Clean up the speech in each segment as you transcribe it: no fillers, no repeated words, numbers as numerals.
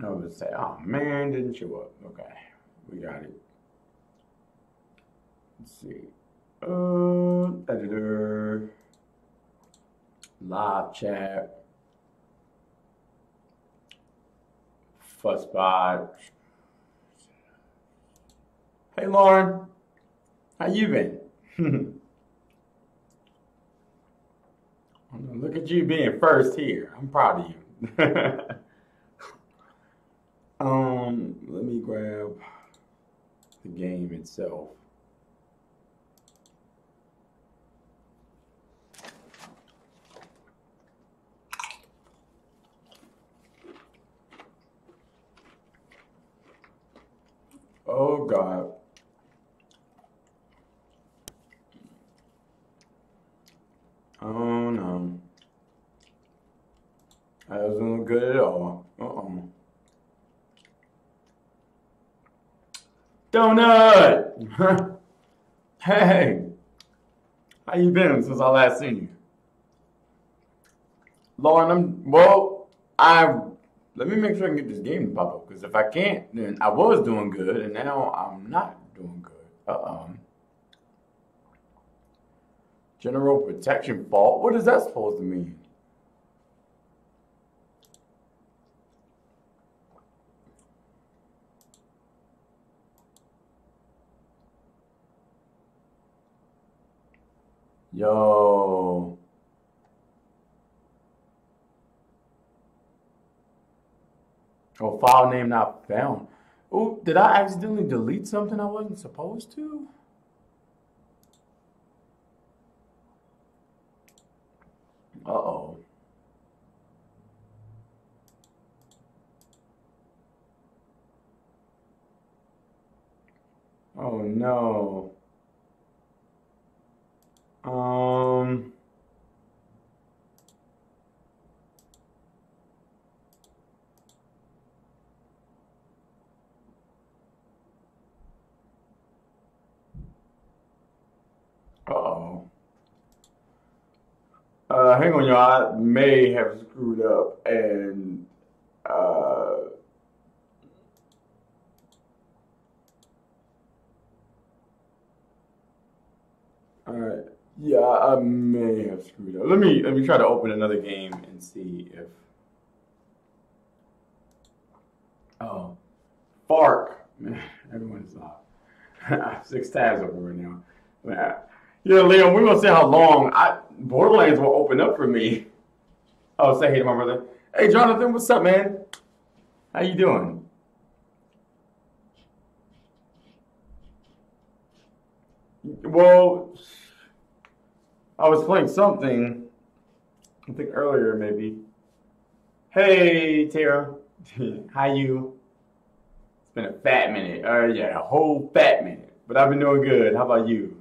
I would say, oh man, didn't show up. Okay, we got it. Let's see. Editor, live chat, fussbot. Hey Lauren, how you been? Look at you being first here. I'm proud of you. Let me grab the game itself. Oh God. Oh no. That doesn't look good at all. Donut! Hey! How you been since I last seen you? Lauren, let me make sure I can get this game to pop up, because if I can't, then I was doing good, and now I'm not doing good. General protection fault? What is that supposed to mean? Yo. Oh, file name not found. Oh, did I accidentally delete something I wasn't supposed to? Uh-oh. Oh no. Um, uh-oh. Hang on, y'all. I may have screwed up and all right. Yeah, I may have screwed up. Let me try to open another game and see if oh Fark. Man, everyone's 6 tabs over right now. Man, yeah, Liam, we're gonna see how long Borderlands will open up for me. Oh, say hey to my brother. Hey Jonathan, what's up, man? How you doing? Well, I was playing something, I think earlier maybe. Hey Tara, how you? It's been a fat minute. Yeah, a whole fat minute. But I've been doing good. How about you?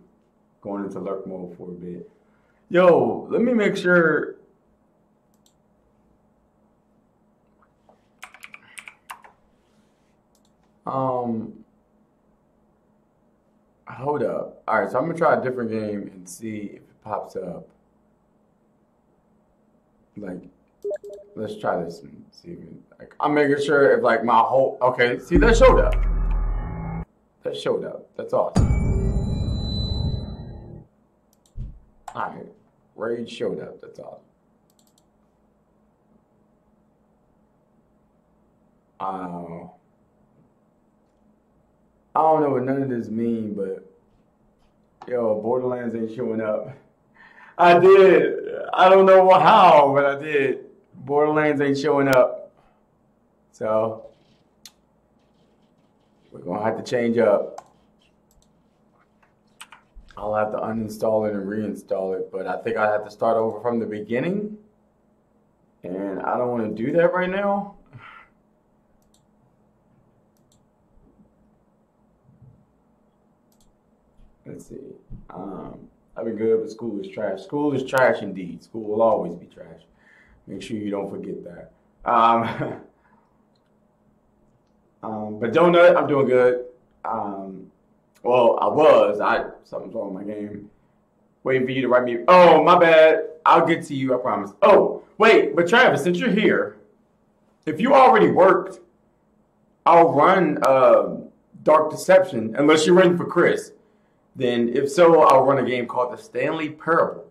Going into lurk mode for a bit. Yo, let me make sure. Hold up. All right, so I'm gonna try a different game and see if it pops up. Like, let's try this and see. Like, I'm making sure if like my whole. Okay, see that showed up. That showed up. That's awesome. All right, Raid showed up. That's awesome. I don't know what none of this mean, but yo, Borderlands ain't showing up. I did. I don't know how, but I did. Borderlands ain't showing up. So we're gonna have to change up. I'll have to uninstall it and reinstall it, but I think I have to start over from the beginning. And I don't want to do that right now. Let's see. I've been good, but school is trash. School is trash indeed. School will always be trash. Make sure you don't forget that. But Donut, I'm doing good. Well, I was. Something's wrong with my game. Waiting for you to write me. Oh, my bad. I'll get to you, I promise. Oh, wait, but Travis, since you're here, if you already worked I'll run Dark Deception unless you're running for Chris. Then, if so, I'll run a game called the Stanley Parable.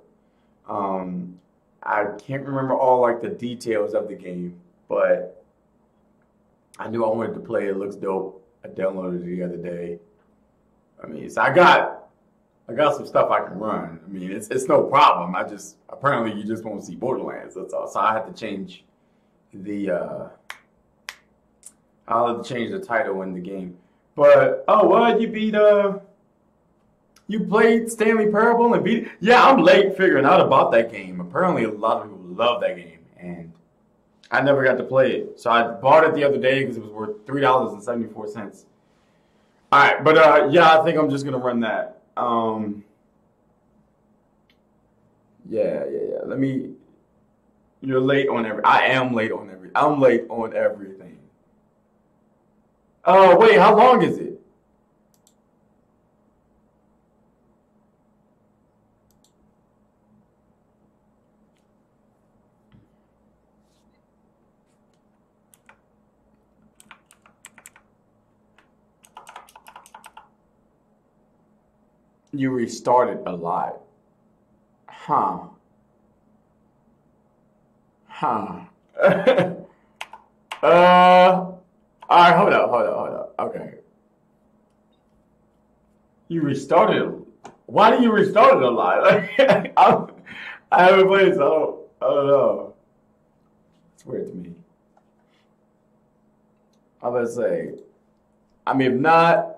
I can't remember all like the details of the game, but I knew I wanted to play it. It looks dope. I downloaded it the other day. I mean, so I got some stuff I can run. I mean, it's no problem. I just apparently you just won't see Borderlands. That's all. So I had to change the I'll have to change the title in the game. But oh, what you beat you played Stanley Parable and beat it? Yeah, I'm late figuring out about that game. Apparently, a lot of people love that game, and I never got to play it. So I bought it the other day because it was worth $3.74. All right, but yeah, I think I'm just gonna run that. Yeah. Let me. You're late on every. I am late on every. I'm late on everything. Oh wait, how long is it? You restarted a lot. Huh. Huh. All right, hold up. Okay. You restarted. Why do you restart it a lot? I haven't played, so I don't know. It's weird to me. I was about to say, I mean, if not,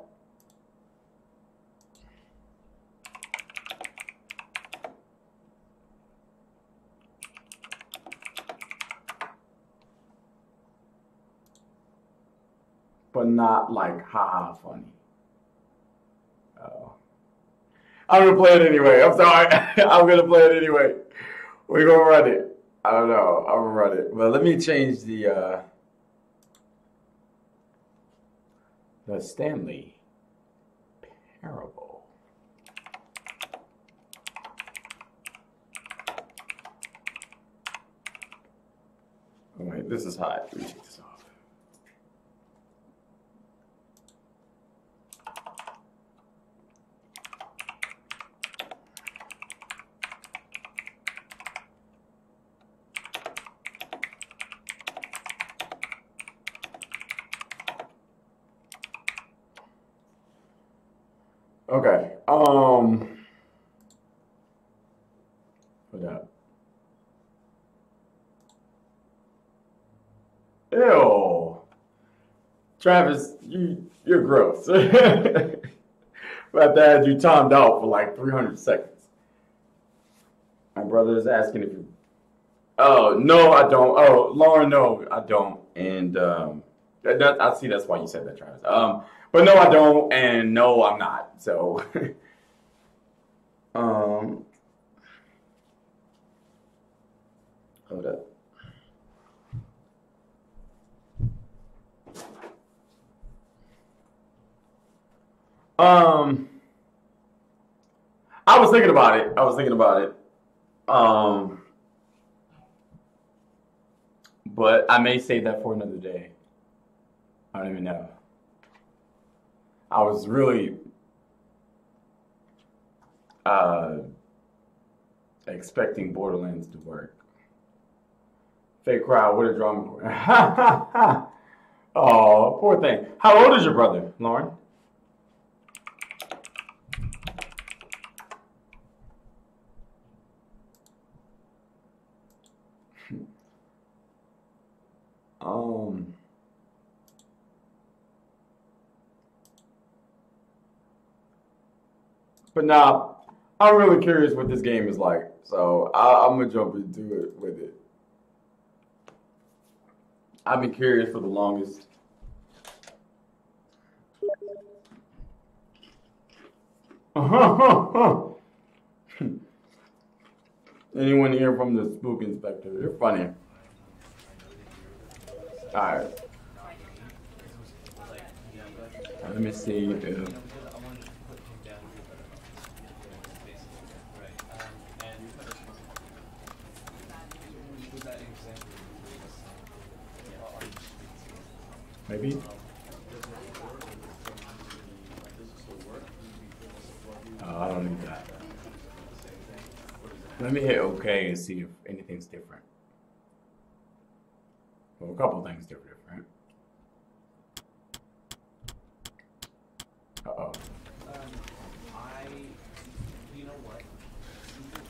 but not like haha funny. Oh. I'm gonna play it anyway. I'm sorry. I'm gonna play it anyway. We're gonna run it. I don't know. I'm gonna run it. But let me change the Stanley Parable. Oh wait, this is hot. Let me take this off. Okay. What up? Ew. Travis, you're gross. But that you timed out for like 300 seconds. My brother is asking if you. Oh no, I don't. Oh, Lauren, no, I don't. And I see that's why you said that, Travis. But no, I don't, and no, I'm not. So, hold up. I was thinking about it. But I may save that for another day. I don't even know. I was really expecting Borderlands to work. Fake crowd, what a drama queen. Oh, poor thing. How old is your brother, Lauren? But now, I'm really curious what this game is like, so I'm gonna jump into it with it. I've been curious for the longest. Anyone here from the Spook Inspector? You're funny. All right. Let me see. Maybe. Let me hit OK and see if anything's different. Well, a couple things different. Uh-oh.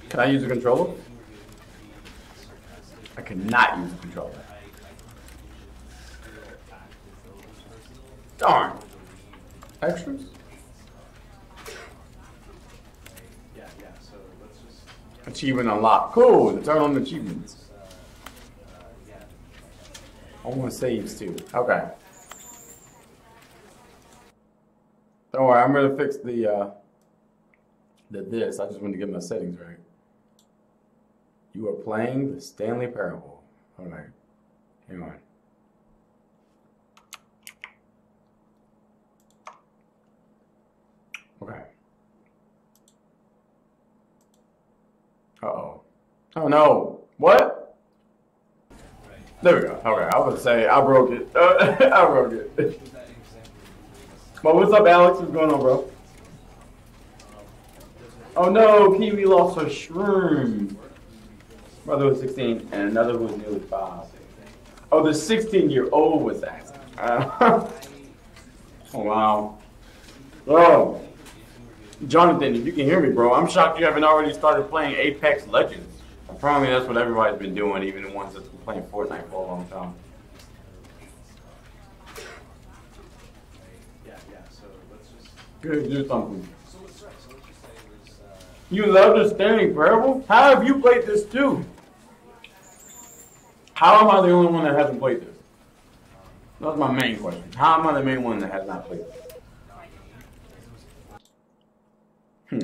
Can I use the controller? I cannot use the controller. Darn. Extras? Achievement unlocked. Cool. Turn on the achievements. I want saves too. Okay. Don't worry, I'm gonna fix the this. I just want to get my settings right. You are playing the Stanley Parable. Alright. Hang on. Okay. Uh-oh. Oh no. What? There we go. Okay, I was gonna say I broke it. I broke it. Well, what's up, Alex? What's going on, bro? Oh no, Kiwi lost her shroom. Brother was 16 and another who was nearly 5. Oh, the 16-year-old was asking. Oh wow. Oh. Jonathan, if you can hear me, bro, I'm shocked you haven't already started playing Apex Legends. Apparently that's what everybody's been doing, even the ones that's been playing Fortnite for a long time. Good, do something. You love the Stanley Parable? How have you played this too? How am I the only one that hasn't played this? That's my main question. How am I the main one that has not played this?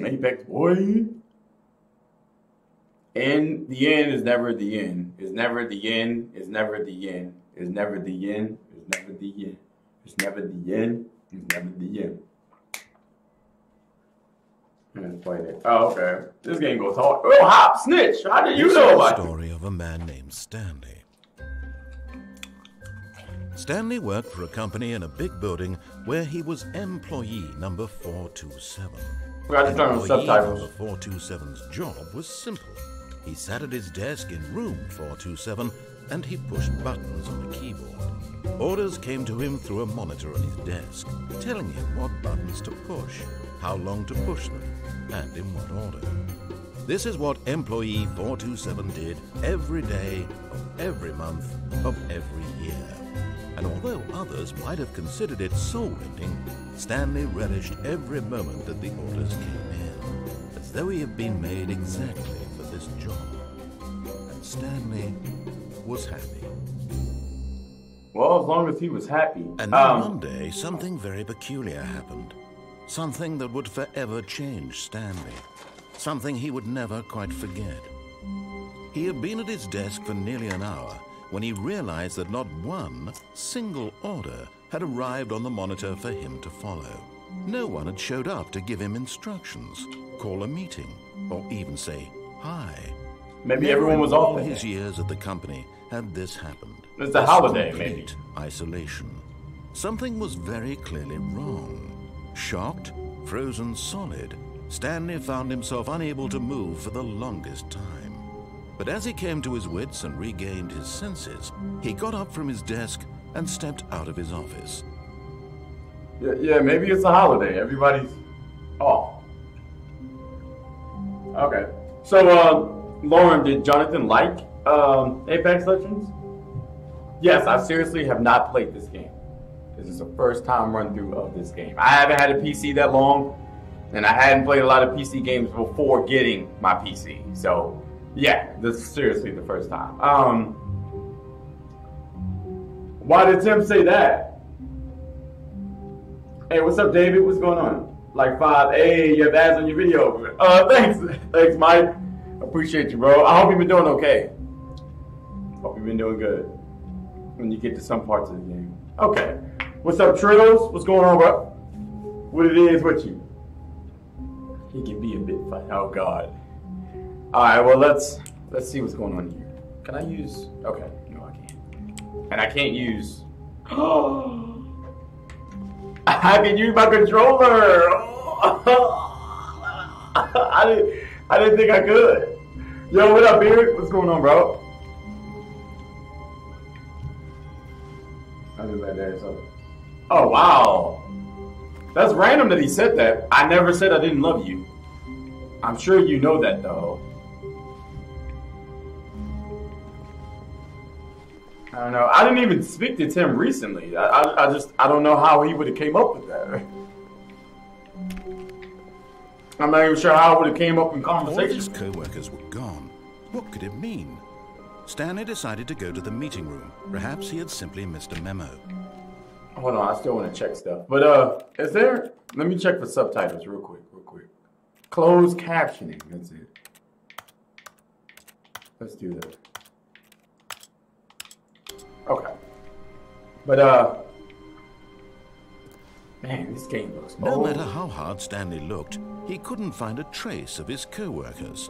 Apex, boy. And the end is never the end. It's never the end. It's never the end. It's never the end. It's never the end. It's never the end. It's never the end. Let's play it. Oh, okay. This game goes hard. Oh, hop snitch. How did you know about it? The story of a man named Stanley. Stanley worked for a company in a big building where he was employee number 427. Forgot to turn on subtitles. Number 427's job was simple. He sat at his desk in room 427 and he pushed buttons on the keyboard. Orders came to him through a monitor on his desk, telling him what buttons to push, how long to push them, and in what order. This is what employee 427 did every day of every month of every year. And although others might have considered it soul-rending, Stanley relished every moment that the orders came in, as though he had been made exactly for this job. And Stanley was happy. Well, as long as he was happy. And then one day, something very peculiar happened. Something that would forever change Stanley. Something he would never quite forget. He had been at his desk for nearly an hour when he realized that not one single order had arrived on the monitor for him to follow. No one had showed up to give him instructions, call a meeting, or even say hi. Maybe everyone was off in his years at the company had this happened. It's a holiday, maybe. Isolation. Something was very clearly wrong. Shocked, frozen solid, Stanley found himself unable to move for the longest time. But as he came to his wits and regained his senses, he got up from his desk and stepped out of his office. Yeah, maybe it's a holiday. Everybody's off. Okay. So, Lauren, did Jonathan like Apex Legends? Yes, I seriously have not played this game. This is the first time run through of this game. I haven't had a PC that long, and I hadn't played a lot of PC games before getting my PC. So, yeah, this is seriously the first time. Why did Tim say that? Hey, what's up, David? What's going on? Like 5. Hey, you have ads on your video. Thanks, Mike. Appreciate you, bro. I hope you've been doing okay. Hope you've been doing good when you get to some parts of the game. Okay. What's up, Trills? What's going on, bro? What it is with you? He can be a bit funny. Oh God. All right. Well, let's see what's going on here. Can I use? Okay. No, I can't. And I can't use. I can use my controller. I didn't think I could. Yo, what up, Beard? What's going on, bro? I'll do that there. So. Oh, wow. That's random that he said that. I never said I didn't love you. I'm sure you know that, though. I don't know. I didn't even speak to Tim recently. I don't know how he would have came up with that. I'm not even sure how it would have came up in conversation. All his co-workers were gone. What could it mean? Stanley decided to go to the meeting room. Perhaps he had simply missed a memo. Hold on, I still want to check stuff. But is there? Let me check for subtitles real quick. Closed captioning. That's it. Let's do that. Okay. But man, this game looks old. No matter how hard Stanley looked, he couldn't find a trace of his co-workers.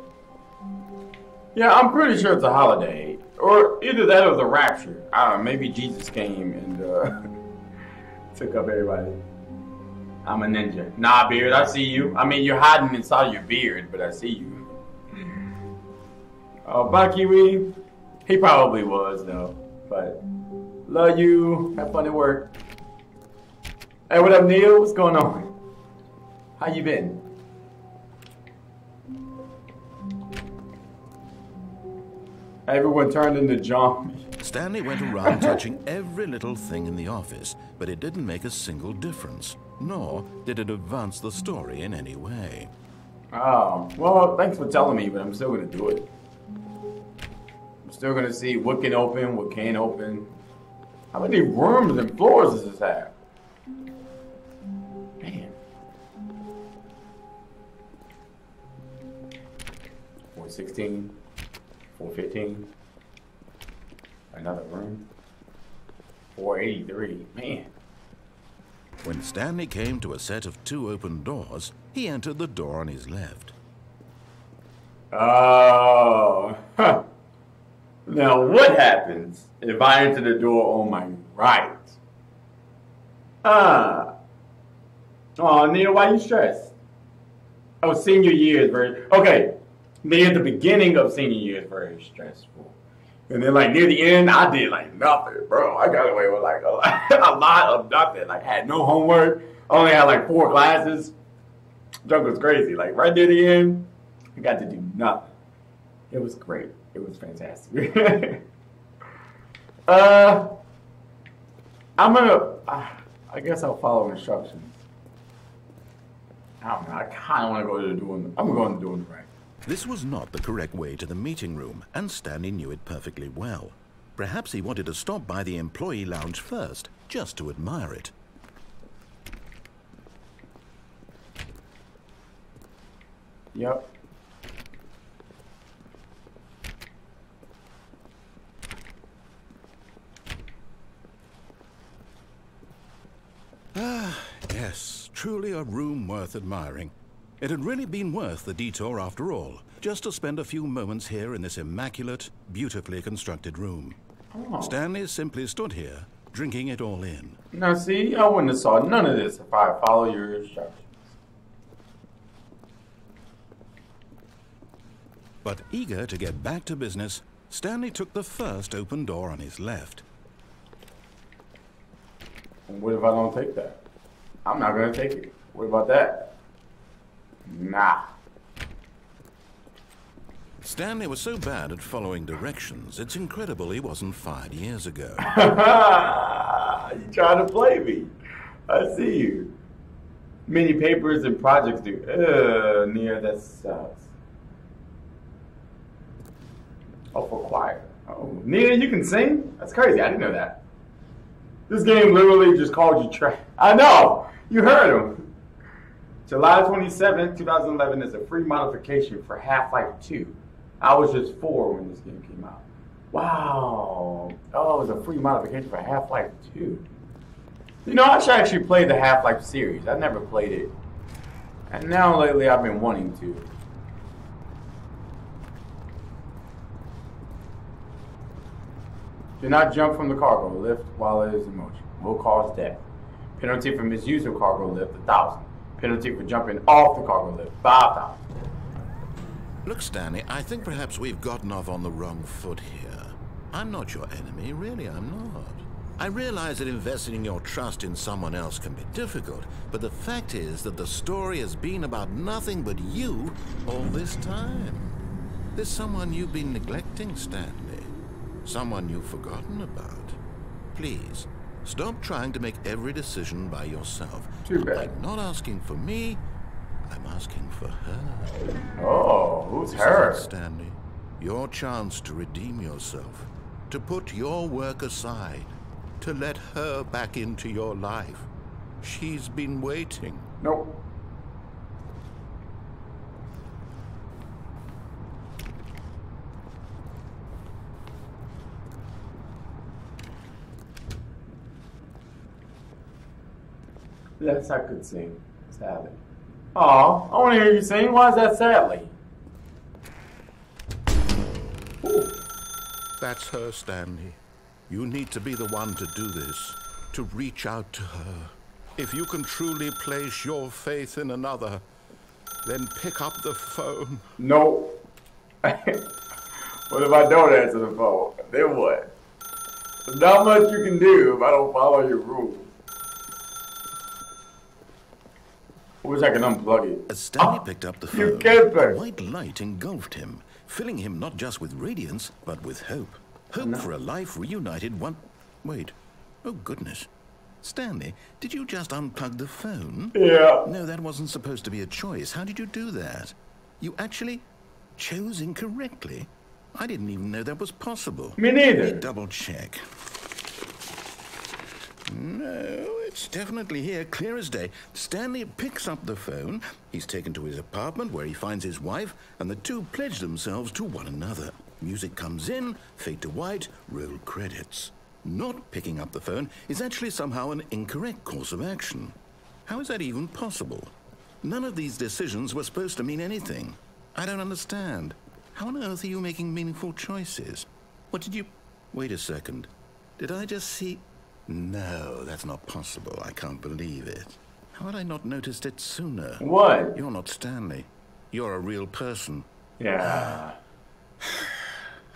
Yeah, I'm pretty sure it's a holiday. Or either that or the rapture. I don't know, maybe Jesus came and took up everybody. I'm a ninja. Nah, Beard, I see you. I mean, you're hiding inside your beard, but I see you. Oh, bye, Kiwi. He probably was, though. But love you. Have fun at work. Hey, what up, Neil? What's going on? How you been? Everyone turned into John. Stanley went around touching every little thing in the office, but it didn't make a single difference, nor did it advance the story in any way. Oh, well, thanks for telling me, but I'm still going to do it. I'm still going to see what can open, what can't open. How many rooms and floors does this have? Man. 416, 415. Another room. 483. Man. When Stanley came to a set of 2 open doors, he entered the door on his left. Oh. Huh. Now, what happens if I enter the door on my right? Oh, Neil, why you stressed? Oh, senior year is very... Okay, near the beginning of senior year is very stressful. And then, like, near the end, I did, like, nothing, bro. I got away with, like, a lot of nothing. Like, I had no homework. I only had, like, 4 classes. Junk was crazy. Like, right near the end, I got to do nothing. It was great. It was fantastic. I'm gonna... I guess I'll follow instructions. I don't know. I kind of want to go to the doing... I'm going to doing the right. This was not the correct way to the meeting room, and Stanley knew it perfectly well. Perhaps he wanted to stop by the employee lounge first, just to admire it. Yep. Ah, yes, truly a room worth admiring. It had really been worth the detour after all, just to spend a few moments here in this immaculate, beautifully constructed room. Oh. Stanley simply stood here, drinking it all in. Now see, I wouldn't have saw none of this if I followed your instructions. But eager to get back to business, Stanley took the first open door on his left. And what if I don't take that? I'm not going to take it. What about that? Nah. Stanley was so bad at following directions, it's incredible he wasn't fired years ago. You trying to play me. I see you. Many papers and projects do. Near that sucks. Oh, for choir. Oh, Nia, you can sing? That's crazy. I didn't know that. This game literally just called you trash. I know. You heard him. July 27, 2011 is a free modification for Half-Life 2. I was just 4 when this game came out. Wow. Oh, it was a free modification for Half-Life 2. You know, I should actually play the Half-Life series. I never played it. And now lately I've been wanting to. Do not jump from the cargo lift while it is in motion. Will cause death. Penalty for misuse of cargo lift, 1,000. Penalty for jumping off the cargo lift, 5,000. Look, Stanley, I think perhaps we've gotten off on the wrong foot here. I'm not your enemy, really, I'm not. I realize that investing your trust in someone else can be difficult, but the fact is that the story has been about nothing but you all this time. There's someone you've been neglecting, Stanley. Someone you've forgotten about. Please, stop trying to make every decision by yourself. Too bad. I'm not asking for me, I'm asking for her. Oh, who's This her? is it, Stanley. Your chance to redeem yourself, to put your work aside, to let her back into your life. She's been waiting. Nope. Yes, I could sing. Sadly. Aw, I want to hear you sing. Why is that sadly? Ooh. That's her, Stanley. You need to be the one to do this, to reach out to her. If you can truly place your faith in another, then pick up the phone. No. What if I don't answer the phone? Then what? There's not much you can do if I don't follow your rules. I wish I could unplug it. As Stanley picked up the You phone, can't a play. white light engulfed him, filling him not just with radiance, but with hope. Hope for a life reunited one... Wait. Oh, goodness. Stanley, did you just unplug the phone? Yeah. No, that wasn't supposed to be a choice. How did you do that? You actually chose incorrectly? I didn't even know that was possible. Me neither. Let me double check. No, it's definitely here, clear as day. Stanley picks up the phone. He's taken to his apartment where he finds his wife, and the two pledge themselves to one another. Music comes in, fade to white, roll credits. Not picking up the phone is actually somehow an incorrect course of action. How is that even possible? None of these decisions were supposed to mean anything. I don't understand. How on earth are you making meaningful choices? What did you... Wait a second. Did I just see... No, that's not possible. I can't believe it. How had I not noticed it sooner? What? You're not Stanley. You're a real person. Yeah.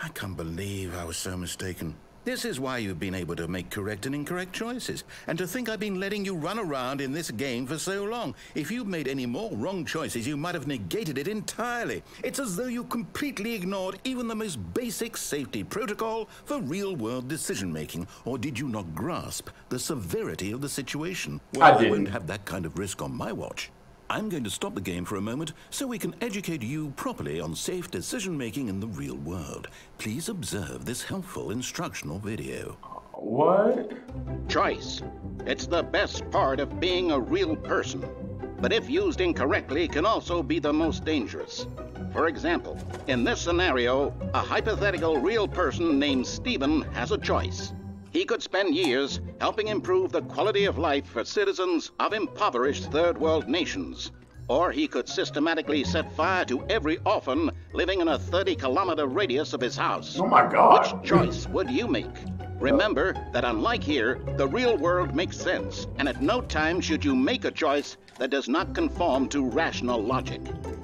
I can't believe I was so mistaken. This is why you've been able to make correct and incorrect choices. And to think I've been letting you run around in this game for so long. If you'd made any more wrong choices, you might have negated it entirely. It's as though you completely ignored even the most basic safety protocol for real-world decision-making. Or did you not grasp the severity of the situation? Well, I won't have that kind of risk on my watch. I'm going to stop the game for a moment so we can educate you properly on safe decision-making in the real world. Please observe this helpful instructional video. What? Choice. It's the best part of being a real person. But if used incorrectly, can also be the most dangerous. For example, in this scenario, a hypothetical real person named Stephen has a choice. He could spend years helping improve the quality of life for citizens of impoverished third world nations. Or he could systematically set fire to every orphan living in a 30-kilometer radius of his house. Oh my God. Which choice would you make? Remember that unlike here, the real world makes sense, and at no time should you make a choice that does not conform to rational logic.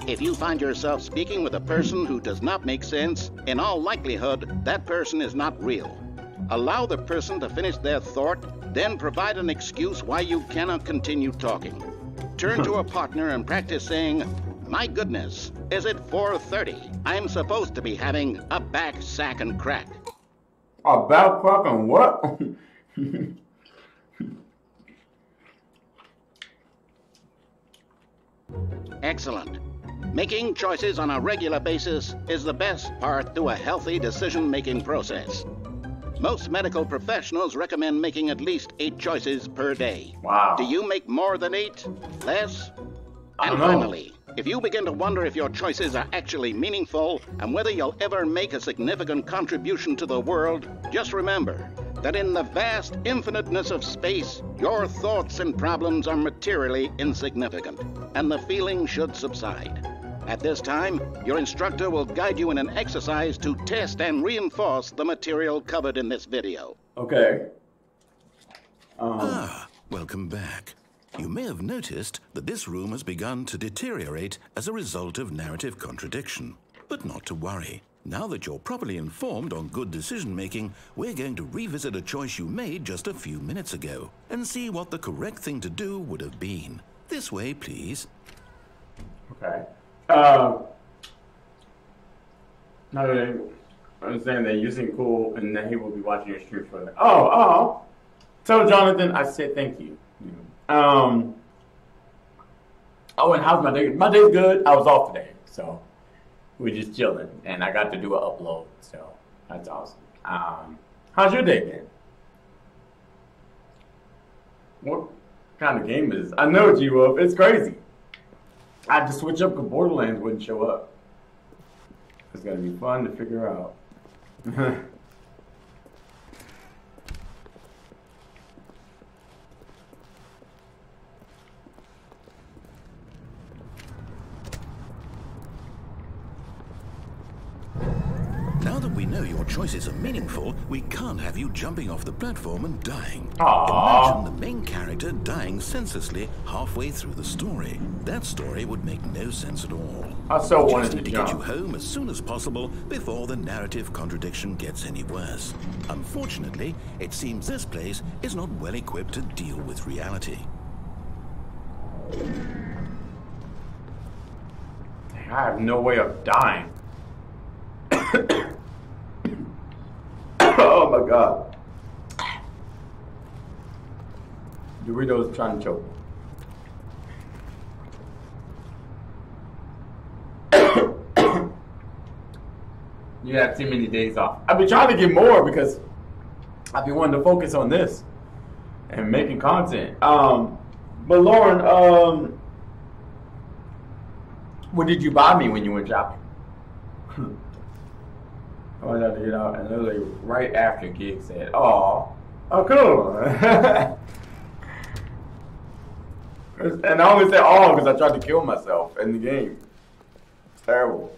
If you find yourself speaking with a person who does not make sense, in all likelihood, that person is not real. Allow the person to finish their thought, then provide an excuse why you cannot continue talking. Turn to a partner and practice saying, "My goodness, is it 4:30? I'm supposed to be having a back sack and crack." About fucking what? Excellent. Making choices on a regular basis is the best part to a healthy decision-making process. Most medical professionals recommend making at least 8 choices per day. Wow. Do you make more than 8? Less? I And don't know. finally, if you begin to wonder if your choices are actually meaningful and whether you'll ever make a significant contribution to the world, just remember that in the vast infiniteness of space, your thoughts and problems are materially insignificant, and the feeling should subside. At this time, your instructor will guide you in an exercise to test and reinforce the material covered in this video. Okay. Welcome back. You may have noticed that this room has begun to deteriorate as a result of narrative contradiction. But not to worry. Now that you're properly informed on good decision-making, we're going to revisit a choice you made just a few minutes ago and see what the correct thing to do would have been. This way, please. Okay. Now that I understand that you seem cool and that he will be watching your stream for that. Oh. Tell Jonathan I said thank you. Oh, and how's my day? My day's good. I was off today, so we're just chilling, and I got to do an upload, so that's awesome. How's your day been? What kind of game is this? I know G-Wolf. It's crazy. I had to switch up because Borderlands wouldn't show up. It's going to be fun to figure out. Now that we know your choices are meaningful, we can't have you jumping off the platform and dying. Aww. Imagine the main character dying senselessly halfway through the story. That story would make no sense at all. I so wanted Just to need to jump. get you home as soon as possible before the narrative contradiction gets any worse. Unfortunately, it seems this place is not well equipped to deal with reality. I have no way of dying. Oh my god. Doritos trying to choke me. You have too many days off. I've been trying to get more because I've been wanting to focus on this and making content. But Lauren, what did you buy me when you went shopping? I wanted to get out, and literally right after Gig said, oh cool. And I only said oh because I tried to kill myself in the game. It's terrible.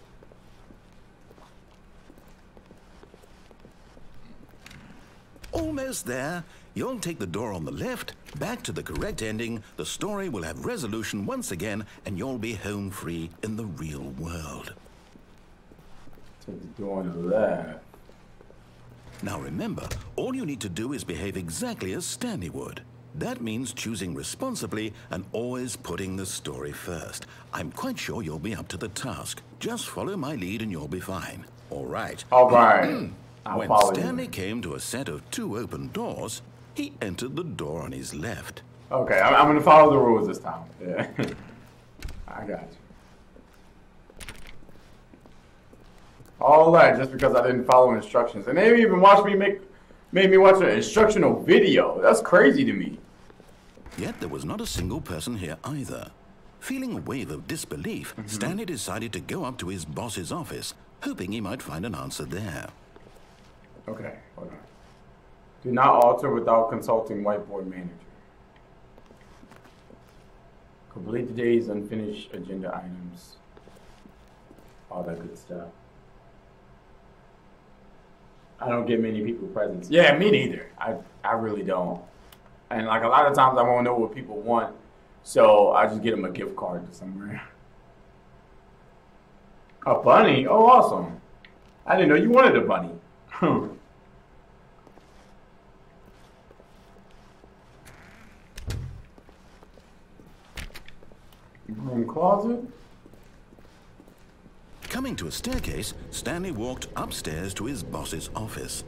Almost there. You'll take the door on the left, back to the correct ending, the story will have resolution once again, and you'll be home free in the real world. Take the door on the left. Now remember, all you need to do is behave exactly as Stanley would. That means choosing responsibly and always putting the story first. I'm quite sure you'll be up to the task. Just follow my lead and you'll be fine. All right. All right. When Stanley came to a set of 2 open doors, he entered the door on his left. Okay, I'm going to follow the rules this time. Yeah. I got you. All that just because I didn't follow instructions. And they even made me watch an instructional video. That's crazy to me. Yet there was not a single person here either. Feeling a wave of disbelief, Stanley decided to go up to his boss's office, hoping he might find an answer there. Okay, hold on. Do not alter without consulting whiteboard manager. Complete today's unfinished agenda items. All that good stuff. I don't get many people presents. Yeah, me neither. I really don't. And like a lot of times I won't know what people want, so I just get them a gift card to somewhere. A bunny? Oh, awesome. I didn't know you wanted a bunny. Room closet? Coming to a staircase, Stanley walked upstairs to his boss's office.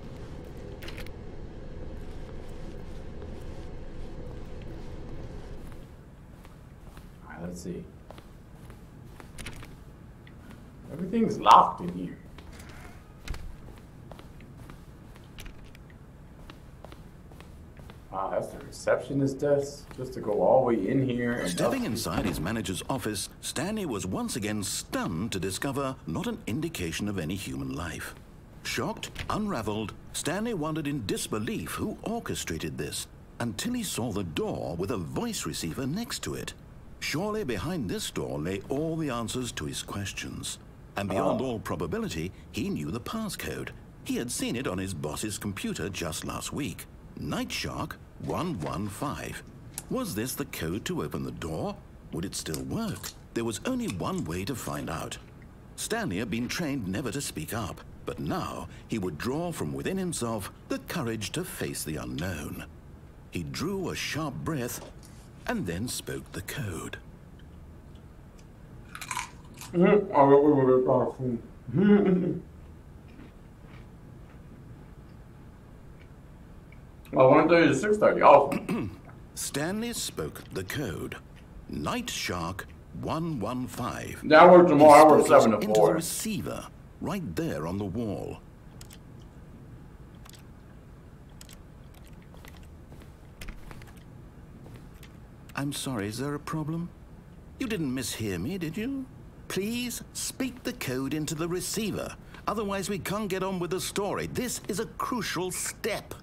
All right, let's see. Everything's locked in here. Wow, that's the receptionist desk. Just to go all the way in here. And Stepping inside his manager's office, Stanley was once again stunned to discover not an indication of any human life. Shocked, unraveled, Stanley wondered in disbelief who orchestrated this, until he saw the door with a voice receiver next to it. Surely behind this door lay all the answers to his questions. And beyond all probability, he knew the passcode. He had seen it on his boss's computer just last week. Night Shark 115. Was this the code to open the door? Would it still work? There was only one way to find out. Stanley had been trained never to speak up, but now he would draw from within himself the courage to face the unknown. He drew a sharp breath and then spoke the code. Well, 1:30 to 6:30. Awesome. Stanley spoke the code. Night Shark 115. Now I work tomorrow. I work He spoke 7 it to into 4. the receiver, right there on the wall. I'm sorry, is there a problem? You didn't mishear me, did you? Please speak the code into the receiver. Otherwise, we can't get on with the story. This is a crucial step.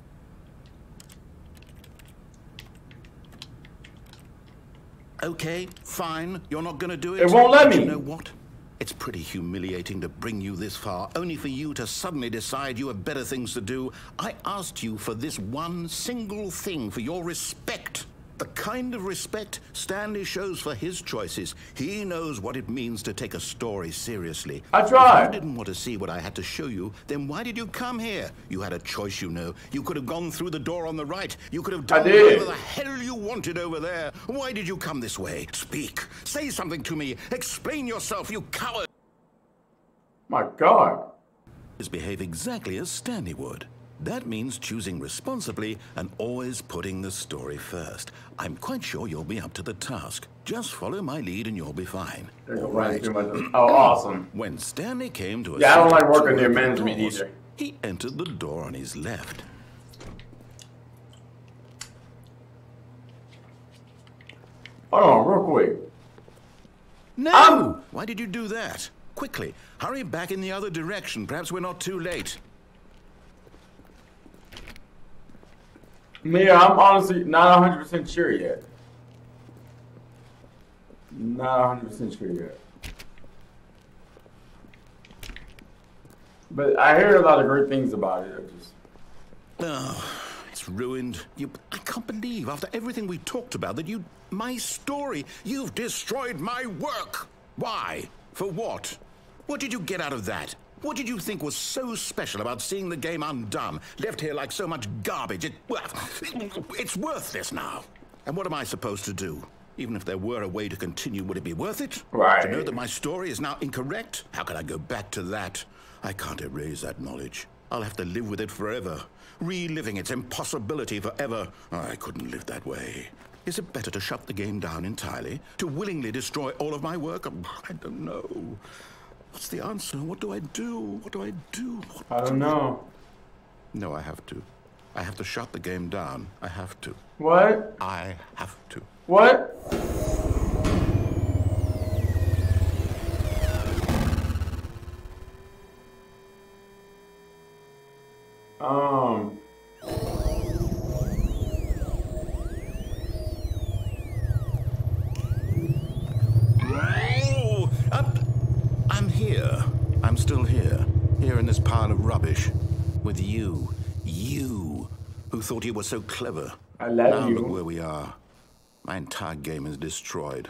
Okay, fine. You're not going to do it. It won't let me. You know what? It's pretty humiliating to bring you this far, only for you to suddenly decide you have better things to do. I asked you for this one single thing, for your respect. The kind of respect Stanley shows for his choices. He knows what it means to take a story seriously. I tried. If you didn't want to see what I had to show you, then why did you come here? You had a choice, you know. You could have gone through the door on the right. You could have done whatever the hell you wanted over there. Why did you come this way? Speak. Say something to me. Explain yourself, you coward. My God. Behave exactly as Stanley would. That means choosing responsibly and always putting the story first. I'm quite sure you'll be up to the task. Just follow my lead and you'll be fine. Right. Oh, awesome. When Stanley came to a I don't like working near management doors, either. he entered the door on his left. Hold on, real quick. No! Why did you do that? Quickly, hurry back in the other direction. Perhaps we're not too late. Mia, I'm honestly not 100% sure yet. Not 100% sure yet. But I hear a lot of great things about it. Oh, it's ruined. I can't believe, after everything we talked about, that my story, you've destroyed my work. Why? For what? What did you get out of that? What did you think was so special about seeing the game undone, left here like so much garbage? It's worthless now. And what am I supposed to do? Even if there were a way to continue, would it be worth it? Right. To know that my story is now incorrect? How can I go back to that? I can't erase that knowledge. I'll have to live with it forever, reliving its impossibility forever. I couldn't live that way. Is it better to shut the game down entirely? To willingly destroy all of my work? I don't know. What's the answer? What do I do? What do I do? I don't know. No, I have to. I have to shut the game down. I have to. What? I have to. What? I'm here. I'm still here. Here in this pile of rubbish. With you. You, who thought you were so clever. I love now you. Look where we are. My entire game is destroyed.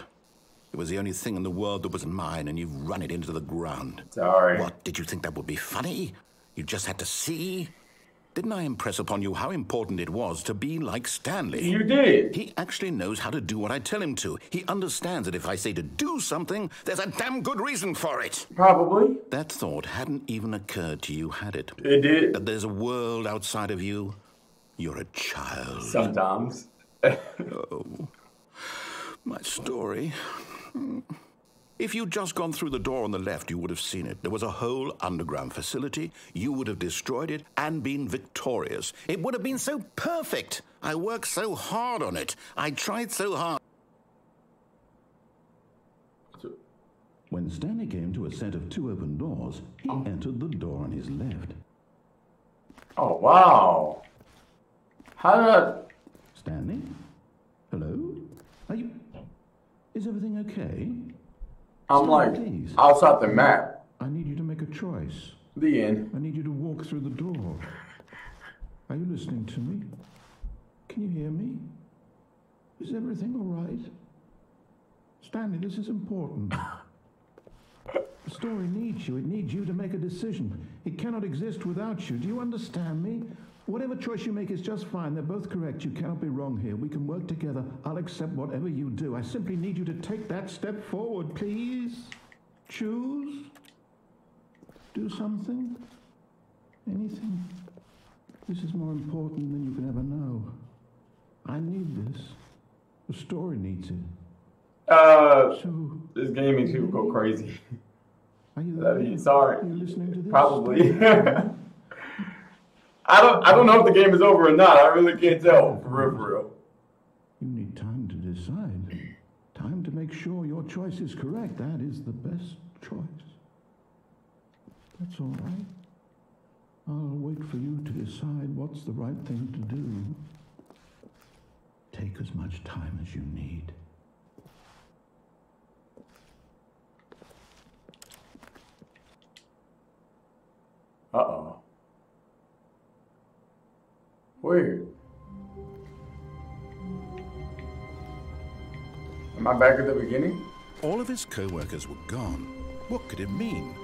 It was the only thing in the world that was mine, and you've run it into the ground. Sorry. What, did you think that would be funny? You just had to see? Didn't I impress upon you how important it was to be like Stanley? You did. He actually knows how to do what I tell him to. He understands that if I say to do something, there's a damn good reason for it. Probably. That thought hadn't even occurred to you, had it? It did. That there's a world outside of you? You're a child. Sometimes. Oh, my story. If you'd just gone through the door on the left, you would have seen it. There was a whole underground facility. You would have destroyed it and been victorious. It would have been so perfect. I worked so hard on it. I tried so hard. When Stanley came to a set of 2 open doors, he entered the door on his left. Oh, wow. How did I... Stanley? Hello? Are you... Is everything okay? I'm like, please. outside the map. I need you to make a choice. The end. I need you to walk through the door. Are you listening to me? Can you hear me? Is everything all right? Stanley, this is important. The story needs you. It needs you to make a decision. It cannot exist without you. Do you understand me? Whatever choice you make is just fine. They're both correct. You cannot be wrong here. We can work together. I'll accept whatever you do. I simply need you to take that step forward, please. Choose. Do something. Anything. This is more important than you can ever know. I need this. The story needs it. So, this game makes people go crazy. Are you there? Sorry. Are you listening to this? Probably. I don't know if the game is over or not. I really can't tell. For real. You need time to decide. Time to make sure your choice is correct. That is the best choice. That's all right. I'll wait for you to decide what's the right thing to do. Take as much time as you need. Uh-oh. Weird. Am I back at the beginning? All of his co-workers were gone. What could it mean?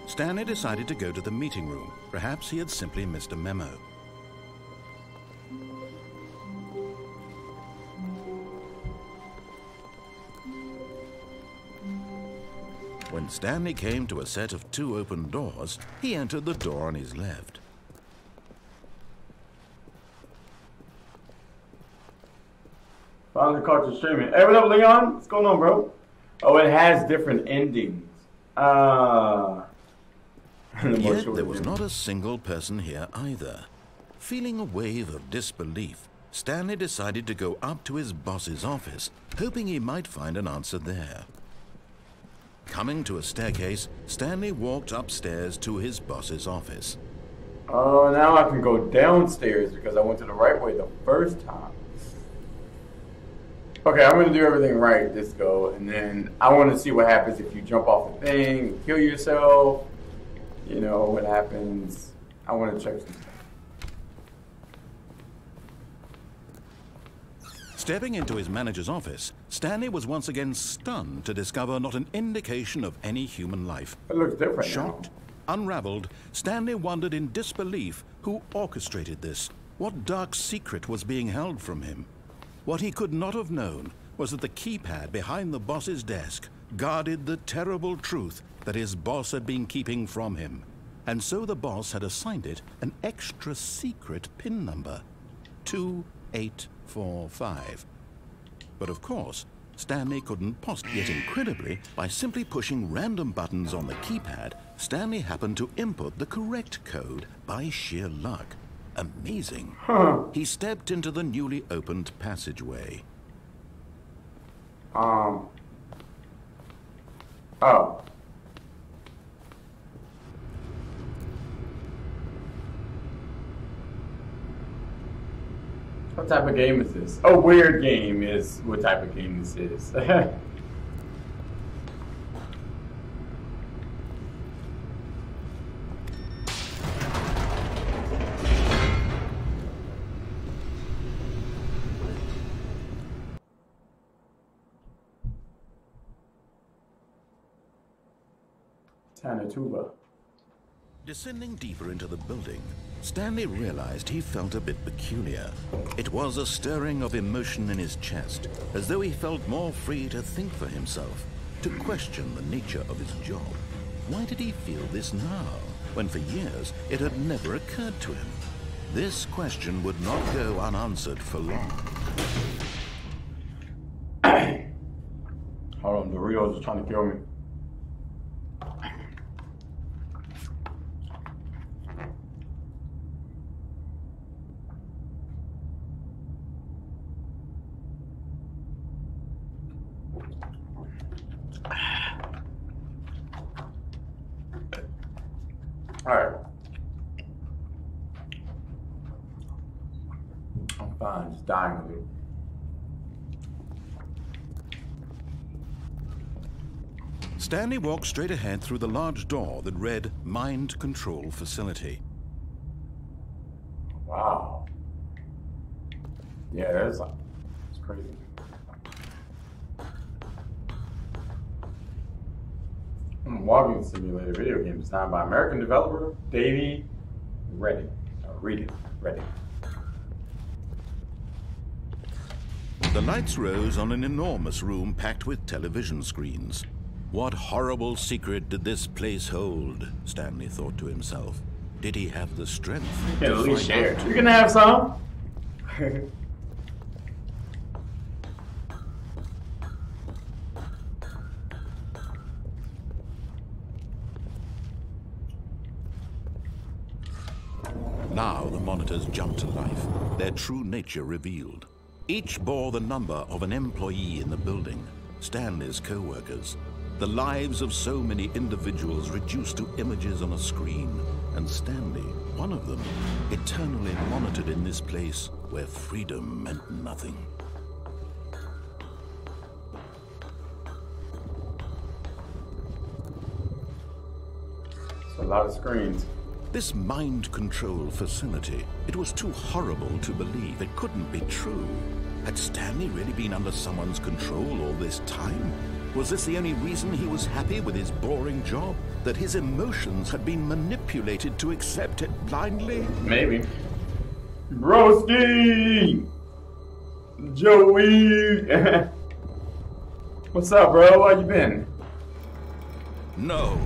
Stanley decided to go to the meeting room. Perhaps he had simply missed a memo. When Stanley came to a set of 2 open doors, he entered the door on his left. Finally caught you streaming. Hey, what up, Leon? What's going on, bro? Oh, it has different endings. Yet there was not a single person here either. Feeling a wave of disbelief, Stanley decided to go up to his boss's office, hoping he might find an answer there. Coming to a staircase, Stanley walked upstairs to his boss's office. Oh, now I can go downstairs because I went to the right way the first time. Okay, I'm going to do everything right this go, and then I want to see what happens if you jump off the thing and kill yourself. You know, what happens. I want to check some stuff. Stepping into his manager's office, Stanley was once again stunned to discover not an indication of any human life. It looks different Shocked, unraveled, Stanley wondered in disbelief who orchestrated this. What dark secret was being held from him? What he could not have known was that the keypad behind the boss's desk guarded the terrible truth that his boss had been keeping from him. And so the boss had assigned it an extra secret PIN number, 2845. But of course, Stanley couldn't possibly. Yet incredibly, by simply pushing random buttons on the keypad, Stanley happened to input the correct code by sheer luck. Amazing. He stepped into the newly opened passageway. Oh. What type of game is this? A weird game is what type of game this is. Tanatuba. Descending deeper into the building, Stanley realized he felt a bit peculiar. It was a stirring of emotion in his chest, as though he felt more free to think for himself, to question the nature of his job. Why did he feel this now, when for years it had never occurred to him? This question would not go unanswered for long. Hold on, the Rios are trying to kill me. Alright. I'm fine, just dying a little. Stanley walked straight ahead through the large door that read Mind Control Facility. Wow. Yeah, that's crazy. Walking simulator video game designed by American developer Davey Redding. Redding. The lights rose on an enormous room packed with television screens. What horrible secret did this place hold? Stanley thought to himself. Did he have the strength You can to at least find share. out? You can have some. Now the monitors jumped to life, their true nature revealed. Each bore the number of an employee in the building, Stanley's co-workers. The lives of so many individuals reduced to images on a screen, and Stanley, one of them, eternally monitored in this place where freedom meant nothing. It's a lot of screens. This mind control facility, it was too horrible to believe. It couldn't be true. Had Stanley really been under someone's control all this time? Was this the only reason he was happy with his boring job? That his emotions had been manipulated to accept it blindly? Maybe. Broski! Joey! What's up, bro? How you been? No.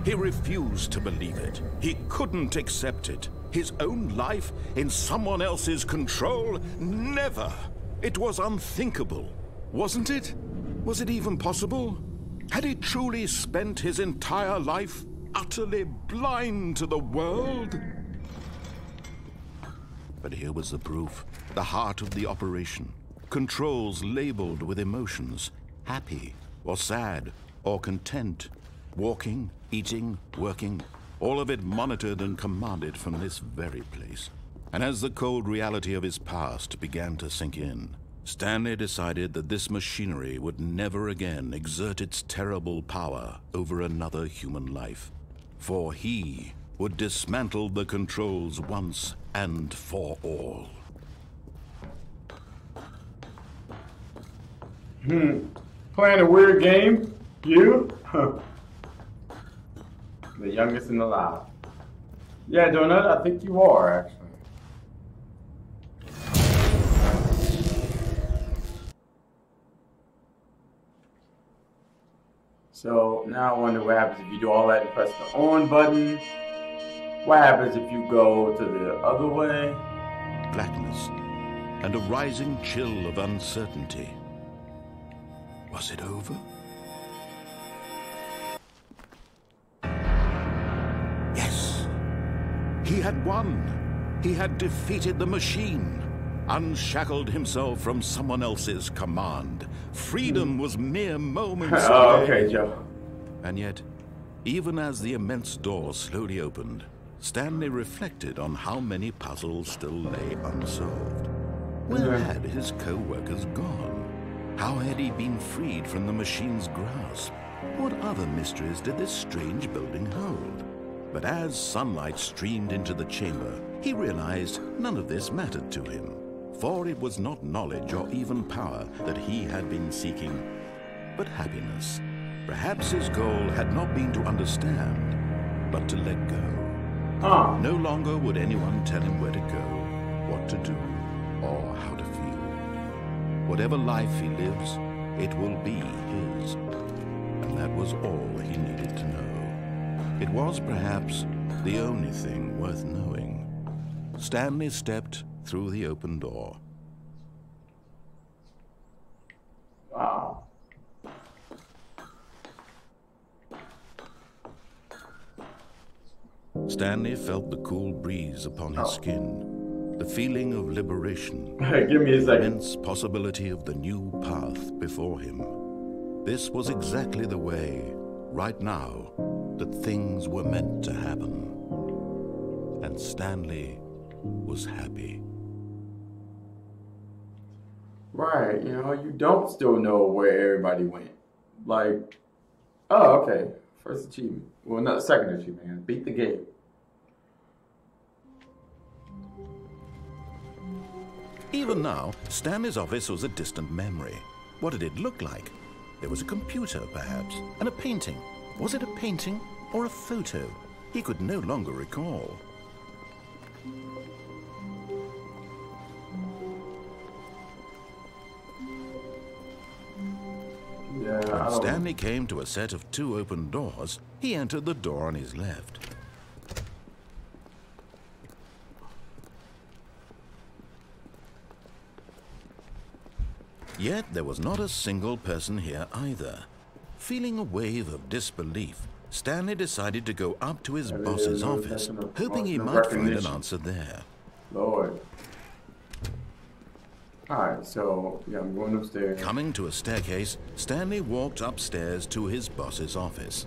He refused to believe it. He couldn't accept it. His own life in someone else's control? Never! It was unthinkable, wasn't it? Was it even possible? Had he truly spent his entire life utterly blind to the world? But here was the proof. The heart of the operation. Controls labeled with emotions. Happy, or sad, or content. Walking, eating, working, all of it monitored and commanded from this very place. And as the cold reality of his past began to sink in, Stanley decided that this machinery would never again exert its terrible power over another human life. For he would dismantle the controls once and for all. Playing a weird game? You? The youngest in the lot. Yeah, Donut, I think you are, actually. So, now I wonder what happens if you do all that and press the on button. What happens if you go to the other way? Blackness and a rising chill of uncertainty. Was it over? Yes. He had won. He had defeated the machine, unshackled himself from someone else's command. Freedom was mere moments Oh, away. okay, Joe. And yet, even as the immense door slowly opened, Stanley reflected on how many puzzles still lay unsolved. Where had his co-workers gone? How had he been freed from the machine's grasp? What other mysteries did this strange building hold? But as sunlight streamed into the chamber, he realized none of this mattered to him. For it was not knowledge or even power that he had been seeking, but happiness. Perhaps his goal had not been to understand, but to let go. No longer would anyone tell him where to go, what to do, or how to feel. Whatever life he lives, it will be his. And that was all he needed to know. It was perhaps the only thing worth knowing. Stanley stepped through the open door. Wow. Stanley felt the cool breeze upon his skin, the feeling of liberation, Give me a the second. immense possibility of the new path before him. This was exactly the way, right now, that things were meant to happen. And Stanley was happy. Right, you know, you don't still know where everybody went. Like, oh, okay. First achievement. Well, not second achievement. Beat the game. Even now, Stanley's office was a distant memory. What did it look like? There was a computer, perhaps, and a painting. Was it a painting or a photo? He could no longer recall. Yeah, When Stanley came to a set of 2 open doors, he entered the door on his left. Yet there was not a single person here either. Feeling a wave of disbelief, Stanley decided to go up to his boss's office, hoping he might find an answer there. Lord. Alright, so, yeah, I'm going upstairs. Coming to a staircase, Stanley walked upstairs to his boss's office.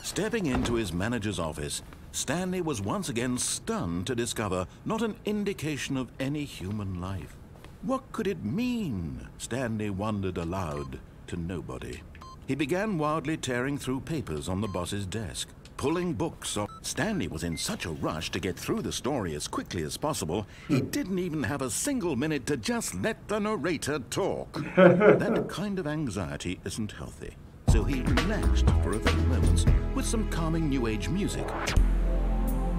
Stepping into his manager's office, Stanley was once again stunned to discover not an indication of any human life. What could it mean? Stanley wondered aloud to nobody. He began wildly tearing through papers on the boss's desk, pulling books off. Stanley was in such a rush to get through the story as quickly as possible, he didn't even have a single minute to just let the narrator talk. That kind of anxiety isn't healthy, so he relaxed for a few moments with some calming New Age music.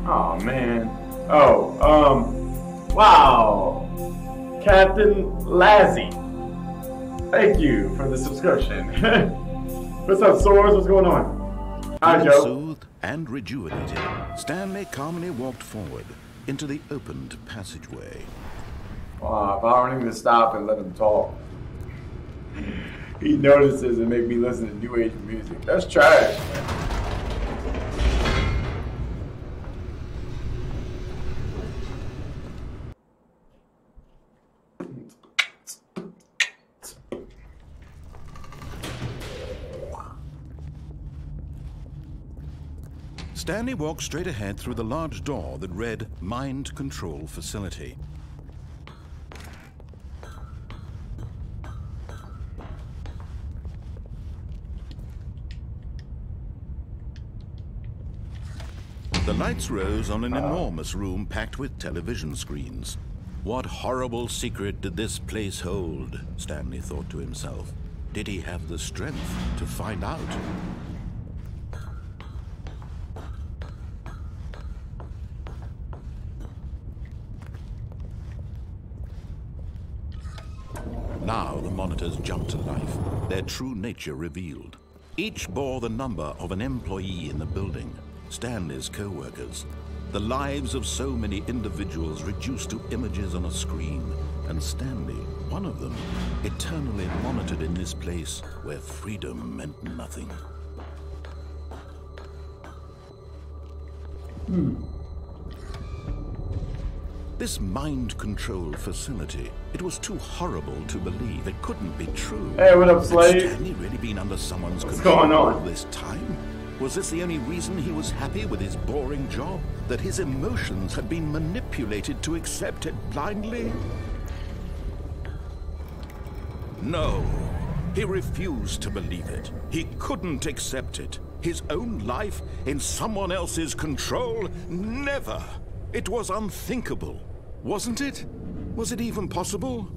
Oh, man. Wow. Captain Lazzy. Thank you for the subscription. What's up, Swords? What's going on? Hi, Joe. Soothed and rejuvenated, Stanley calmly walked forward into the opened passageway. Wow, if I don't even stop and let him talk. He notices and make me listen to New Age music. That's trash, man. Stanley walked straight ahead through the large door that read Mind Control Facility. The lights rose on an enormous room packed with television screens. What horrible secret did this place hold? Stanley thought to himself. Did he have the strength to find out? Now the monitors jumped to life, their true nature revealed. Each bore the number of an employee in the building, Stanley's co-workers. The lives of so many individuals reduced to images on a screen, and Stanley, one of them, eternally monitored in this place where freedom meant nothing. This mind control facility, it was too horrible to believe. It couldn't be true. Hey, what up, Slade? Had Stanley really been under someone's What's control going on? all this time? Was this the only reason he was happy with his boring job? That his emotions had been manipulated to accept it blindly? No, he refused to believe it. He couldn't accept it. His own life in someone else's control? Never! It was unthinkable, wasn't it? Was it even possible?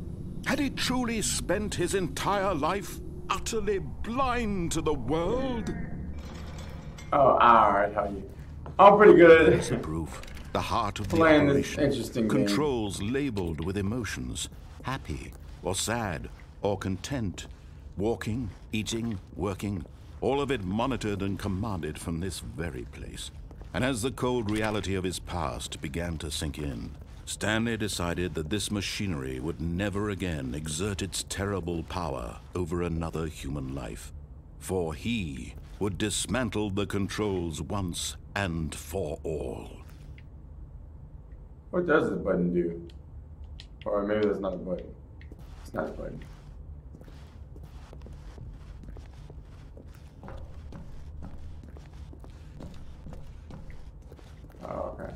Had he truly spent his entire life utterly blind to the world? Oh, alright, how you? I'm pretty good As a proof, the heart of the playing this operation interesting game. controls labeled with emotions, happy or sad or content, walking, eating, working, all of it monitored and commanded from this very place. And as the cold reality of his past began to sink in, Stanley decided that this machinery would never again exert its terrible power over another human life. For he would dismantle the controls once and for all. What does this button do? Or maybe that's not a button. It's not a button. Oh, okay.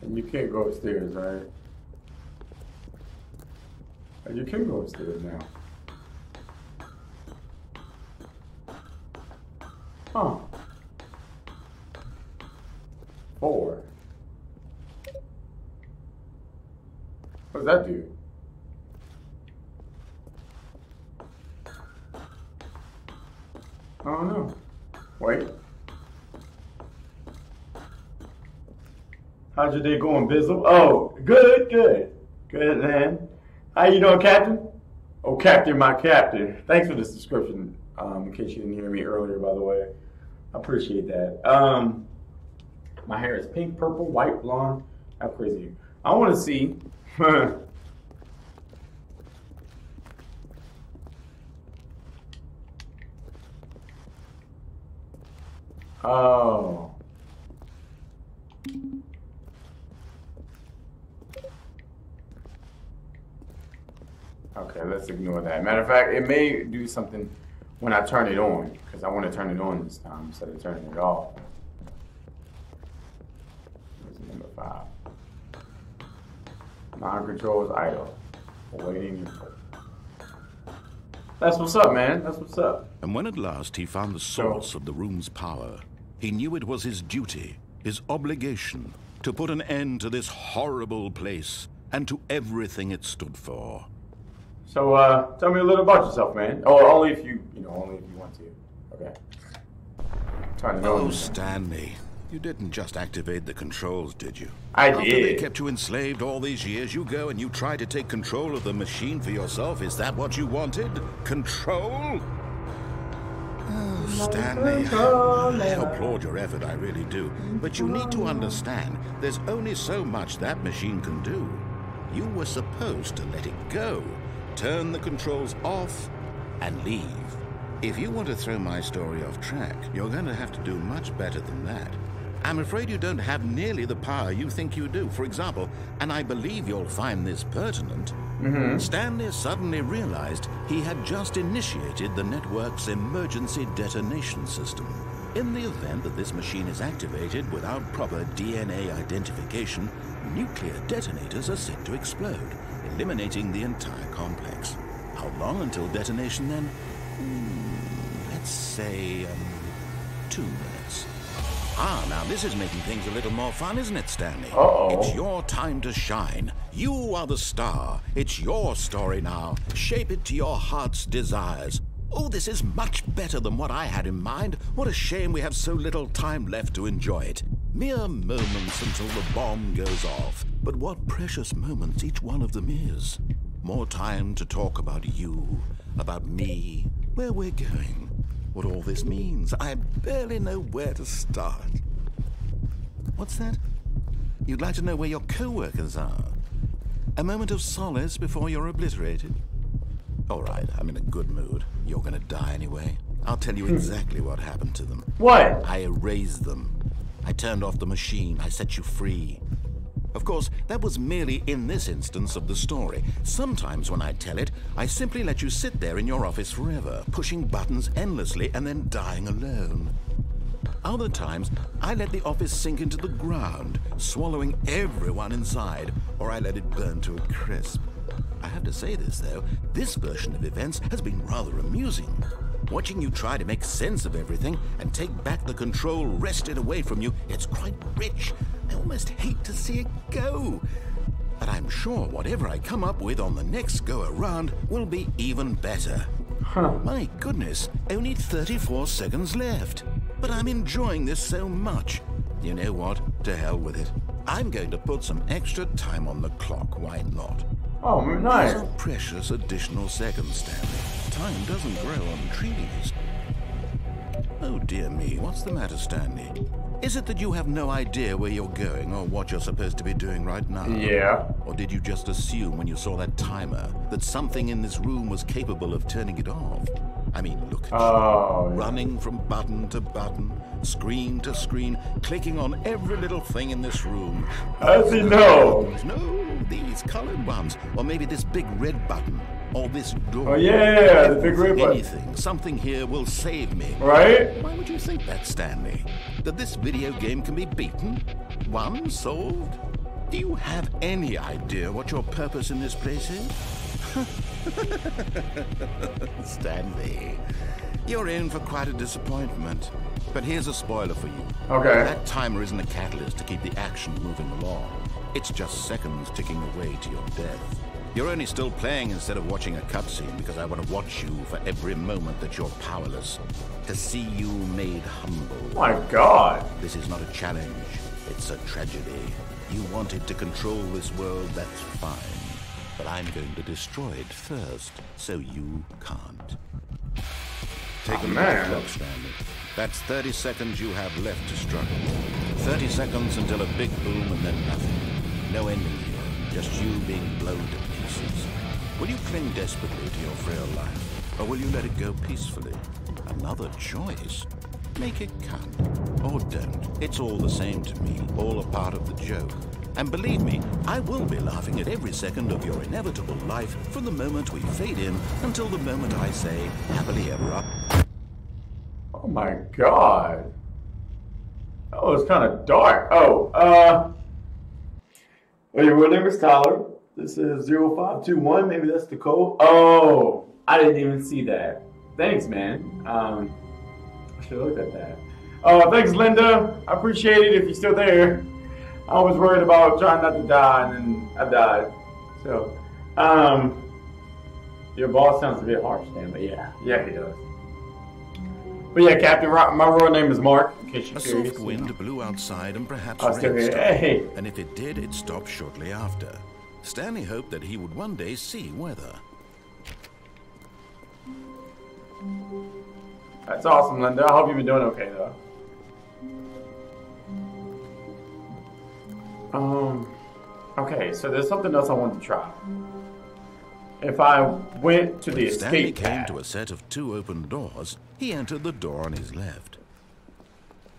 And you can't go upstairs, right? Oh, you can go upstairs now. Huh. 4. that do? I don't know. Wait. How's your day going, Bizzle? Oh, good, good. Good, man. How you doing, Captain? Oh, Captain, my Captain. Thanks for this description, in case you didn't hear me earlier, by the way. I appreciate that. My hair is pink, purple, white, blonde. How crazy. I want to see. Oh. Okay, let's ignore that. Matter of fact, it may do something when I turn it on, because I want to turn it on this time instead of turning it off. Where's number 5? Non-control is idle. Awaiting. That's what's up, man. That's what's up. And when at last he found the source of the room's power, he knew it was his duty, his obligation, to put an end to this horrible place and to everything it stood for. So, tell me a little about yourself, man. Or only if you want to. Okay. Trying to Oh, Stanley, you didn't just activate the controls, did you? I After did. they kept you enslaved all these years, you go and you try to take control of the machine for yourself. Is that what you wanted? Control? Oh, Stanley, I applaud your effort, I really do. But you need to understand, there's only so much that machine can do. You were supposed to let it go. Turn the controls off and leave. If you want to throw my story off track, you're going to have to do much better than that. I'm afraid you don't have nearly the power you think you do. For example, and I believe you'll find this pertinent, Stanley suddenly realized he had just initiated the network's emergency detonation system. In the event that this machine is activated without proper DNA identification, nuclear detonators are set to explode, eliminating the entire complex. How long until detonation then? Let's say 2 minutes. Ah, now this is making things a little more fun, isn't it, Stanley? Uh-oh. It's your time to shine. You are the star. It's your story now. Shape it to your heart's desires. Oh, this is much better than what I had in mind. What a shame we have so little time left to enjoy it. Mere moments until the bomb goes off. But what precious moments each one of them is. More time to talk about you, about me, where we're going, what all this means. I barely know where to start. What's that? You'd like to know where your co-workers are? A moment of solace before you're obliterated? All right, I'm in a good mood. You're gonna die anyway. I'll tell you exactly what happened to them. What? I erased them. I turned off the machine. I set you free. Of course, that was merely in this instance of the story. Sometimes when I tell it, I simply let you sit there in your office forever, pushing buttons endlessly and then dying alone. Other times, I let the office sink into the ground, swallowing everyone inside, or I let it burn to a crisp. I have to say this, though, this version of events has been rather amusing. Watching you try to make sense of everything and take back the control wrested away from you, it's quite rich. I almost hate to see it go. But I'm sure whatever I come up with on the next go-around will be even better. My goodness, only 34 seconds left. But I'm enjoying this so much. You know what? To hell with it. I'm going to put some extra time on the clock, why not? Oh, nice. These are precious additional seconds, Stanley. Time doesn't grow on trees. Oh dear me, what's the matter, Stanley? Is it that you have no idea where you're going or what you're supposed to be doing right now? Yeah. Or did you just assume when you saw that timer that something in this room was capable of turning it off? I mean, look at you. Running from button to button, screen to screen, clicking on every little thing in this room. How does he know? No, these colored ones. Or maybe this big red button. Or this door. Oh yeah, the big red button. Anything, something here will save me. Right? Why would you think that, Stanley? That this video game can be beaten? Won? Solved? Do you have any idea what your purpose in this place is? Stanley, you're in for quite a disappointment. But here's a spoiler for you. Okay. That timer isn't a catalyst to keep the action moving along. It's just seconds ticking away to your death. You're only still playing instead of watching a cutscene because I want to watch you for every moment that you're powerless. To see you made humble. My God. This is not a challenge. It's a tragedy. You wanted to control this world, that's fine. But I'm going to destroy it first, so you can't. Take a look at the clock, Stanley. That's 30 seconds you have left to struggle. 30 seconds until a big boom and then nothing. No ending here, just you being blown to pieces. Will you cling desperately to your frail life, or will you let it go peacefully? Another choice. Make it count, or don't. It's all the same to me, all a part of the joke. And believe me, I will be laughing at every second of your inevitable life from the moment we fade in until the moment I say, happily ever after. Oh my God. Oh, it's kind of dark. Oh, well, your real name is Tyler. This is 0521. Maybe that's the code. Oh, I didn't even see that. Thanks, man. I should have looked at that. Oh, thanks, Linda. I appreciate it if you're still there. I was worried about trying not to die, and then I died. So, your boss sounds a bit harsh, Dan, but yeah, he does. But yeah, Captain, my real name is Mark, in case you're curious. A soft wind blew outside and perhaps rain started. Hey. And if it did, it stopped shortly after. Stanley hoped that he would one day see weather. That's awesome, Linda. I hope you've been doing okay, though. Okay, so there's something else I wanted to try. If I went to the escape Stanley came path, to a set of 2 open doors. He entered the door on his left.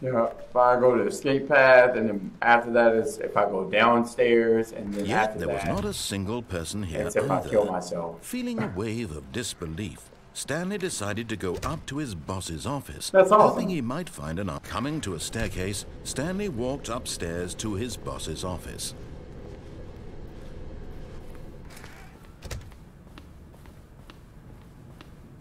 Yeah, if I go to the escape path, and then after that is if I go downstairs, and then Yet after there that, was not a single person here it's if I kill myself. Feeling a wave of disbelief, Stanley decided to go up to his boss's office. That's awesome. Hoping he might find an Coming to a staircase, Stanley walked upstairs to his boss's office.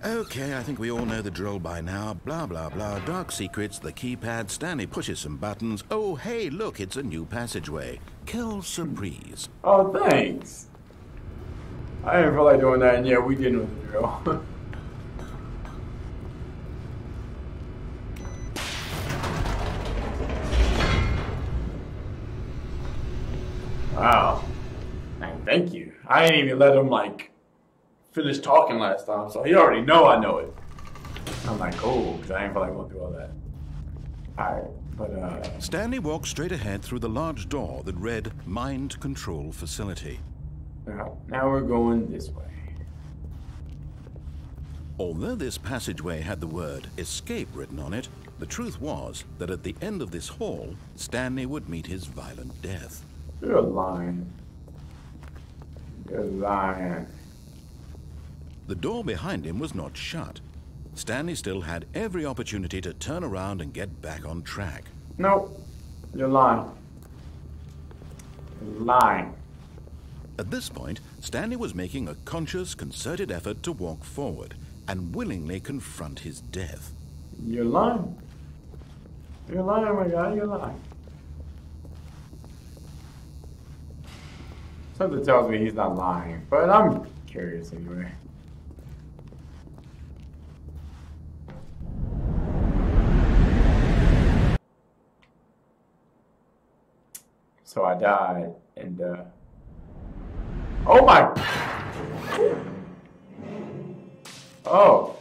Okay, I think we all know the drill by now. Blah, blah, blah. Dark secrets, the keypad. Stanley pushes some buttons. Oh, hey, look, it's a new passageway. Kill surprise. Oh, thanks. I didn't feel like doing that, and yeah, we did know the drill. Wow. Man, thank you. I didn't even let him, like, finish talking last time, so he already know I know it. I'm like, oh, because I ain't feel like going through all that. Alright, but Stanley walked straight ahead through the large door that read Mind Control Facility. Now we're going this way. Although this passageway had the word escape written on it, the truth was that at the end of this hall, Stanley would meet his violent death. You're lying. You're lying. The door behind him was not shut. Stanley still had every opportunity to turn around and get back on track. Nope. You're lying. You're lying. At this point, Stanley was making a conscious, concerted effort to walk forward and willingly confront his death. You're lying. You're lying, my guy. You're lying. Something tells me he's not lying, but I'm curious anyway. So I died, and oh my! Oh.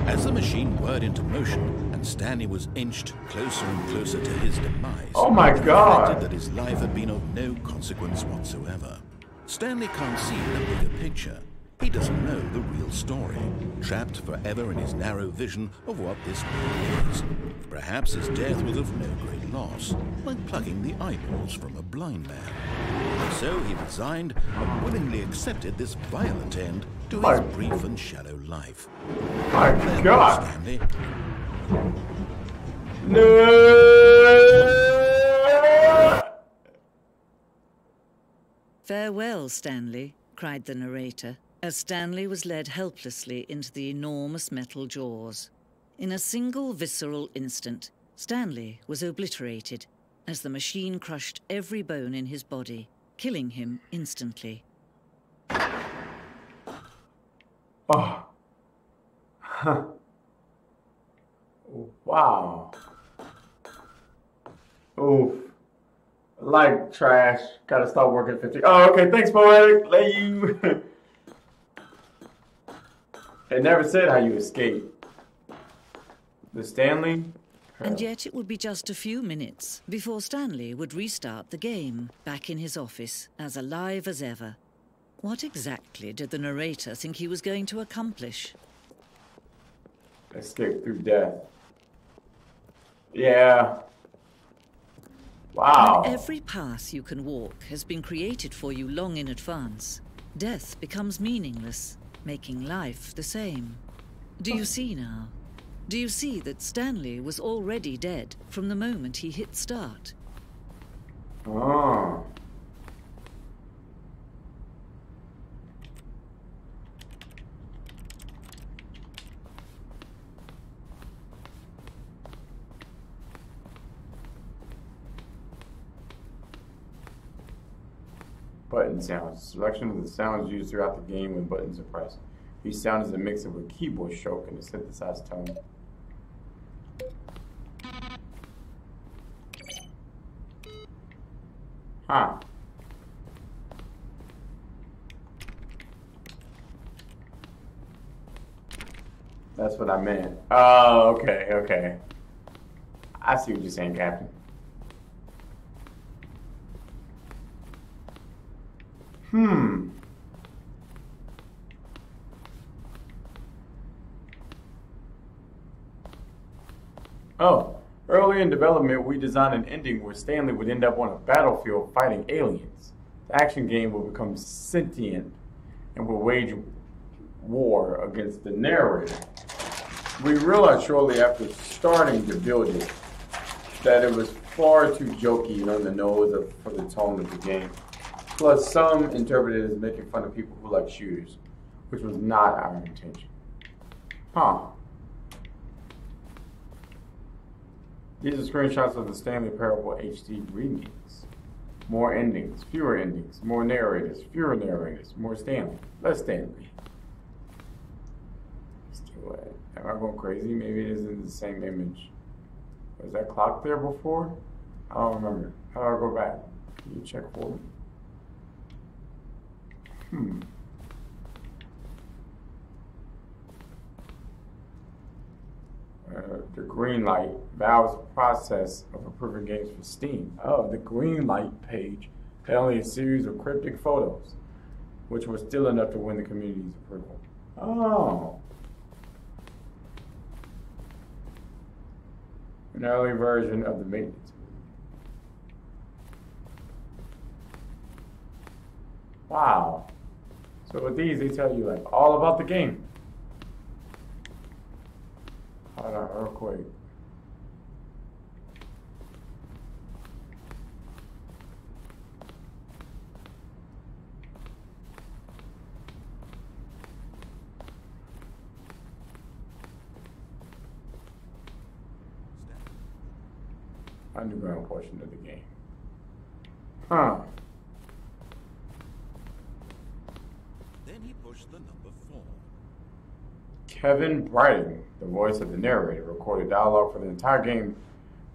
As the machine whirred into motion and Stanley was inched closer and closer to his demise, Oh my God! reflected that his life had been of no consequence whatsoever. Stanley can't see the bigger picture. He doesn't know the real story, trapped forever in his narrow vision of what this world is. Perhaps his death was of no great loss, like plucking the eyeballs from a blind man. So he resigned and willingly accepted this violent end to his brief and shallow life. My God! Stanley. No! Farewell, Stanley, cried the narrator, as Stanley was led helplessly into the enormous metal jaws. In a single visceral instant, Stanley was obliterated, as the machine crushed every bone in his body, killing him instantly. Oh. Wow. Oof. Like trash. Gotta stop working 50. Oh, okay. Thanks, Poetic. Let you. It never said how you escaped. The Stanley? And yet it would be just a few minutes before Stanley would restart the game, back in his office, as alive as ever. What exactly did the narrator think he was going to accomplish? Escape through death. Yeah. Wow. When every path you can walk has been created for you long in advance, death becomes meaningless, making life the same. Do you see now? Do you see that Stanley was already dead from the moment he hit start? Oh. Button sounds. Selection of the sounds used throughout the game when buttons are pressed. Each sound is a mix of a keyboard stroke and a synthesized tone. Huh. That's what I meant. Oh, okay, okay. I see what you're saying, Captain. Oh, early in development, we designed an ending where Stanley would end up on a battlefield fighting aliens. The action game will become sentient and will wage war against the narrator. We realized shortly after starting to build it that it was far too jokey and on the nose for the tone of the game. Plus, some interpreted it as making fun of people who like shooters, which was not our intention. Huh. These are screenshots of the Stanley Parable HD readings. More endings, fewer endings, more narrators, fewer narrators, more Stanley, less Stanley. Am I going crazy? Maybe it isn't the same image. Was that clock there before? I don't remember. How do I go back? Can you check for me? The green light, Valve's process of approving games for Steam. Oh, the green light page had only a series of cryptic photos, which were still enough to win the community's approval. Oh. An early version of the maintenance. Wow. So with these, they tell you like all about the game. Hold on, real quick. Underground portion of the game. Huh. Then he pushed the number 4. Kevin Brighting, the voice of the narrator, recorded dialogue for the entire game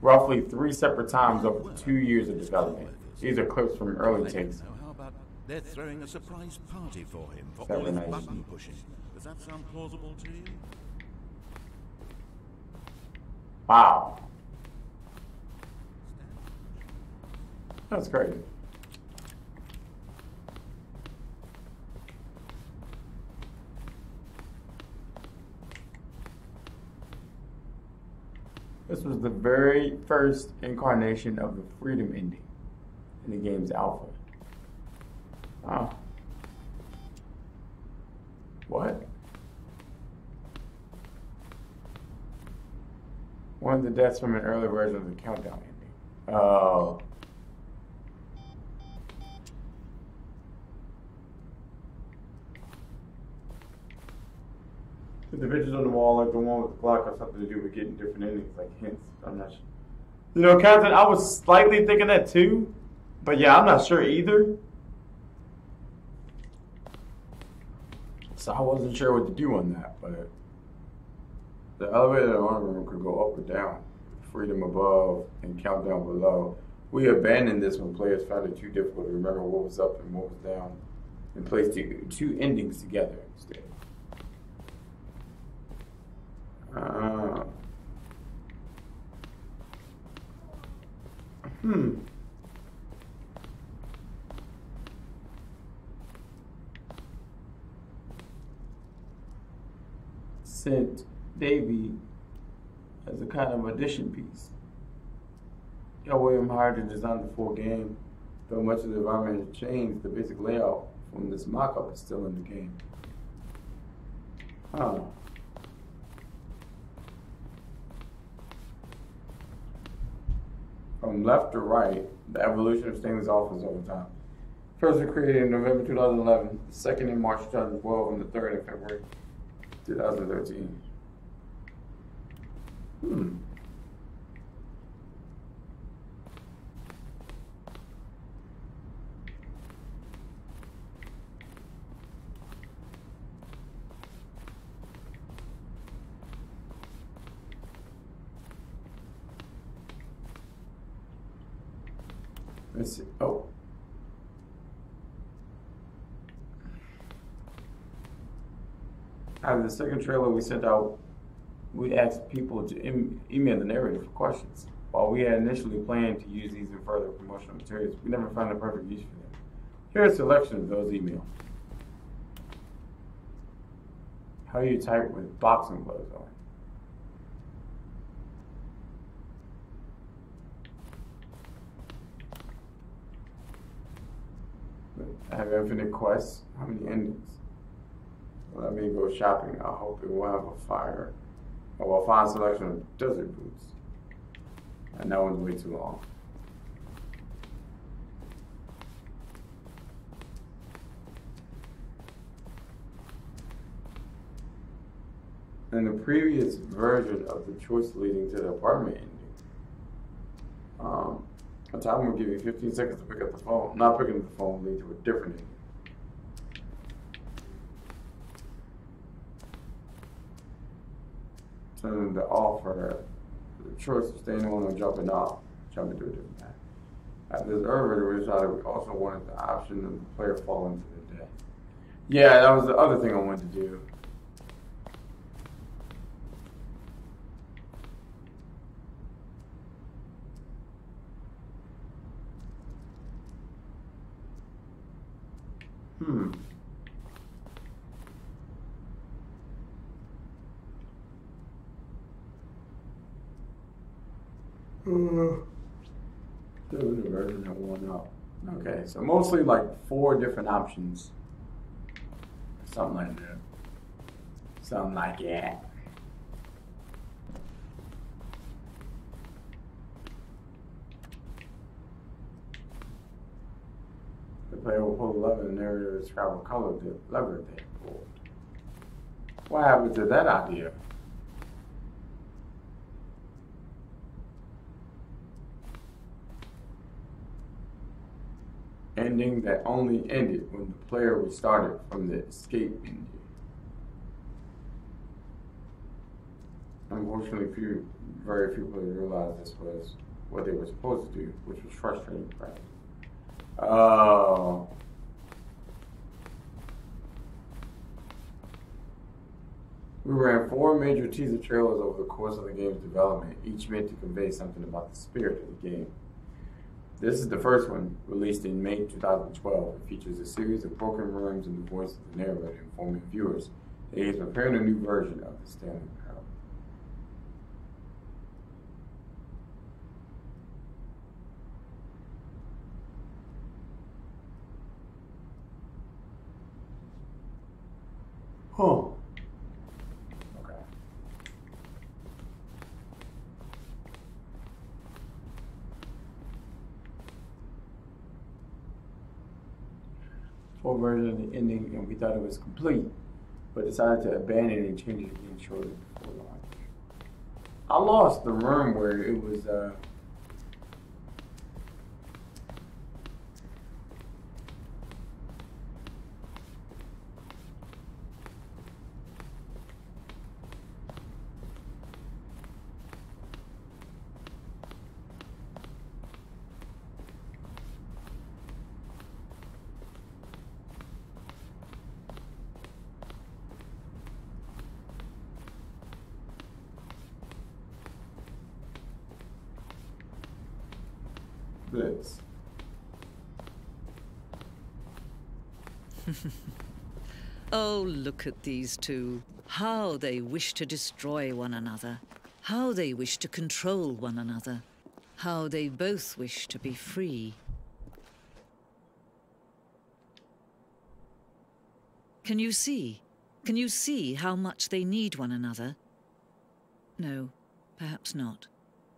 roughly 3 separate times over 2 years of development. These are clips from early takes. So how about they're throwing a surprise party for him for all his button pushing? Does that sound plausible to you? Wow. That's crazy. This was the very first incarnation of the freedom ending in the game's alpha. Oh. What? One of the deaths from an early version of the countdown ending. Oh. The pictures on the wall, like the one with the clock, have something to do with getting different endings, like hints. I'm not sure. You know, Captain, I was slightly thinking that too. But yeah, I'm not sure either. So I wasn't sure what to do on that, but the elevator in the armor room could go up or down. Freedom above and countdown below. We abandoned this when players found it too difficult to remember what was up and what was down and placed two endings together instead. Sent Davy as a kind of addition piece. William hired to design the full game. Though much of the environment has changed, the basic layout from this mock-up is still in the game. From left to right, the evolution of Stanley's office over time. First was created in November 2011, the second in March 2012, and the third in February 2013. Let's see. Oh. After the second trailer we sent out, we asked people to email the narrator for questions. While we had initially planned to use these in further promotional materials, we never found the perfect use for them. Here's a selection of those emails. How do you type with boxing gloves on? I have infinite quests. How many endings? Let me go shopping. I hope it will have a fire. Or a fine selection of desert boots. And that one's way too long. In the previous version of the choice leading to the apartment ending, a timer will give you 15 seconds to pick up the phone. Not picking up the phone will lead to a different ending. Turning the offer, the choice of staying on or jumping off, jumping to a different path. At this earlier, we decided we also wanted the option of the player falling to the death. Yeah, that was the other thing I wanted to do. The version that won up. Okay, so mostly like 4 different options. Something like that. Something like that. The player will pull the lever and the narrator describe what color the lever they pulled. What happened to that idea? Ending that only ended when the player restarted from the escape menu. Unfortunately, very few players realized this was what they were supposed to do, which was frustrating for them. Oh. We ran 4 major teaser trailers over the course of the game's development, each meant to convey something about the spirit of the game. This is the first one, released in May 2012. It features a series of broken rooms and the voice of the narrator informing viewers that he is preparing a new version of the Stanley Parable. Okay. Full version of the ending, and we thought it was complete, but decided to abandon it and change it again shortly before launch. I lost the room where it was this? Oh, look at these two. How they wish to destroy one another. How they wish to control one another. How they both wish to be free. Can you see? Can you see how much they need one another? No, perhaps not.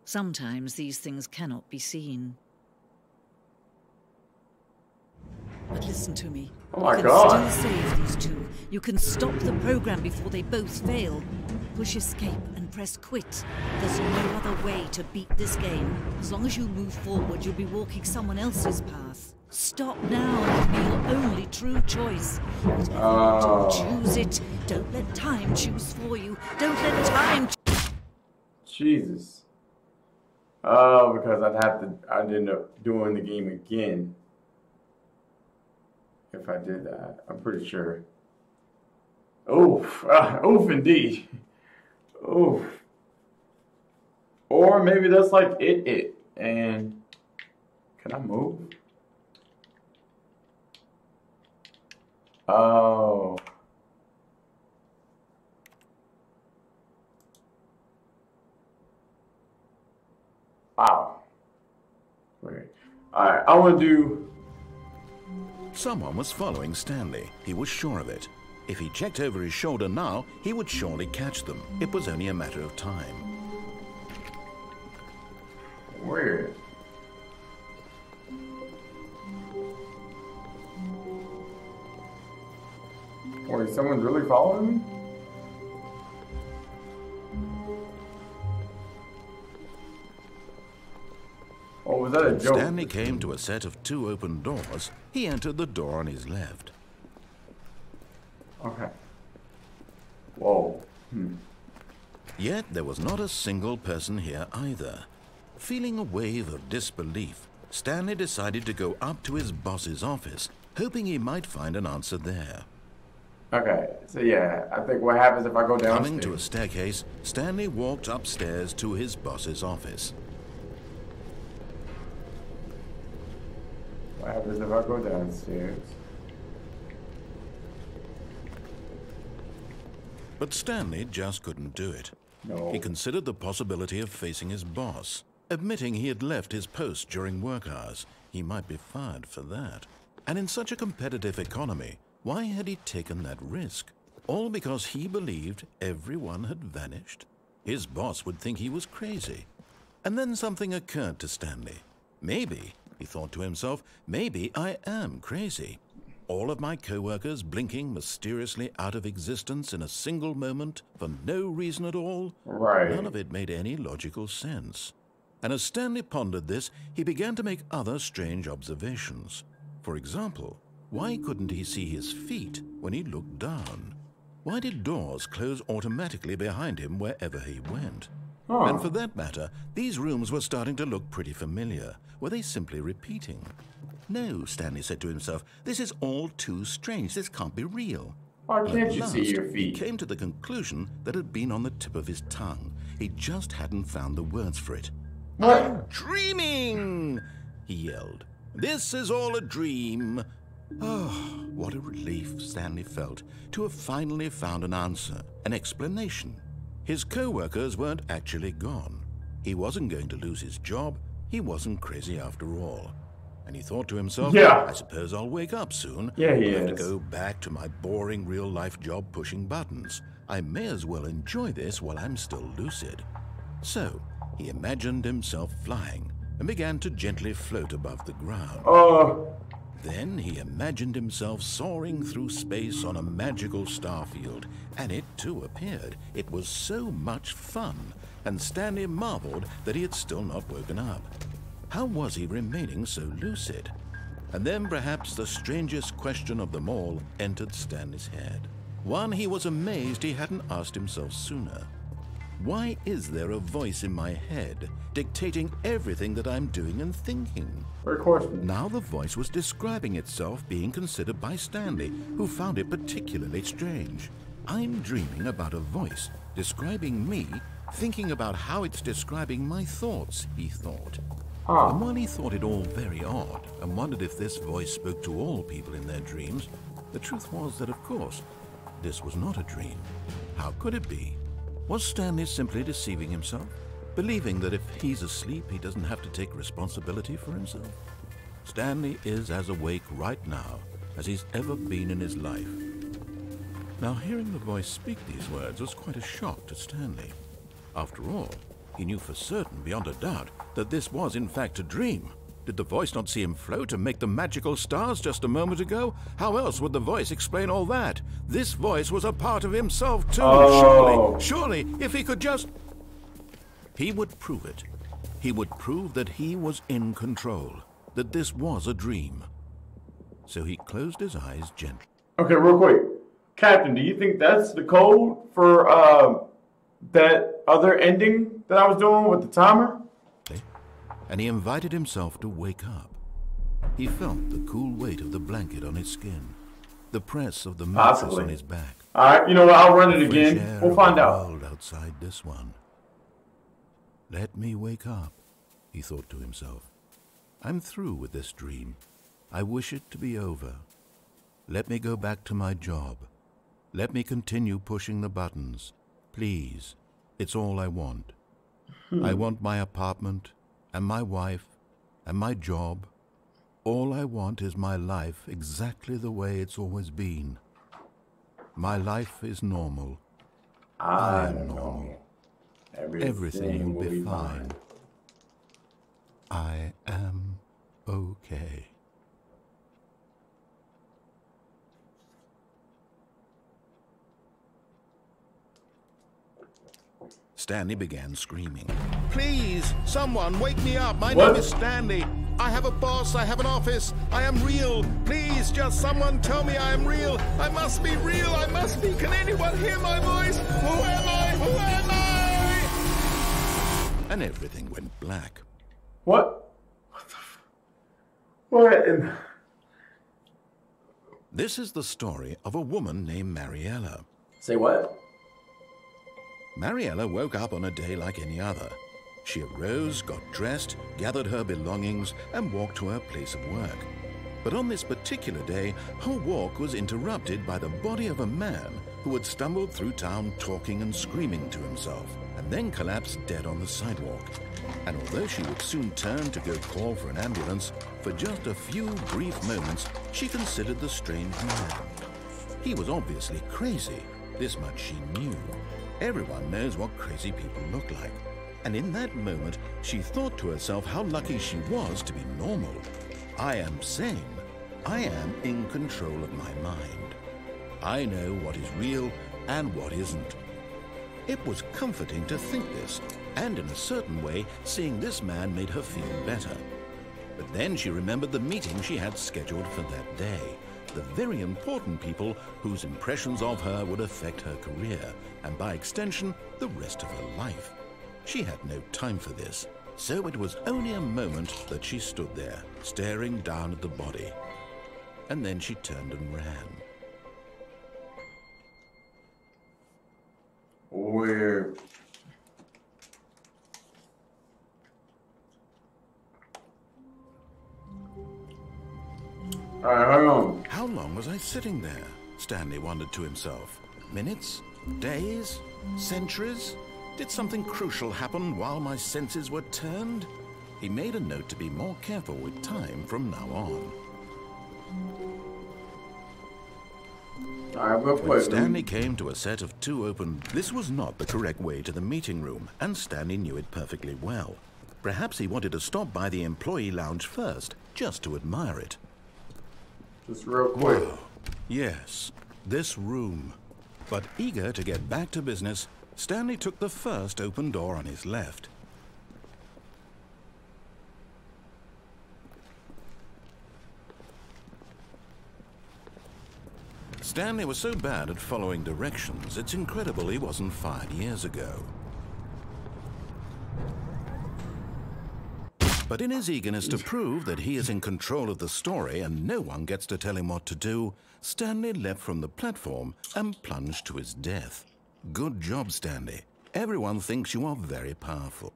Sometimes these things cannot be seen. But listen to me. Oh my you God. can still save these two. You can stop the program before they both fail. Push escape and press quit. There's no other way to beat this game. As long as you move forward, you'll be walking someone else's path. Stop now and be your only true choice. Whatever you do, choose it. Don't let time choose for you. Don't let time. Jesus. Oh, because I'd end up doing the game again. If I did that, I'm pretty sure. Oof. Oof indeed. Oof. Or maybe that's like it. And can I move? Oh. Wow. Wait. Alright, I want to do... Someone was following Stanley. He was sure of it. If he checked over his shoulder now, he would surely catch them. It was only a matter of time. Weird. Wait, someone's really following me? Oh, was that a joke? Stanley came to a set of 2 open doors. He entered the door on his left. Okay. Whoa. Yet there was not a single person here either. Feeling a wave of disbelief, Stanley decided to go up to his boss's office, hoping he might find an answer there. Okay, so yeah, I think what happens if I go downstairs? Coming to a staircase, Stanley walked upstairs to his boss's office. What happens if I go downstairs? But Stanley just couldn't do it. No. He considered the possibility of facing his boss. Admitting he had left his post during work hours, he might be fired for that. And in such a competitive economy, why had he taken that risk? All because he believed everyone had vanished? His boss would think he was crazy. And then something occurred to Stanley. Maybe, he thought to himself, maybe I am crazy. All of my co-workers blinking mysteriously out of existence in a single moment for no reason at all? Right. None of it made any logical sense. And as Stanley pondered this, he began to make other strange observations. For example, why couldn't he see his feet when he looked down? Why did doors close automatically behind him wherever he went? Huh. And for that matter, these rooms were starting to look pretty familiar. Were they simply repeating? No, Stanley said to himself, this is all too strange. This can't be real. Why can't At you see last, your He feet? came to the conclusion that had been on the tip of his tongue. He just hadn't found the words for it. What? I'm dreaming! He yelled. This is all a dream. Oh, what a relief Stanley felt to have finally found an answer, an explanation. His co-workers weren't actually gone. He wasn't going to lose his job. He wasn't crazy after all. And he thought to himself, Yeah. I suppose I'll wake up soon. Yeah, he I'll have is. to go back to my boring real-life job pushing buttons. I may as well enjoy this while I'm still lucid. So, he imagined himself flying and began to gently float above the ground. Then he imagined himself soaring through space on a magical starfield, and it too appeared. It was so much fun, and Stanley marveled that he had still not woken up. How was he remaining so lucid? And then perhaps the strangest question of them all entered Stanley's head. One he was amazed he hadn't asked himself sooner. Why is there a voice in my head dictating everything that I'm doing and thinking? Great question. Now the voice was describing itself being considered by Stanley, who found it particularly strange. I'm dreaming about a voice describing me, thinking about how it's describing my thoughts, he thought. And while he thought it all very odd and wondered if this voice spoke to all people in their dreams, the truth was that, of course, this was not a dream. How could it be? Was Stanley simply deceiving himself, believing that if he's asleep, he doesn't have to take responsibility for himself? Stanley is as awake right now as he's ever been in his life. Now, hearing the voice speak these words was quite a shock to Stanley. After all, he knew for certain, beyond a doubt, that this was in fact a dream. Did the voice not see him float and make the magical stars just a moment ago? How else would the voice explain all that? This voice was a part of himself too. Surely, if he could just... He would prove it. He would prove that he was in control, that this was a dream. So he closed his eyes gently. Okay, real quick. Captain, do you think that's the code for that other ending that I was doing with the timer? And he invited himself to wake up. He felt the cool weight of the blanket on his skin, the press of the mattress on his back. All right, you know what? I'll run it again. We'll find out. World outside this one. Let me wake up, he thought to himself. I'm through with this dream. I wish it to be over. Let me go back to my job. Let me continue pushing the buttons. Please, it's all I want. I want my apartment, and my wife, and my job. All I want is my life exactly the way it's always been. My life is normal. I am normal. Everything will be fine. I am okay. Stanley began screaming. Please, someone wake me up. My name is Stanley. I have a boss. I have an office. I am real. Please, just someone tell me I am real. I must be real. I must be. Can anyone hear my voice? Who am I? Who am I? And everything went black. What? What? This is the story of a woman named Mariella. Say what? Mariella woke up on a day like any other. She arose, got dressed, gathered her belongings, and walked to her place of work. But on this particular day, her walk was interrupted by the body of a man who had stumbled through town talking and screaming to himself, and then collapsed dead on the sidewalk. And although she would soon turn to go call for an ambulance, for just a few brief moments, she considered the strange man. He was obviously crazy. This much she knew. Everyone knows what crazy people look like. And in that moment, she thought to herself how lucky she was to be normal. I am sane. I am in control of my mind. I know what is real and what isn't. It was comforting to think this, and in a certain way, seeing this man made her feel better. But then she remembered the meeting she had scheduled for that day. The very important people whose impressions of her would affect her career, and by extension, the rest of her life. She had no time for this, so it was only a moment that she stood there, staring down at the body. And then she turned and ran. Weird. Alright, hang on. How long was I sitting there? Stanley wondered to himself. Minutes? Days? Centuries? Did something crucial happen while my senses were turned? He made a note to be more careful with time from now on. Alright, real quick. When Stanley came to a set of two open... This was not the correct way to the meeting room, and Stanley knew it perfectly well. Perhaps he wanted to stop by the employee lounge first, just to admire it. Just real quick. Wow. Yes, this room. But eager to get back to business, Stanley took the first open door on his left. Stanley was so bad at following directions, it's incredible he wasn't fired years ago. But in his eagerness to prove that he is in control of the story and no one gets to tell him what to do, Stanley leapt from the platform and plunged to his death. Good job, Stanley. Everyone thinks you are very powerful.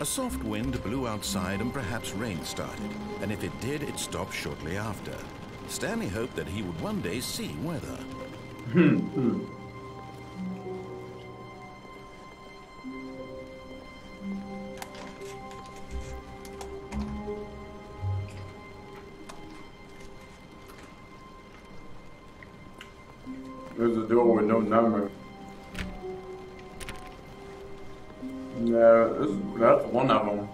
A soft wind blew outside and perhaps rain started, and if it did, it stopped shortly after. Stanley hoped that he would one day see weather. There's a door with no number. Yeah, that's one of them.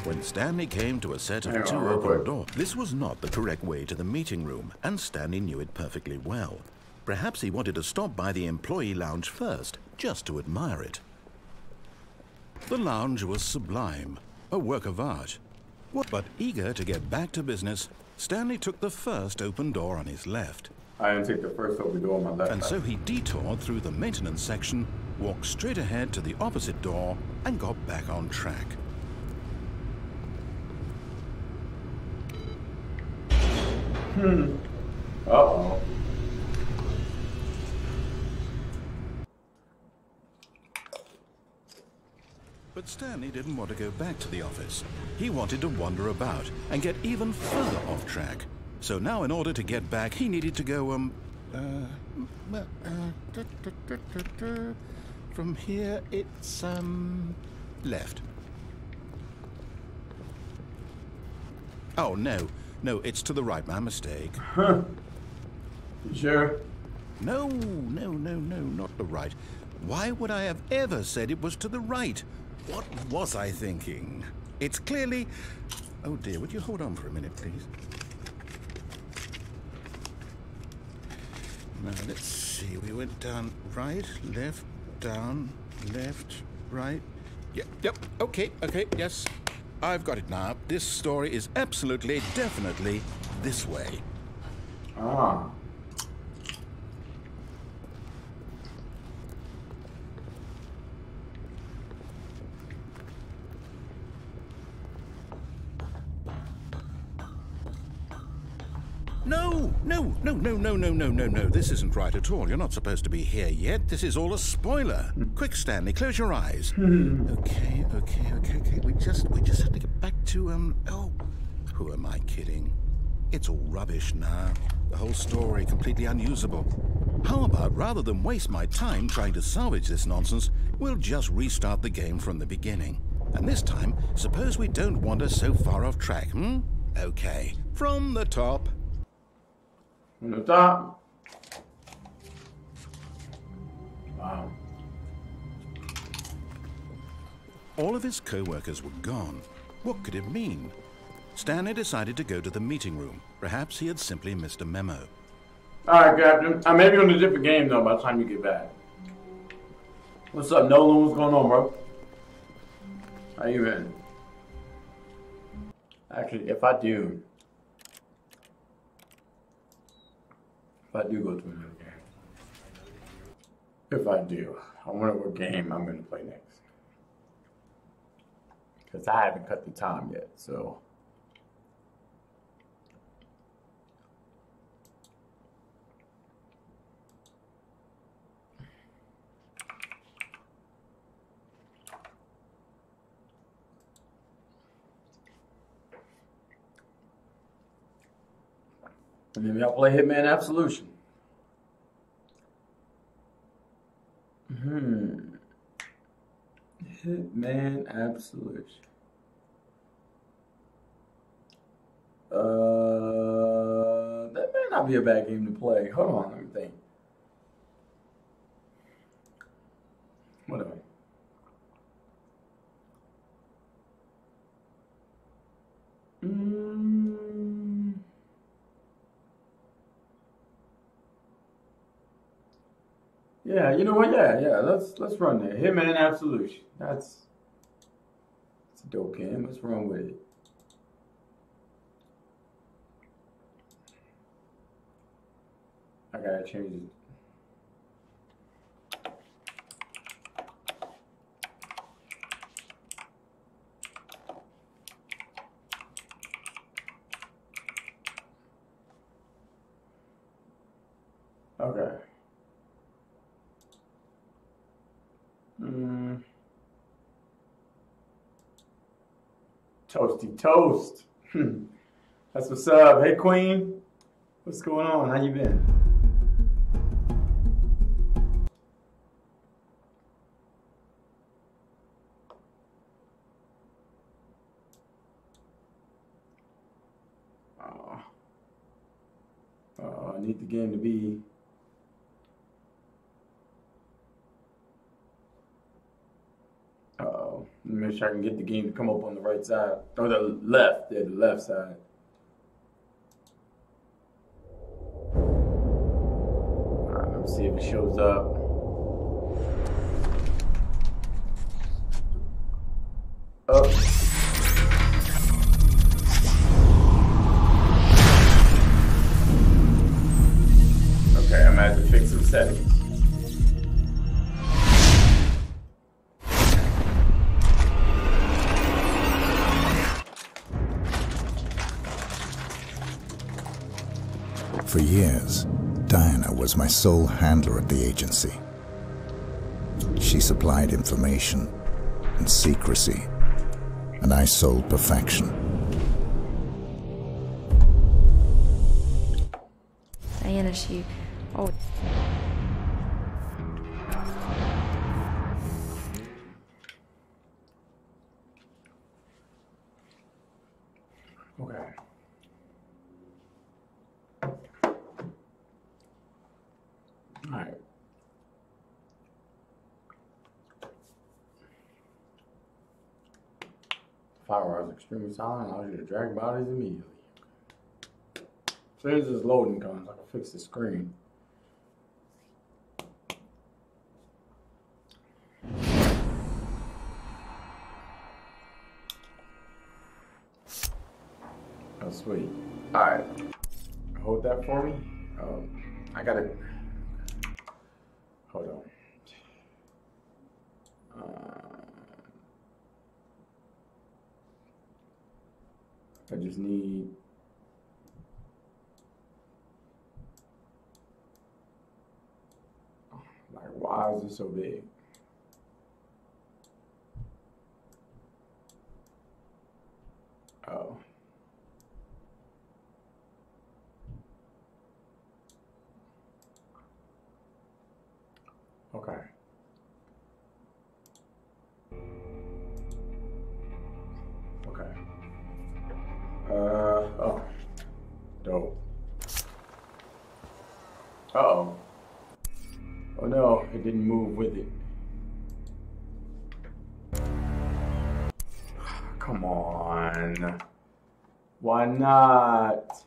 When Stanley came to a set of two open doors, this was not the correct way to the meeting room, and Stanley knew it perfectly well. Perhaps he wanted to stop by the employee lounge first, just to admire it. The lounge was sublime, a work of art. But eager to get back to business, Stanley took the first open door on his left. I didn't take the first open door on my left. And so he detoured through the maintenance section, walked straight ahead to the opposite door, and got back on track. Uh-oh. But Stanley didn't want to go back to the office. He wanted to wander about and get even further off track. So now in order to get back, he needed to go, from here it's, left. Oh, no, it's to the right, my mistake. Huh. You sure? No, not the right. Why would I have ever said it was to the right? What was I thinking? It's clearly... Oh dear, would you hold on for a minute, please? Now, let's see. We went down right, left, down, left, right. Yep, okay, yes. I've got it now. This story is absolutely, definitely this way. Ah. No. This isn't right at all. You're not supposed to be here yet. This is all a spoiler. Quick, Stanley, close your eyes. Okay. We just have to get back to, oh, who am I kidding? It's all rubbish now. The whole story completely unusable. How about, rather than waste my time trying to salvage this nonsense, we'll just restart the game from the beginning. And this time, suppose we don't wander so far off track, Okay, from the top. From the top. Wow. All of his co-workers were gone. What could it mean? Stanley decided to go to the meeting room. Perhaps he had simply missed a memo. Alright, Captain. I may be on a different game, though, by the time you get back. What's up, Nolan? What's going on, bro? How you been? Actually, if I do go to another game. If I do, I wonder what game I'm going to play next. Because I haven't cut the time yet, so... Maybe I'll play Hitman Absolution. Hitman Absolution. That may not be a bad game to play. Hold on, let me think. Whatever. Yeah, you know what? Yeah. Let's run there. Hitman Absolution. That's a dope game. Let's run with it. I gotta change it. Okay. Toasty toast. That's what's up. Hey, Queen. What's going on? How you been? I need the game to be. Let me make sure I can get the game to come up on the right side. Or the left. Yeah, the left side. Alright, let's see if it shows up. Oh. Okay, I'm gonna have to fix some settings. For years, Diana was my sole handler at the agency. She supplied information and secrecy, and I sold perfection. Diana, she... Oh. Okay. Alright. Firewall is extremely silent, allows you to drag bodies immediately. So here's this loading comes, I can fix the screen. Oh, sweet. Alright. Hold that for me. I gotta... Hold on. I just need... Like, why is it so big? Oh. Okay. Okay. Oh. Dope. Uh-oh. Oh no, it didn't move with it. Come on. Why not?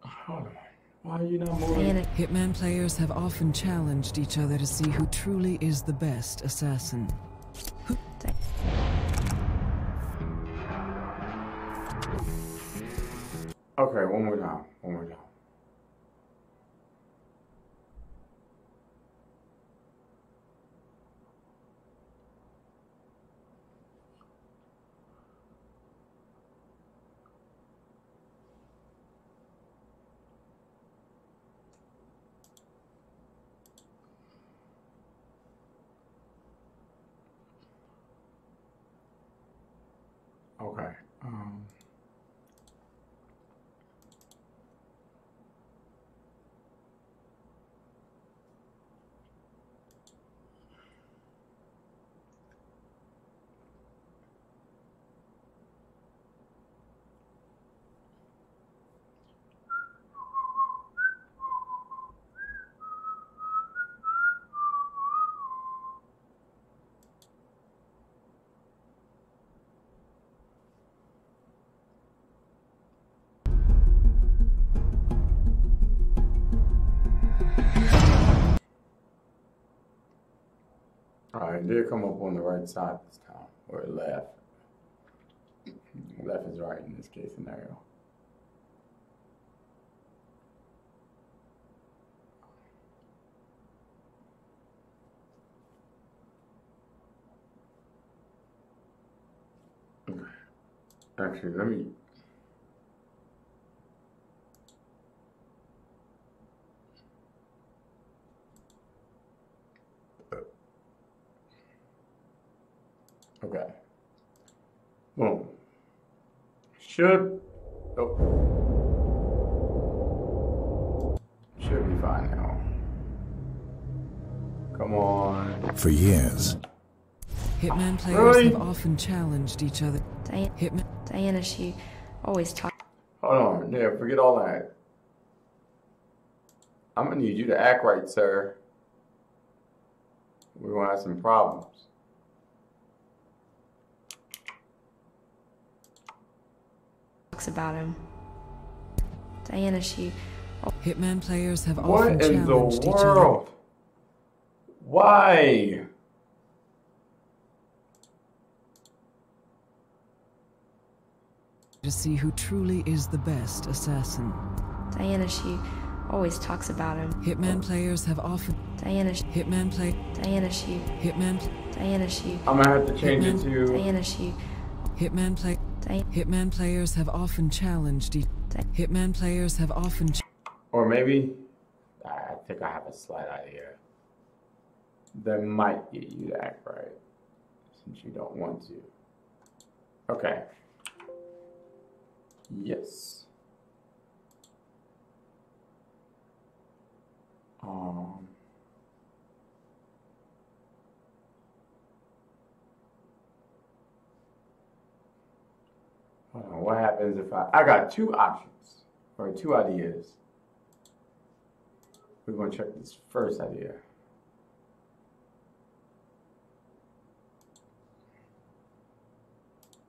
Hold on. Why are you not moving? Hitman players have often challenged each other to see who truly is the best assassin. Okay, one more time. One more time. Okay. Alright, it did come up on the right side this time, or left. Left is right in this case scenario. Actually, let me. Okay. Boom. Should. Oh. Should be fine now. Come on. For years, Hitman players Really? have often challenged each other. Diana, she always talks. Hold on. Yeah, forget all that. I'm gonna need you to act right, sir. We're gonna have some problems. About him. Diana, she. Hitman players have What often in the challenged each other. world? Why? To see who truly is the best assassin. Diana, she always talks about him. Hitman players have often. Diana, Hitman play. Diana, she. Hitman. Diana, she. I'm gonna have to change it to. Diana, she. Hitman play. Hitman players have often challenged each. Hitman players have often. Or maybe. I think I have a slight idea. That might get you to act right. Since you don't want to. Okay. Yes. What happens if I got two options or two ideas? We're going to check this first idea.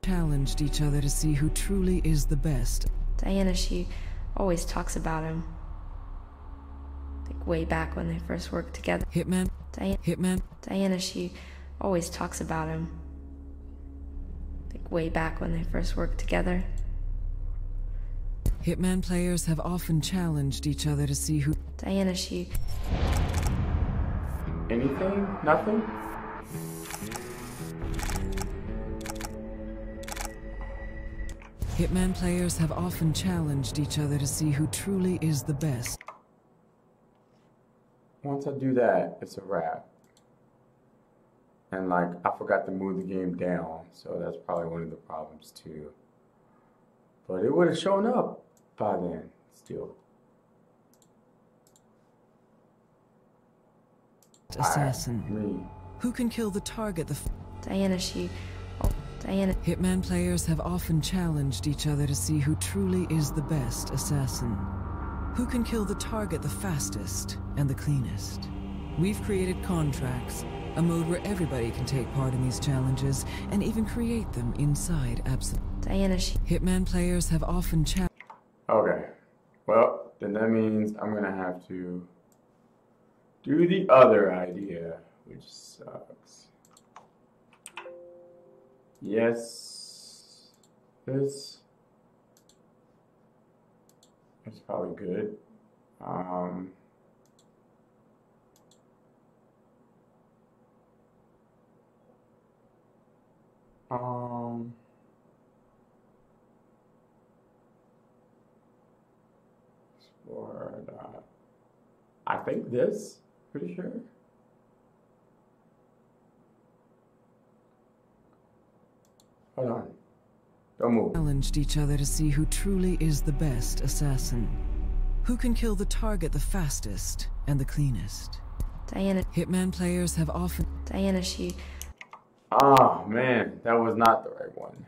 Challenged each other to see who truly is the best. Diana, she always talks about him. Like way back when they first worked together. Hitman. Diana, she always talks about him. Like way back when they first worked together. Hitman players have often challenged each other to see who. Diana, she. Anything? Nothing? Hitman players have often challenged each other to see who truly is the best. Once I do that, it's a wrap. And like, I forgot to move the game down, so that's probably one of the problems too. But it would have shown up by then, still. Assassin. Me. Who can kill the target the Diana, she. Diana. Hitman players have often challenged each other to see who truly is the best assassin. Who can kill the target the fastest and the cleanest. We've created contracts, a mode where everybody can take part in these challenges and even create them inside Absolute. Diana, she. Hitman players have often challenged. Okay. Well, then that means I'm gonna have to do the other idea, which sucks. Yes. This is probably good. For I think this, pretty sure. Hold on. Don't move. Challenged each other to see who truly is the best assassin. Who can kill the target the fastest and the cleanest. Diana. Hitman players have often. Diana, she. Oh man, that was not the right one.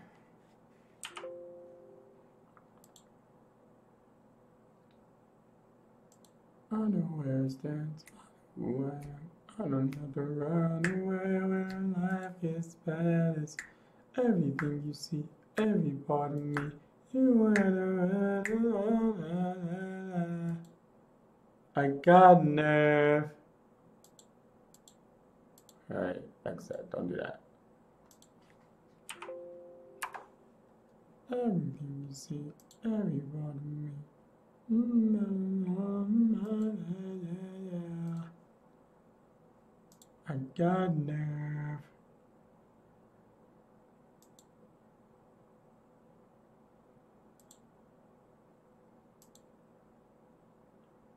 I know where it stands, who I am. I don't have to run away when life gets bad. It's everything you see, every part of me. You wanna run. I got nerve. Alright. Like I said, don't do that. Everything you see, every part of me. I got nerve.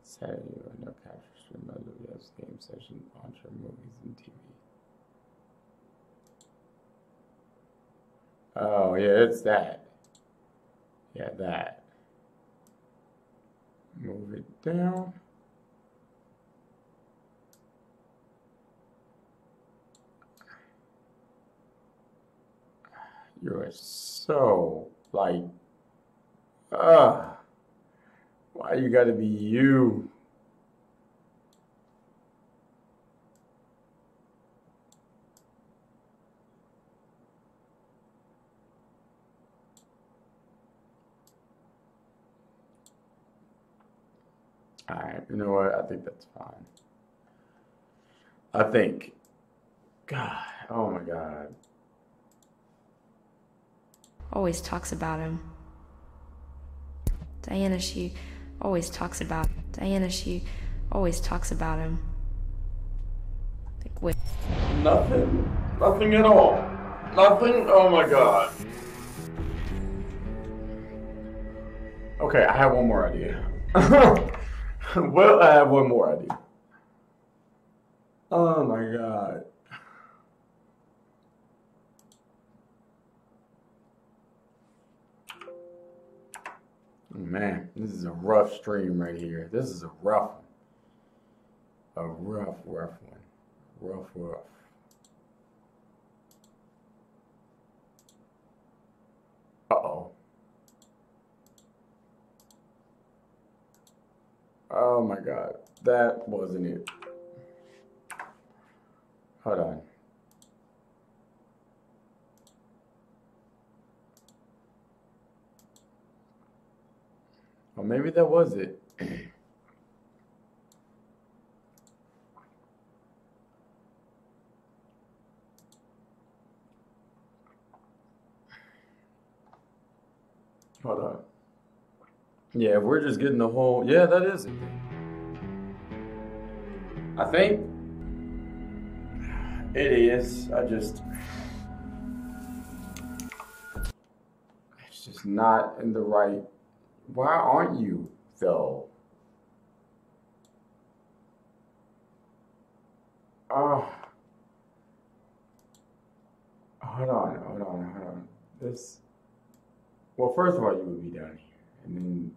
Saturday, no capture stream, other videos, game session, launcher, movies, and TV. Oh, yeah, it's that. Yeah, that. Move it down. You are so, like, why you gotta be you? All right, you know what? I think that's fine. I think, God, oh my God. Always talks about him. Diana, she always talks about him. Like, wait. Nothing at all. Nothing, oh my God. Okay, I have one more idea. Well, I have one more idea. Oh my God. Man, this is a rough stream right here. This is a rough one. A rough one. Rough. Uh-oh. Oh my God. That wasn't it. Hold on. Well, maybe that was it. Hold on. Yeah, we're just getting the whole... Yeah, that is it. I think it is. It's just not in the right... Why aren't you, though? Oh. Hold on. This... Well, first of all, you would be down here. And then...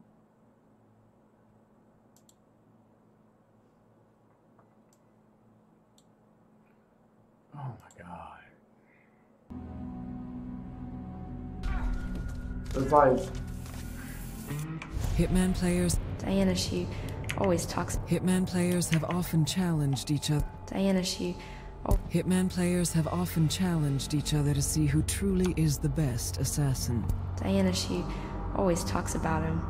Oh my God. It's like... Hitman players... Diana, she always talks... Hitman players have often challenged each other. Diana, she... Hitman players have often challenged each other to see who truly is the best assassin. Diana, she always talks about him.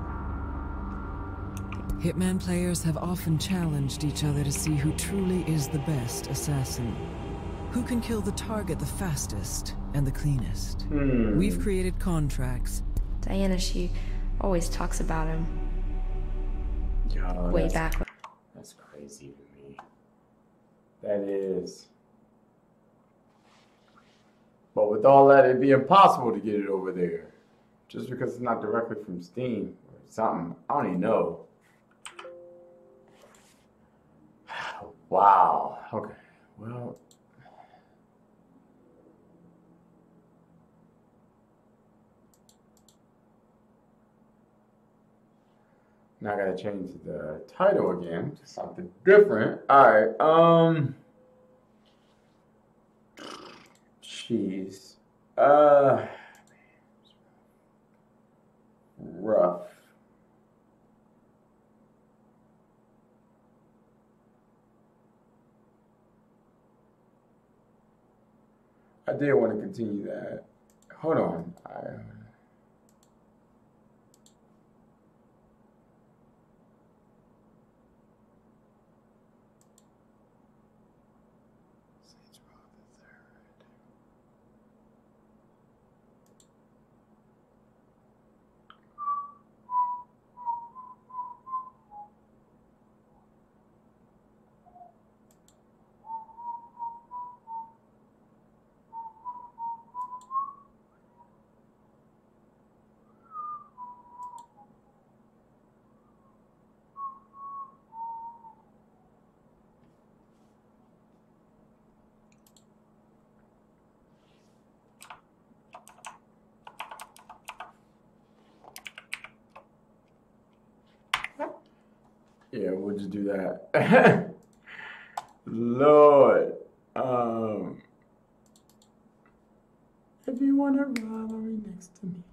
Hitman players have often challenged each other to see who truly is the best assassin. Who can kill the target the fastest and the cleanest? We've created contracts. Diana, she always talks about him. Yo, way back. That's crazy to me. That is. But with all that, it'd be impossible to get it over there. Just because it's not directly from Steam or something. I don't even know. Wow. Okay. Well. Now I gotta change the title again to something different. Alright, jeez. Rough. I did want to continue that. Hold on. Yeah, we'll just do that. Lord. If you wanna ride next to me,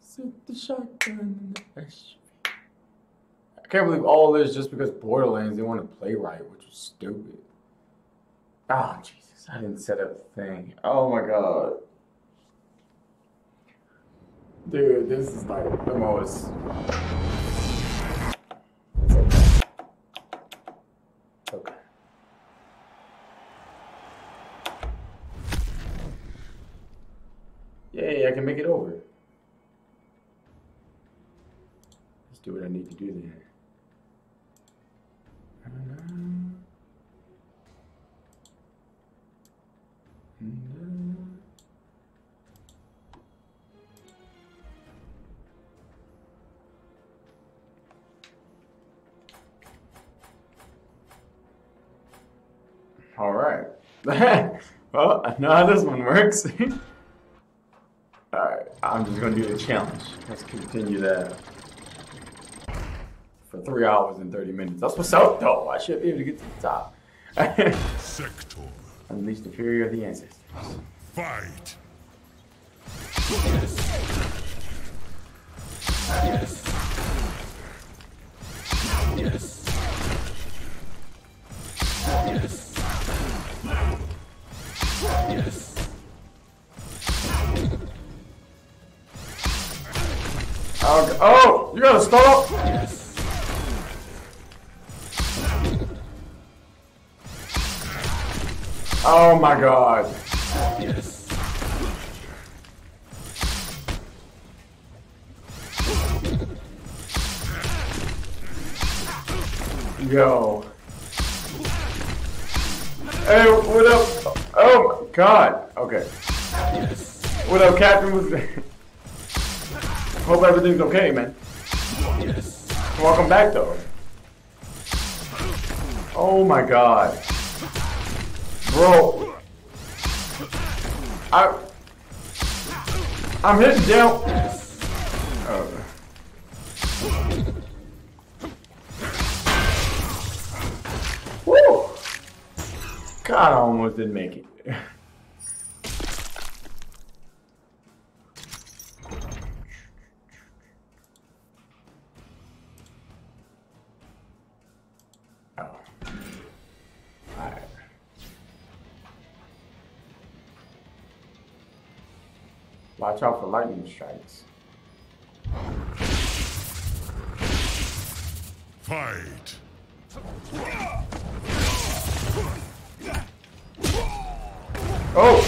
sit the shotgun in the SUV. I can't believe all this just because Borderlands didn't want to play right, which was stupid. Oh, Jesus, I didn't set up the thing. Oh my God. Dude, this is like the most... Okay. Yay, I can make it over. Let's do what I need to do then. All right. Well, I know how this one works. All right, I'm just gonna do the challenge. Let's continue that for 3 hours and 30 minutes. That's what's up, though. I should be able to get to the top. Sector. Unleash the fury of the ancestors. Fight. Oh, you gotta stop! Oh my God. Yo. Hey, what up? Oh my God. Okay. What up, Captain? Hope everything's okay, man. Welcome back, though. Oh my God. Bro. I'm hitting down. Oh. Woo! God, I almost didn't make it. Watch out for lightning strikes. Fight. Oh!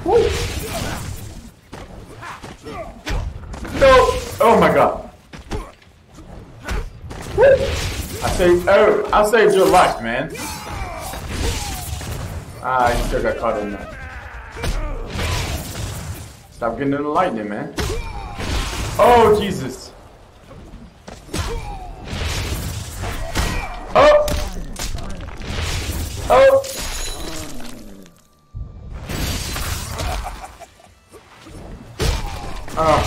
Woo! No! Oh my God! Woo! I saved your life, man. Ah, you still got caught in that. Stop getting in the lightning, man. Oh, Jesus. Oh! Oh! Oh.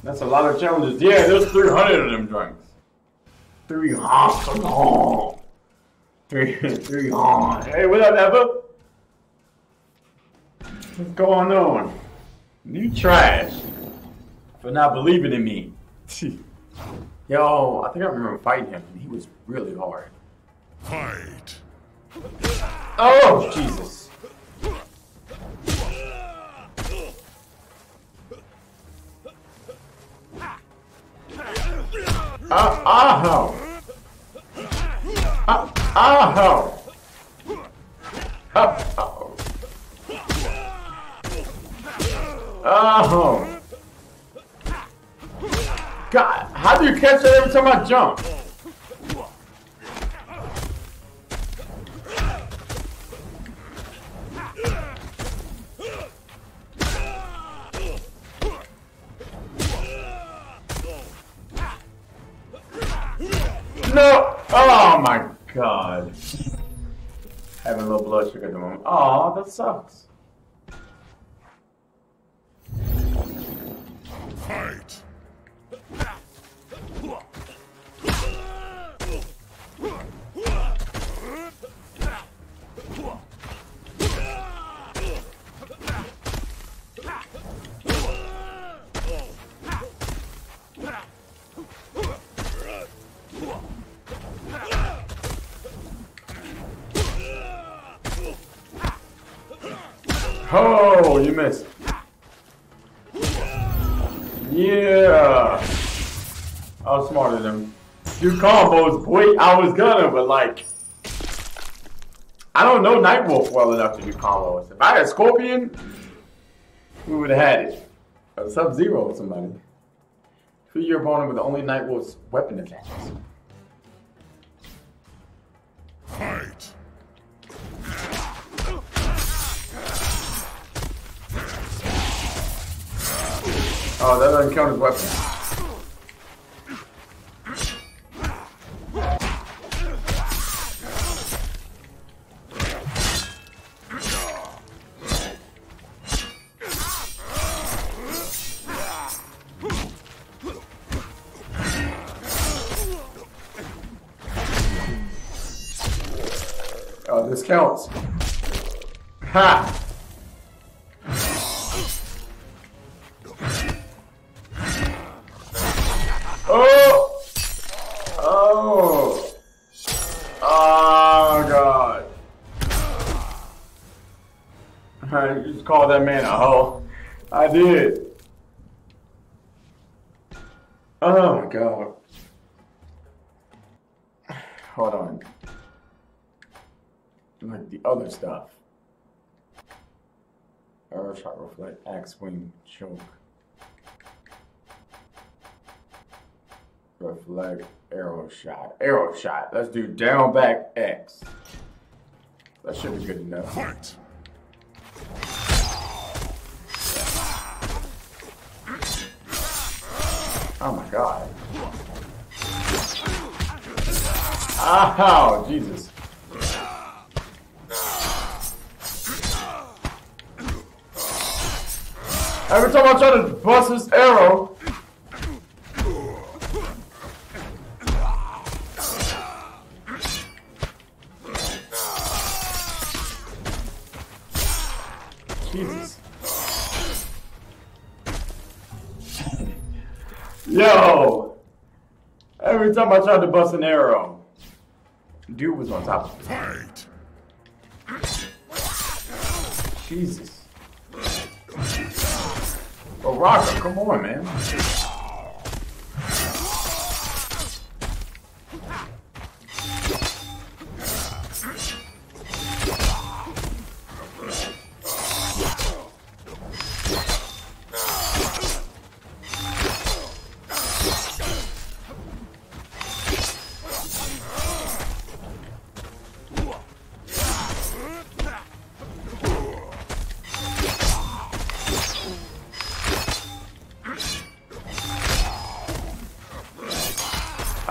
That's a lot of challenges. Yeah, there's 300 of them drinks. 300. Come on. 300. Hey, what up, Eva? What's going on? You trash for not believing in me. Yo, I think I remember fighting him. He was really hard. Fight. Oh, Jesus. Oh. Oh. God, how do you catch that every time I jump? No! Oh my God. Having a little blood sugar at the moment. Oh, that sucks. Fight! Oh, you missed. Yeah. I was smarter than him. Do combos, boy. I was gonna, but like, I don't know Nightwolf well enough to do combos. If I had Scorpion, we would have had it. Sub-Zero or somebody. Treat your opponent with only Nightwolf's weapon attachments. Fight! Oh, that doesn't count as weapon. Oh, this counts. Ha! Oh! Oh! Oh, God. I just called that man a hoe. I did. Oh, my God. Hold on. Like the other stuff. Arrow shot, reflect, axe, swing, choke. Reflect, arrow shot. Arrow shot. Let's do down, back, X. That should be good enough. Fight! Oh my God. Ow, Jesus. Every time I try to bust this arrow, Jesus. Yo! Every time I tried to bust an arrow, dude was on top of me. Fight! Jesus. Baraka, come on, man.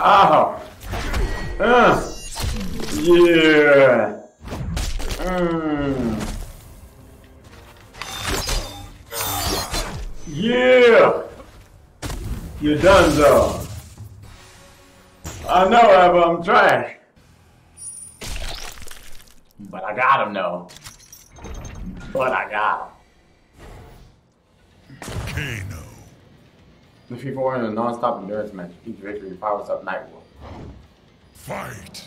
Ow. Yeah. Yeah. You're done, though. I know, Abba, I'm trying. But I got him, though. But I got him. Kano. Defeat 4 in a non-stop endurance match. Each victory powers up Nightwolf. Fight!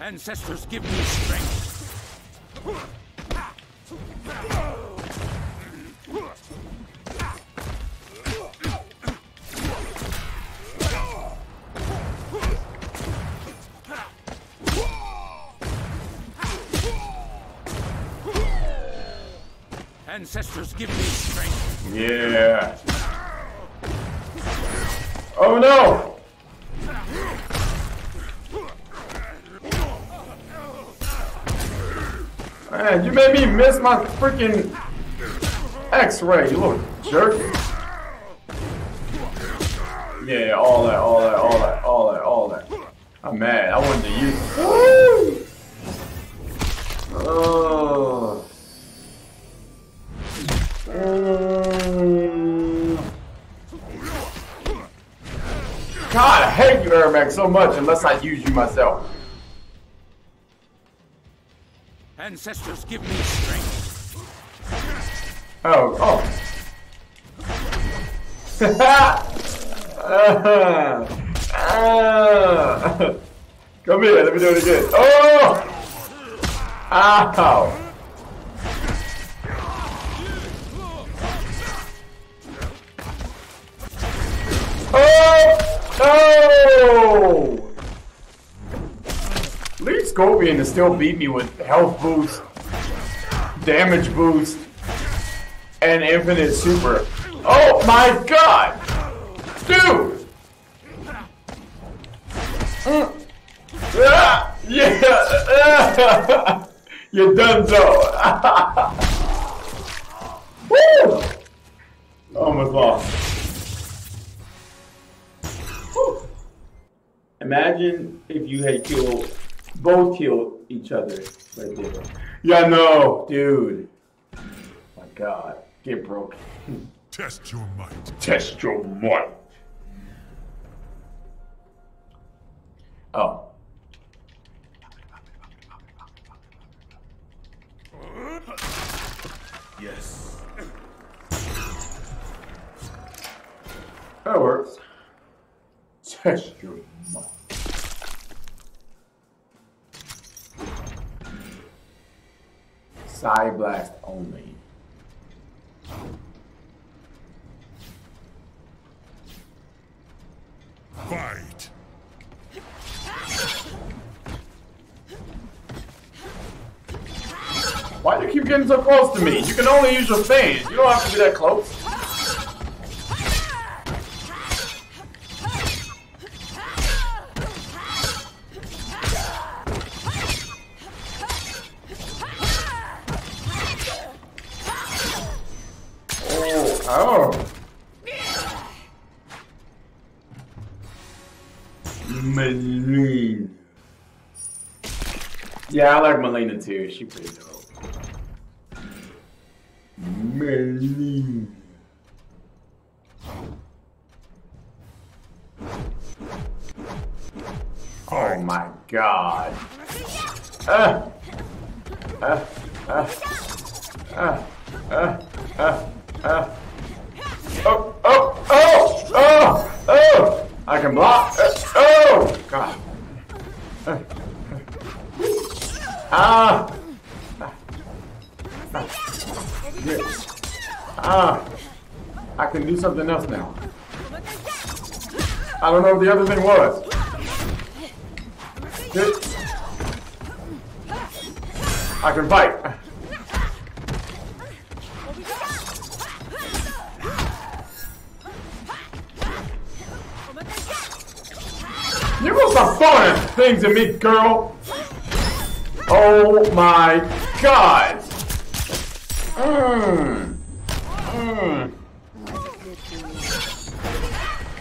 Ancestors, give me strength. Ancestors give me strength. Yeah. Oh no! Man, you made me miss my freaking X-ray, you little jerk. Yeah, all that. I'm mad. I wanted to use it. Oh. God, I hate you, Ermac, so much unless I use you myself. Ancestors give me strength. Oh. Come here, let me do it again. Oh! Ow! Oh! At least Scorpion to still beat me with health boost, damage boost, and infinite super. Oh my god! Dude! Yeah! You're done so. Woo! Almost lost. Woo. Imagine if you had both killed each other right there. Yeah, no, dude. My god, get broken. Test your might. Test your might. Oh. Yes. That works. Test your might. Side blast only. Fight. Why do you keep getting so close to me? You can only use your phase. You don't have to be that close. Oh. Melina. Yeah, I like Melina too. She's pretty dope. Melina. Oh my god. Oh! I can block. Oh! God. I can do something else now. I don't know what the other thing was. I can fight. You gonna stop throwing things at me, girl? Oh my god!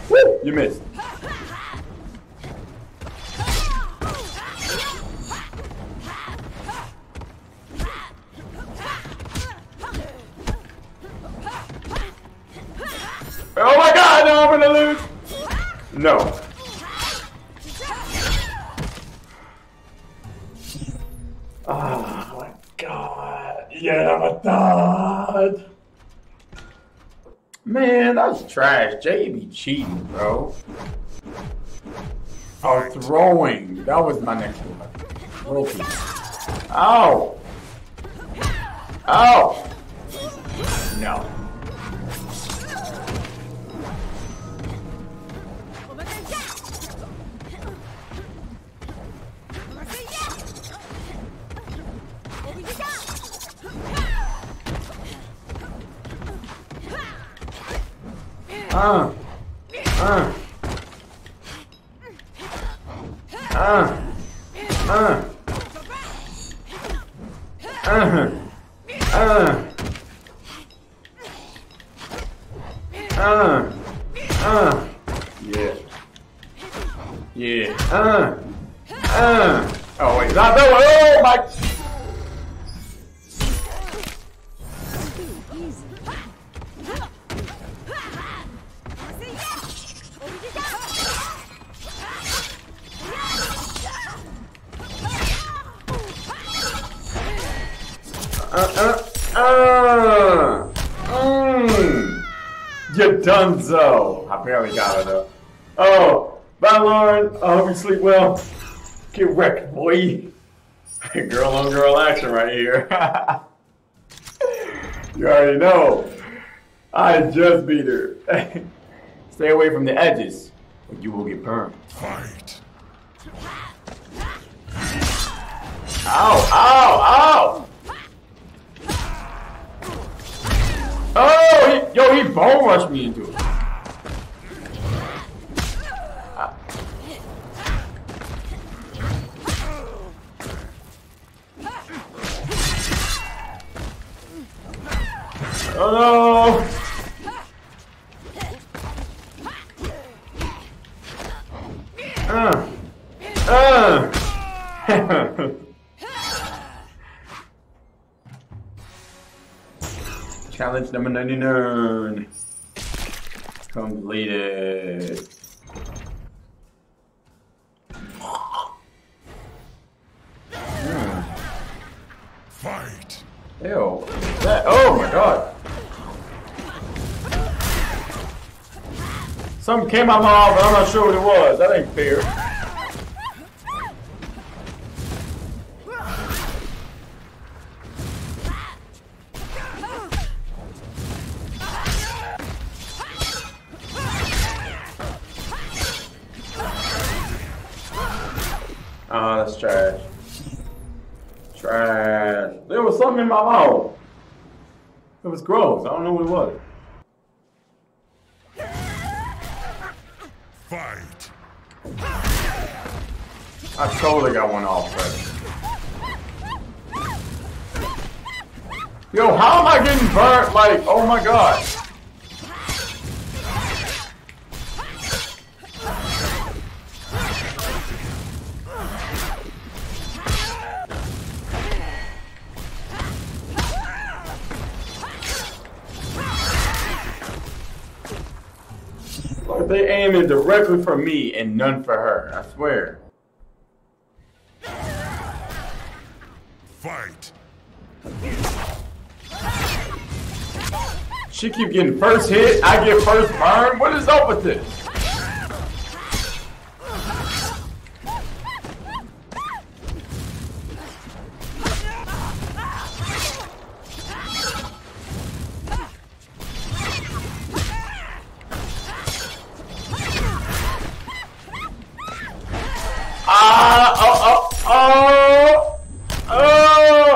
Woo! You missed. Oh my god, no, I'm gonna lose! No. Oh my god. Yeah, my god. Man, that's trash. Jay be cheating, bro. Oh, throwing. That was my next one. Trophy. Ow. Ow. No. Yeah. Yeah. Oh wait, not that one. Oh my. You dunzo. I barely got it though. Oh, bye Lauren. I hope you sleep well. Get wrecked, boy. Girl on girl action right here. You already know. I just beat her. Stay away from the edges, or you will get burned. Fight. Ow, ow, ow! Oh, he bone rushed me into it. Oh no! Challenge number 99 completed. Fight. Ew. That, oh my god. Something came out my mouth, but I'm not sure what it was. That ain't fair. Oh, that's trash. Trash. There was something in my mouth. It was gross. I don't know what it was. Fight. I totally got one off, but... Yo, how am I getting burnt? Like, oh my god. Like, they aiming directly for me and none for her, I swear. Fight. She keep getting first hit, I get first burn. What is up with this?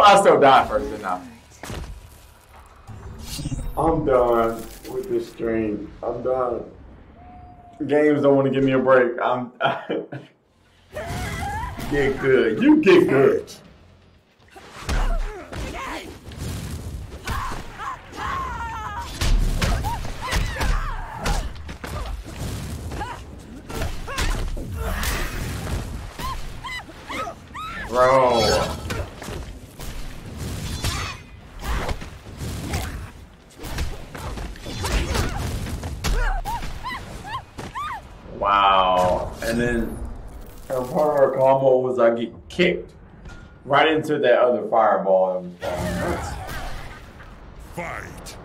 I still died first, didn't I? I'm done with this stream. I'm done. Games don't want to give me a break. Get good. You get good. Bro. Wow. And then part of our combo was I get kicked right into that other fireball. It was nuts. Fight.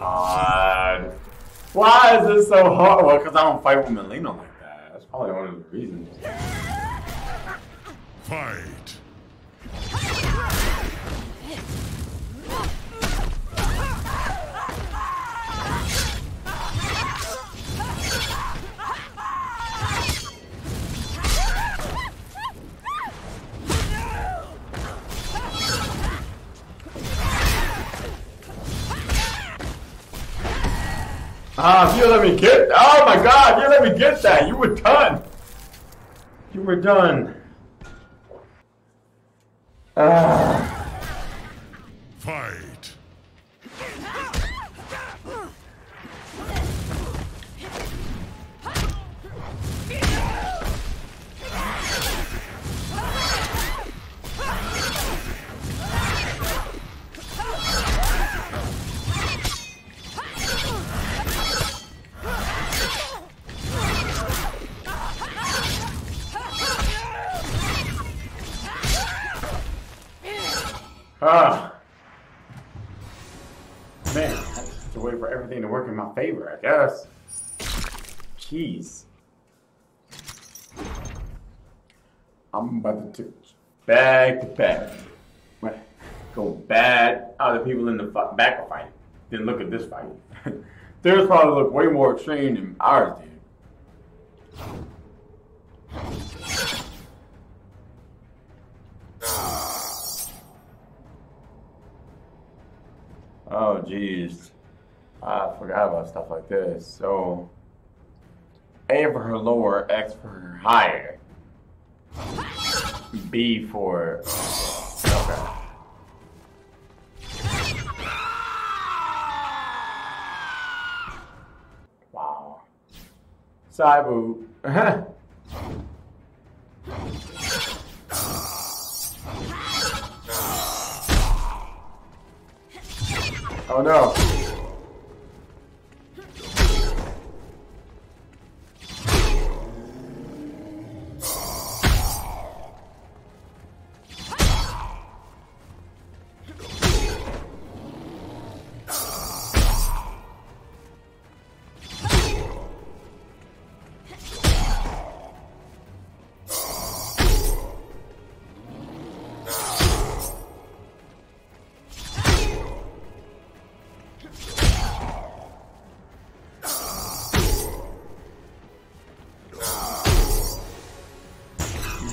God. Why is this so hard? Well, because I don't fight with Melina like that. That's probably one of the reasons. Fight. Ah, if you let me get, oh my God, you let me get that. You were done. You were done. Fight. Man, I just have to wait for everything to work in my favor, I guess. Jeez. I'm about to back to back. Go bad. The people in the back are fighting. Then look at this fight. Theirs probably look way more extreme than ours did. Oh, jeez. I forgot about stuff like this. So, A for her lower, X for her higher. B for... Okay. Wow. Side boob. Oh no.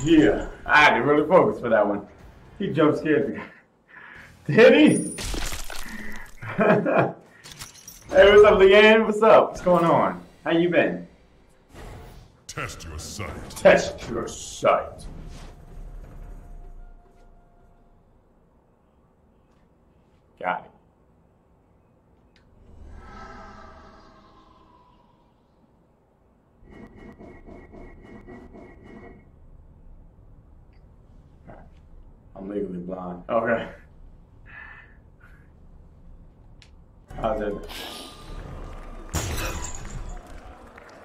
Yeah, I had to really focus for that one. He jump scared me. Did he? Hey, what's up, Leanne? What's up? What's going on? How you been? Test your sight. Test your sight. Got it. I'm legally blind. Okay. How's it?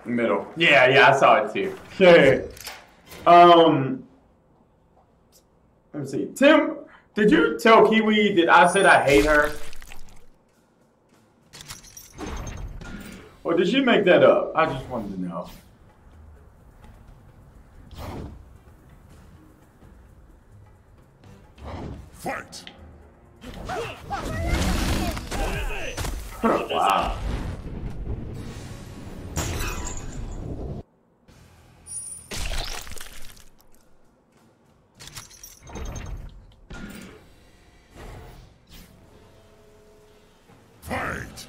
Middle. Yeah, I saw it too. Okay. Let me see. Tim, did you tell Kiwi that I said I hate her? Or did she make that up? I just wanted to know. Fight! Wow. Fight!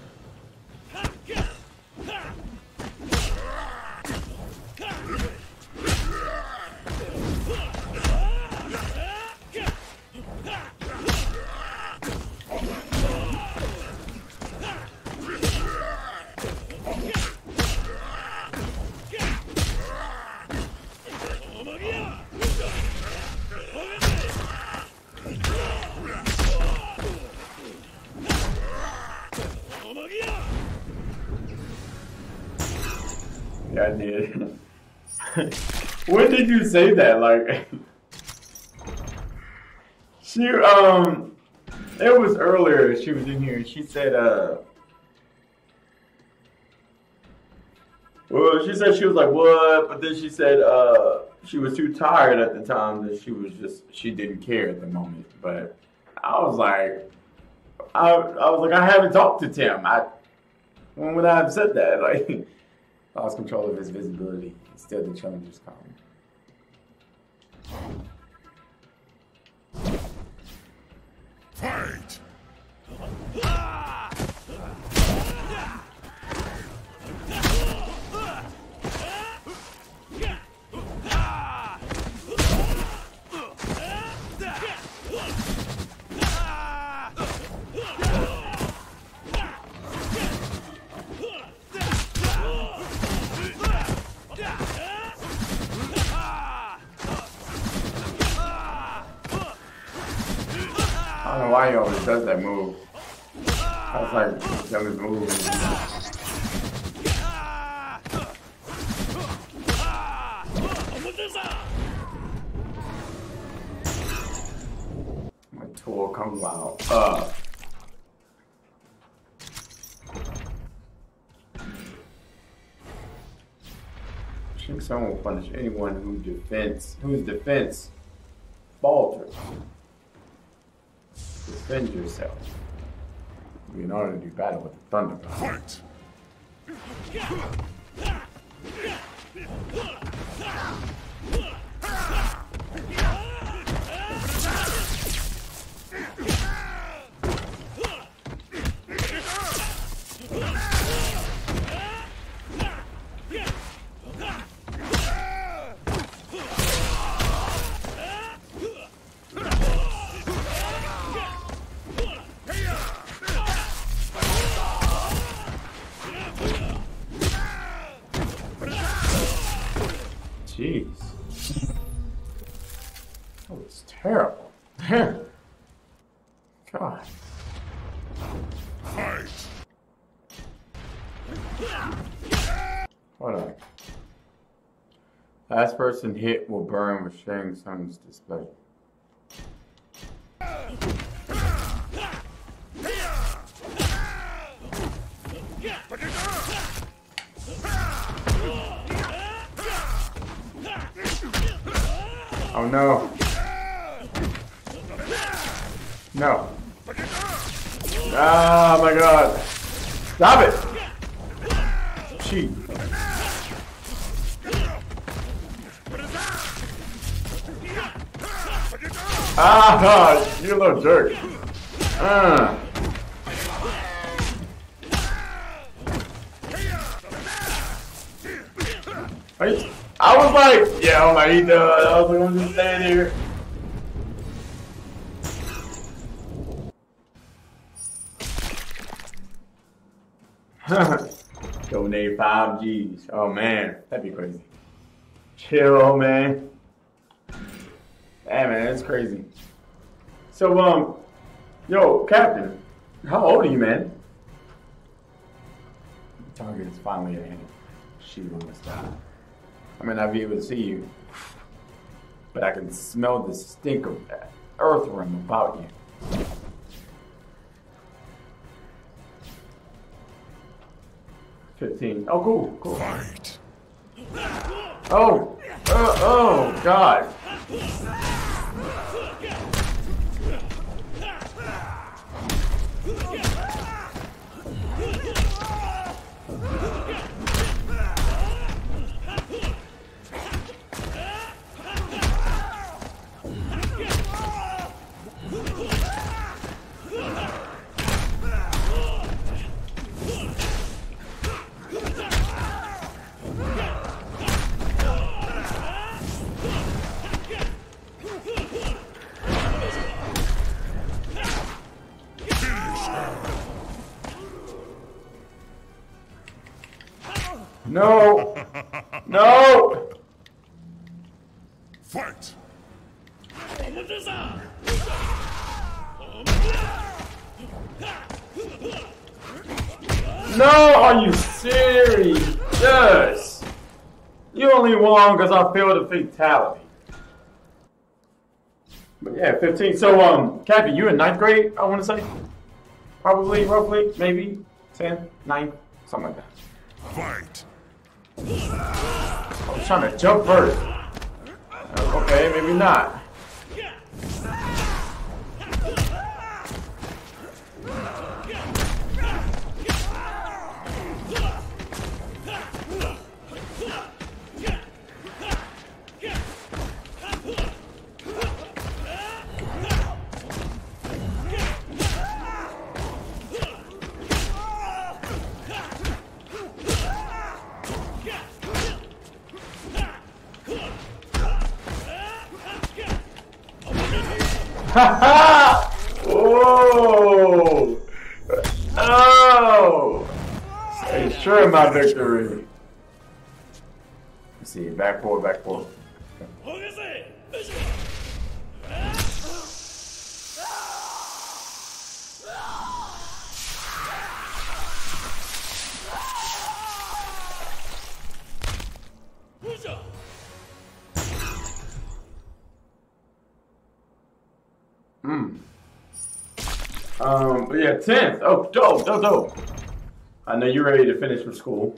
Yeah, I did. When did you say that? Like, she, it was earlier, she was in here, and she said, Well, she said she was like, what? But then she said she was too tired at the time that she didn't care at the moment. But I was like, I haven't talked to Tim. When would I have said that? Like, lost control of his visibility. Instead, the challenger's coming. Fight! I don't know why he always does that move. That's like the dumbest move. My tool comes out. I think someone will punish anyone whose defense falters. Defend yourself. In order to do battle with the thunder god. Fight! Jeez. That was terrible. God. Fight! Hold on. Last person hit will burn with sharing someone's displeasure. Oh no. No. Oh my god. Stop it. Cheat. Ah, you little jerk. I was like, yeah, I'm like, he does. I was like, I'm just standing here. Donate 5 G's. Oh man, that'd be crazy. Chill, man. Hey man, that's crazy. So, yo, Captain, how old are you, man? The target is finally at hand. Shoot on the sky. I may not be able to see you, but I can smell the stink of that earthworm about you. $15. Oh, cool. Fight! Oh, God. No! No! Fight! No! Are you serious? Yes! You only won because I failed a fatality. But yeah, 15. So, Cappy, you in 9th grade, I want to say? Probably, roughly, maybe 10, 9, something like that. Fight! I was trying to jump first. Okay, maybe not. Whoa! Oh! Ensure my victory. Let's see, back forward, back forward. But yeah, 10th. Oh, dope. I know you're ready to finish with school.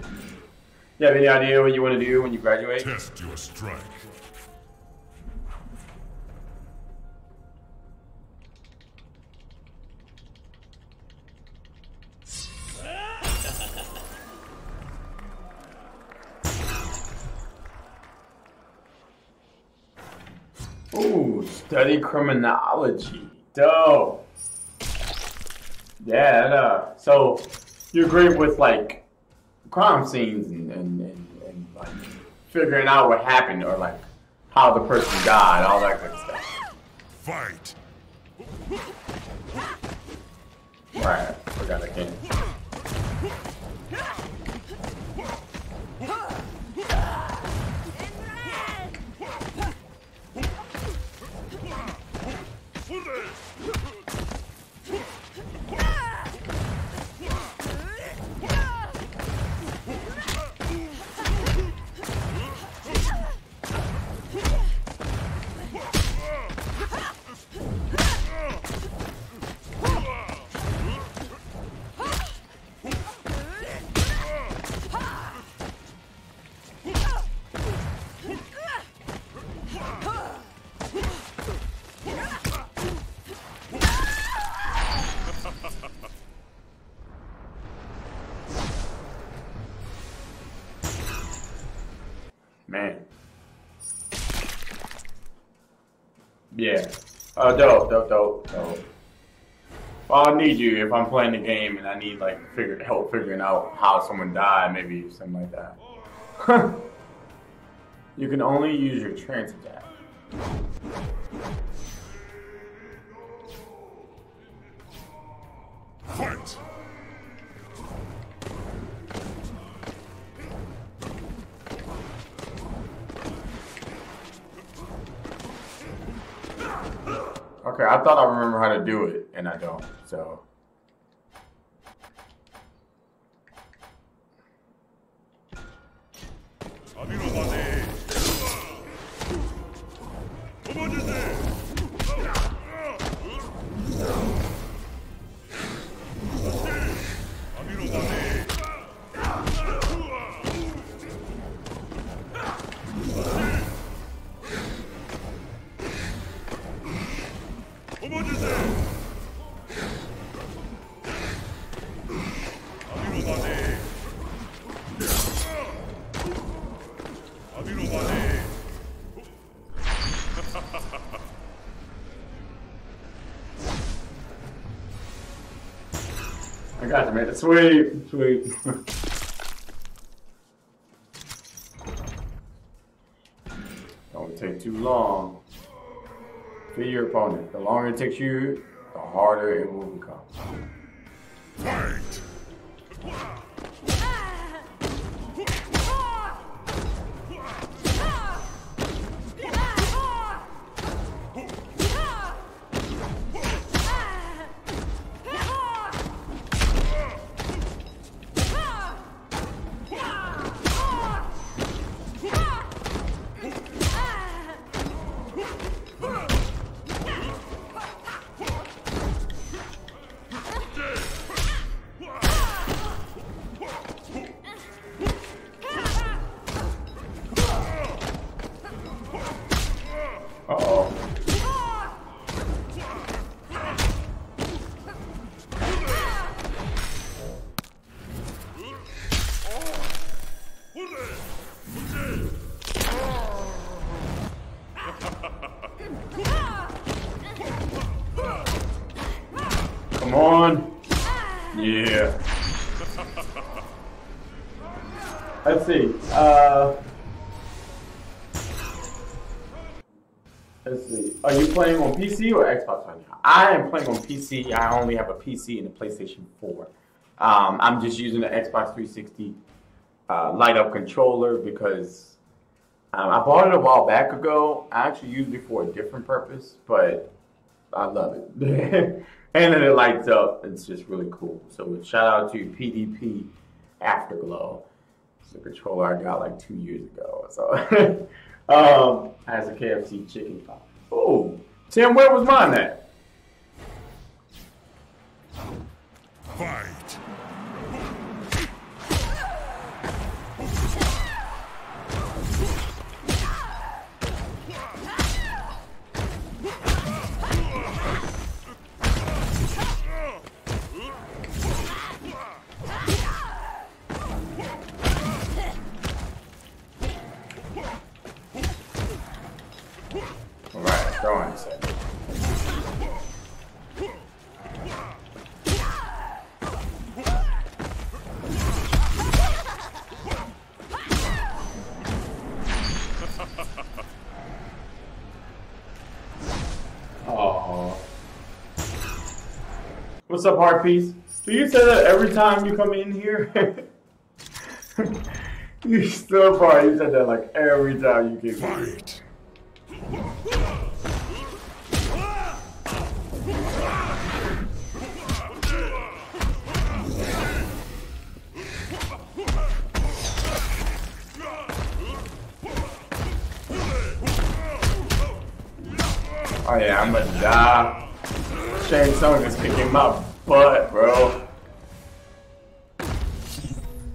You have any idea what you want to do when you graduate? Test your strike. Ooh, study criminology. Dope. Yeah, so you're great with like crime scenes and like figuring out what happened or like how the person died, all that good stuff. Fight. Right, forgot I can't. Man. Yeah. Dope. Well, I'll need you if I'm playing the game and I need like help figuring out how someone died, maybe something like that. You can only use your trance attack. Fight. Okay, I thought I remember how to do it, and I don't, so. I got you, man. Sweet. Don't take too long. Feed your opponent. The longer it takes you, the harder it will become. Fight. Come on. Yeah. Let's see. Let's see. Are you playing on PC or Xbox right now? I am playing on PC. I only have a PC and a PlayStation 4. I'm just using the Xbox 360 light up controller because I bought it a while back ago. I actually used it for a different purpose, but I love it. And then it lights up. It's just really cool. So shout out to PDP Afterglow. It's a controller I got like 2 years ago. So has a KFC chicken pop. Oh, Tim, where was mine at? Fight! Alright, go on a second. Oh. What's up, Heart Piece? Do you say that every time you come in here? You still probably said that like every time you get in. Oh yeah, I'm gonna die. Shane Song is kicking my butt, bro.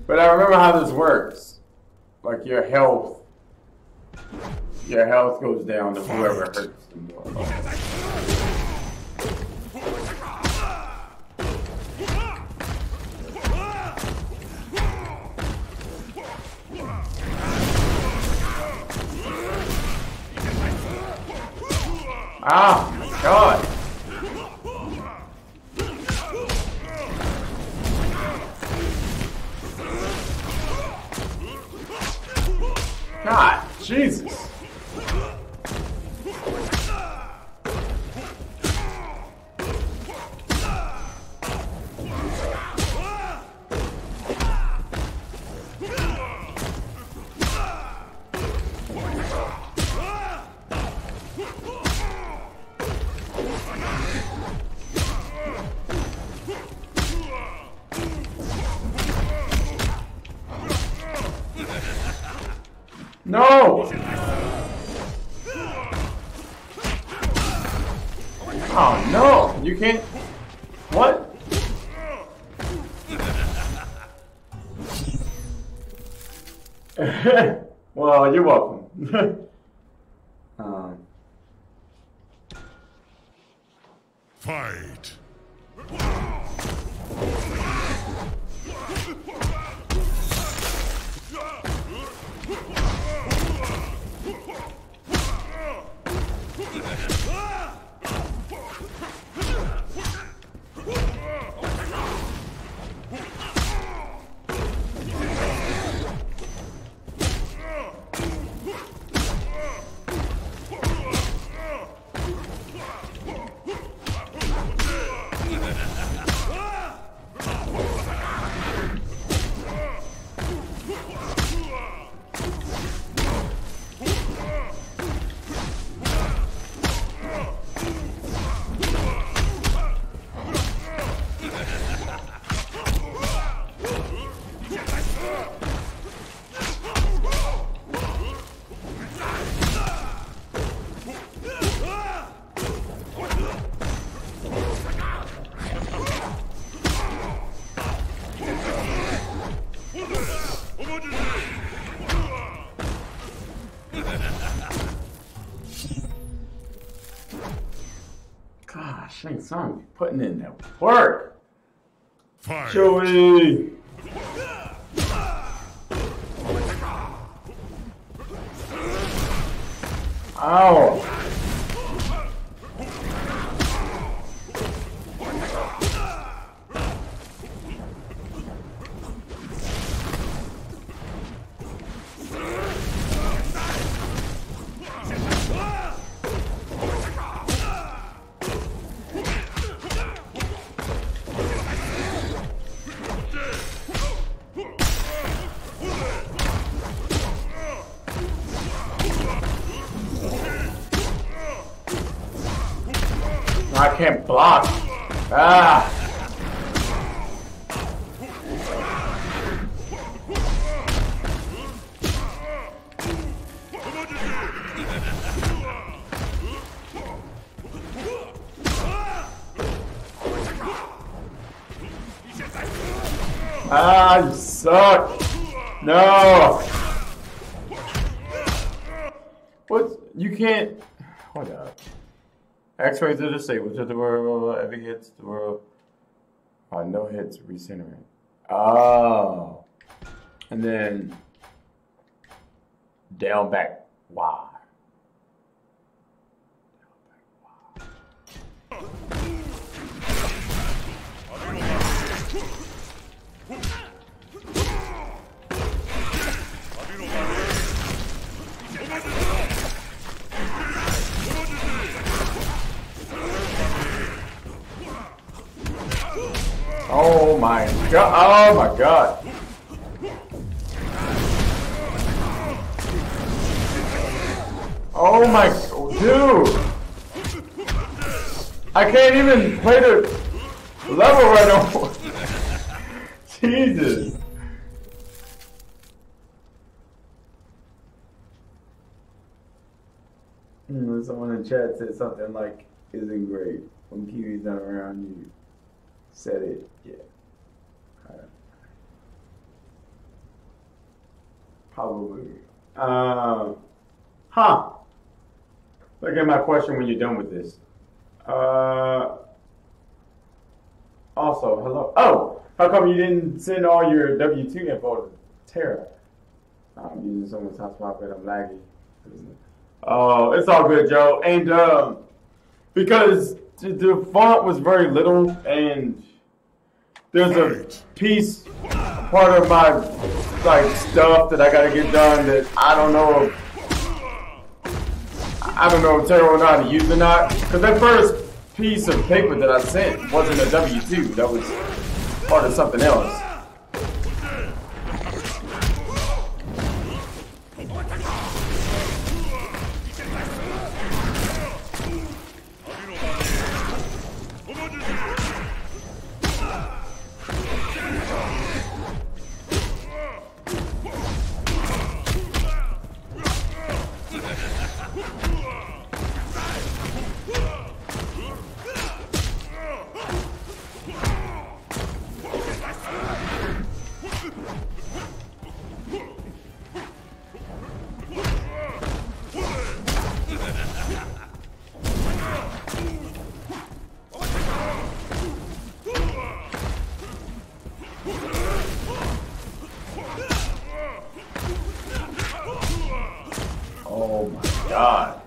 But I remember how this works. Like your health goes down to whoever hurts the more. Ah, my God. God, Jesus. No! Oh no! You can't. What? Well, you're welcome. Fight! Gosh, Shane Song putting in that work. Fight. Joey. Ow. I can't block. Ah. Ah, you suck. No. What? You can't. Hold up. X-rays are disabled to the world. Every hits the world. Oh, no hits, recentering. Oh. And then down back. Wow. Oh my god, oh my god. Oh my, dude. I can't even play the level right now. Jesus. Someone in chat said something like, isn't great. When Kiwi's not around, you said it. Yeah. Probably. Huh. Look at my question when you're done with this. Also, hello. Oh, how come you didn't send all your W2 info to Tara? I'm using someone's hotspot, but I'm laggy. Oh, it's all good, Joe. And because the font was very little, and there's a piece, part of my like stuff that I gotta get done that I don't know if Tara will know how to use or not. Because that first piece of paper that I sent wasn't a W2. That was part of something else. Oh my god.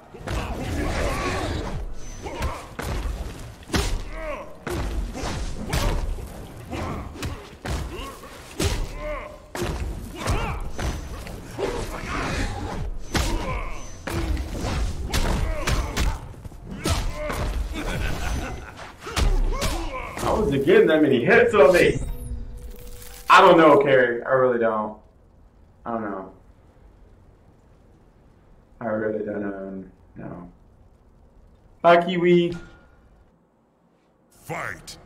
How was it getting that many hits on me? I don't know, Carrie. I really don't. I don't know. I really don't know. Bye, Kiwi. Fight!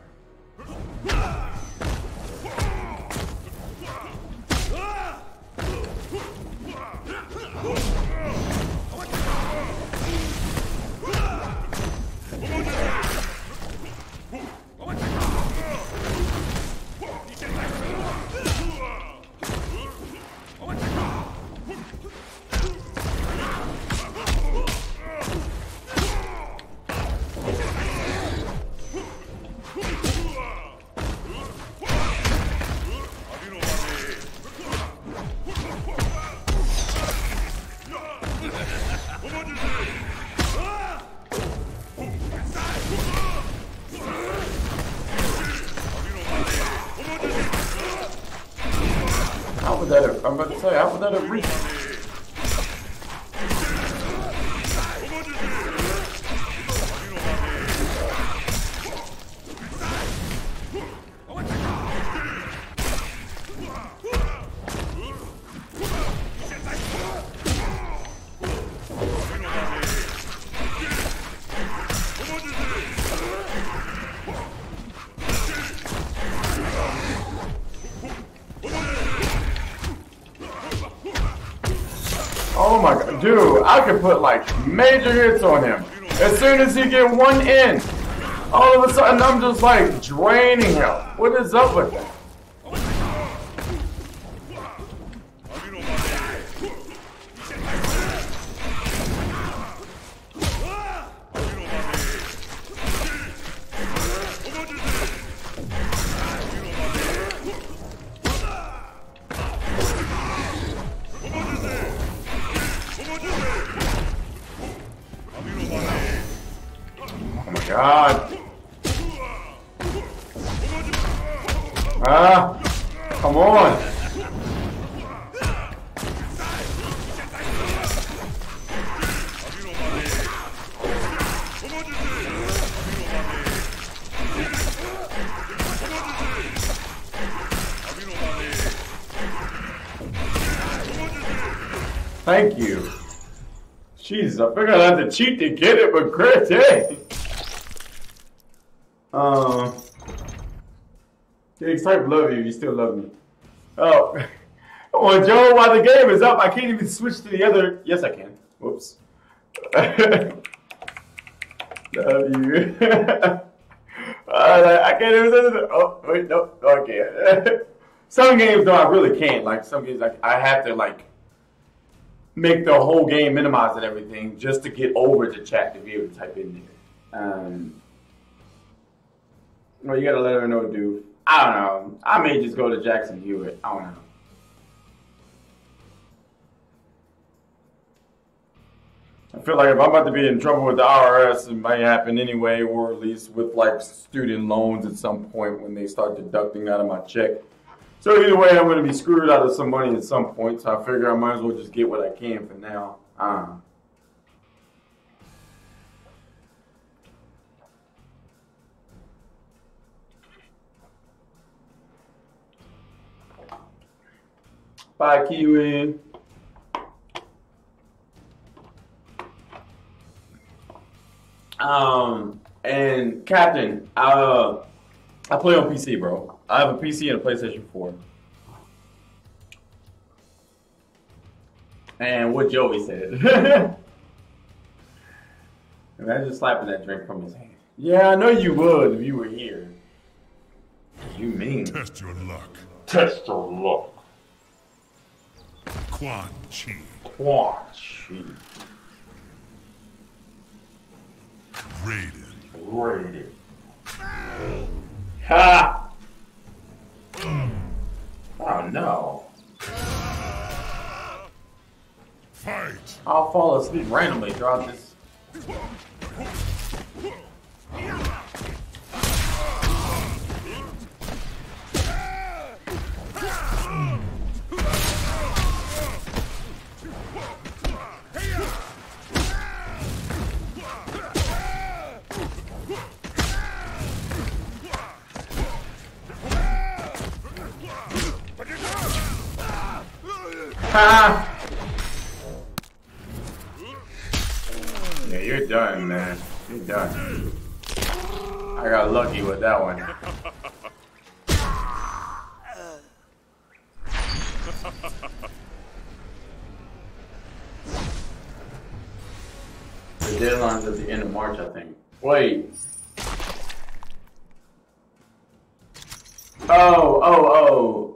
I'm about to say, how would that have reached? my god, dude, I could put like major hits on him. As soon as he get one in, all of a sudden I'm just like draining him. What is up with that? God. Ah, come on. Thank you. Jesus, I figured I'd have to cheat to get it, but great day. Getting type love you, you still love me. Oh, well, Joe, while the game is up, I can't even switch to the other. Yes, I can. Whoops. Love you. I can't even say that. Oh, wait, no, I can't. Some games, though, I really can't. Like, some games, like, I have to, like, make the whole game minimize and everything just to get over to chat to be able to type in there. Well, you gotta let her know, dude. I don't know. I may just go to Jackson Hewitt. I don't know. I feel like if I'm about to be in trouble with the IRS, it might happen anyway, or at least with like student loans at some point when they start deducting out of my check. So either way, I'm going to be screwed out of some money at some point. So I figure I might as well just get what I can for now. Bye, Kiwi. And Captain, I play on PC, bro. I have a PC and a PlayStation 4. And what Joey said. Imagine slapping that drink from his hand. Yeah, I know you would if you were here. You mean? Test your luck. Test your luck. Quan Chi. Quan Chi. Raiden. Raiden. Ha! Oh no. Fight. I'll fall asleep randomly throughout this. Ha! Yeah, you're done, man. You're done. I got lucky with that one. The deadline's at the end of March, I think. Wait. Oh.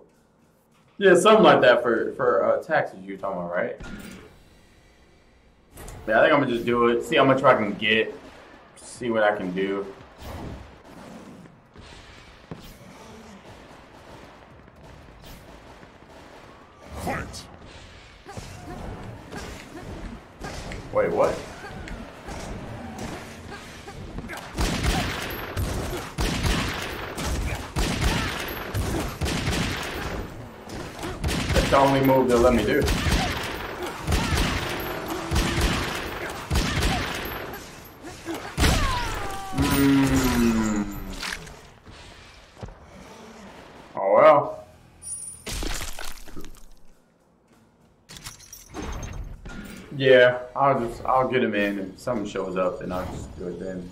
Yeah, something like that for taxes you're talking about, right? Yeah, I think I'm gonna just do it. See how much I can get. See what I can do. Fight. Wait, what? That's the only move they'll let me do. Oh well. Yeah, I'll get him in. If something shows up, then I'll just do it then.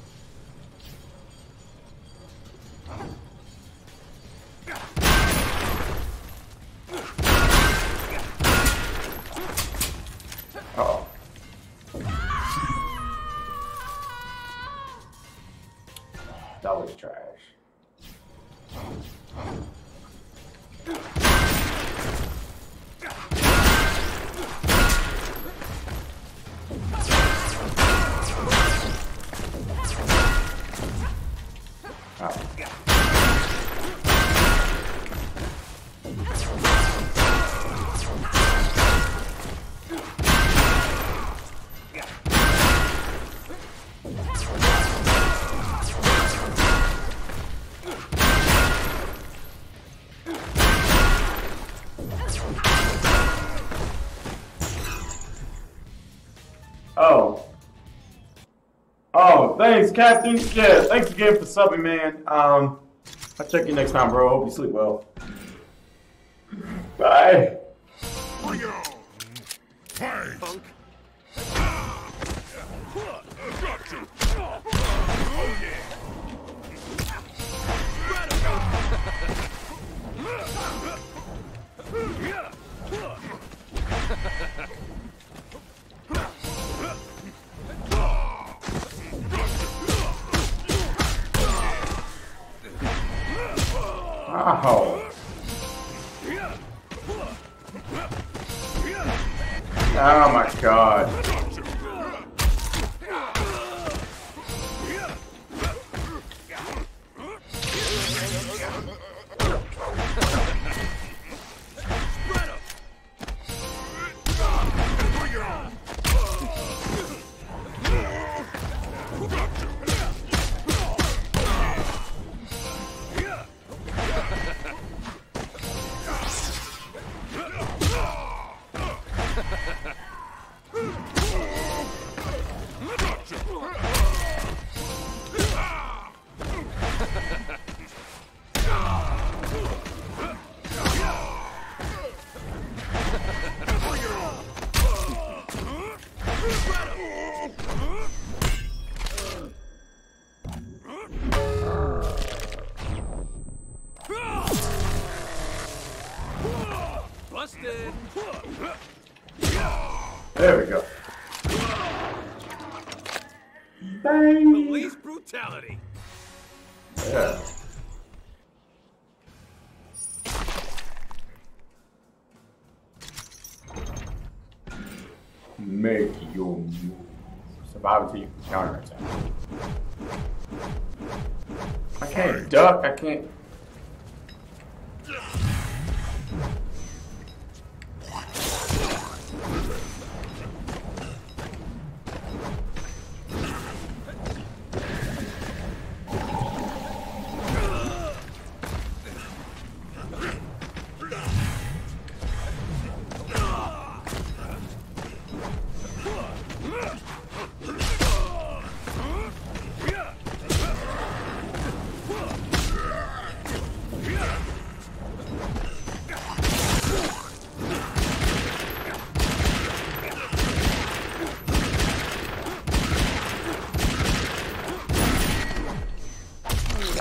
Uh-oh. always trash. Oh, thanks, Captain. Yeah, thanks again for subbing, man. I'll check you next time, bro. Hope you sleep well. Bye. Fight! Punk. Gotcha! Oh, yeah. Oh. Oh my God. Busted. There we go. Bang. Police brutality. Yeah. Make your move. Survive until you can counter attack. I can't duck. I can't.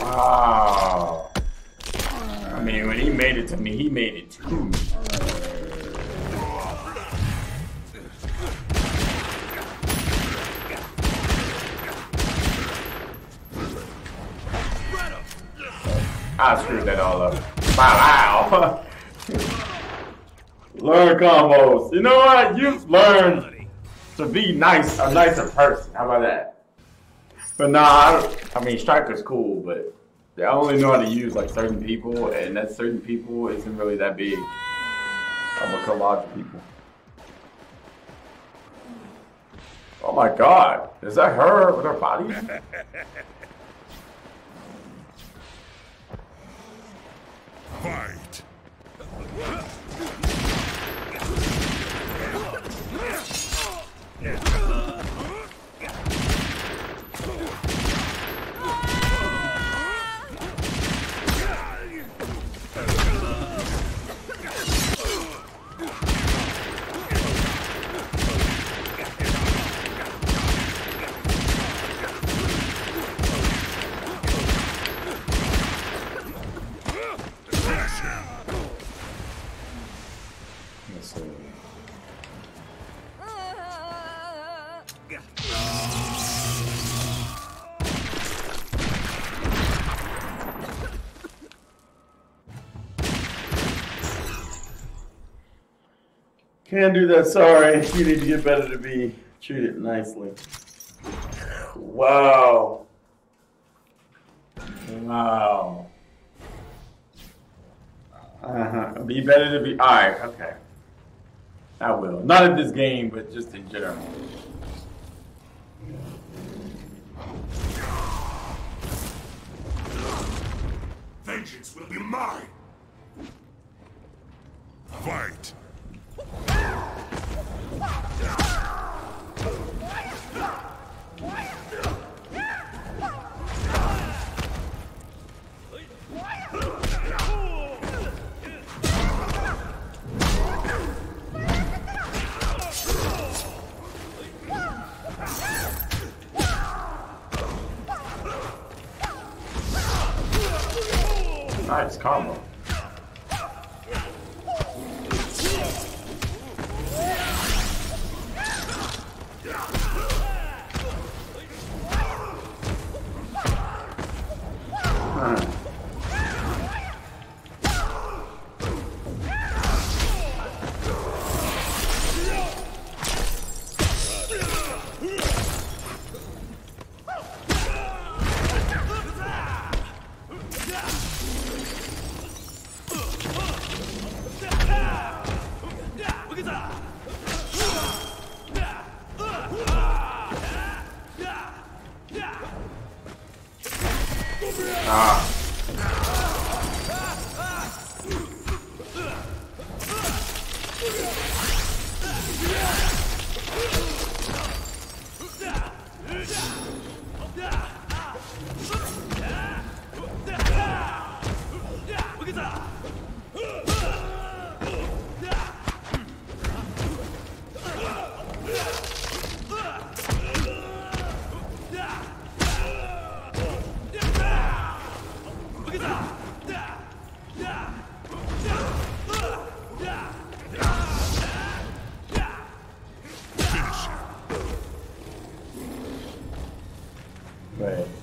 Wow. I mean, when he made it to me, he made it to me. I screwed that all up. Wow. Learn combos. You know what? You've learned to be nice, a nicer person. How about that? But nah, I mean, Striker's cool, but they only know how to use like certain people, and that certain people isn't really that big of a collage of people. Oh my God, is that her with her body? Fight! Can't do that, sorry. You need to get better to be treated nicely. Wow. Wow. Be better to be. Alright, okay. I will. Not in this game, but just in general. Vengeance will be mine. Fight. Nice combo.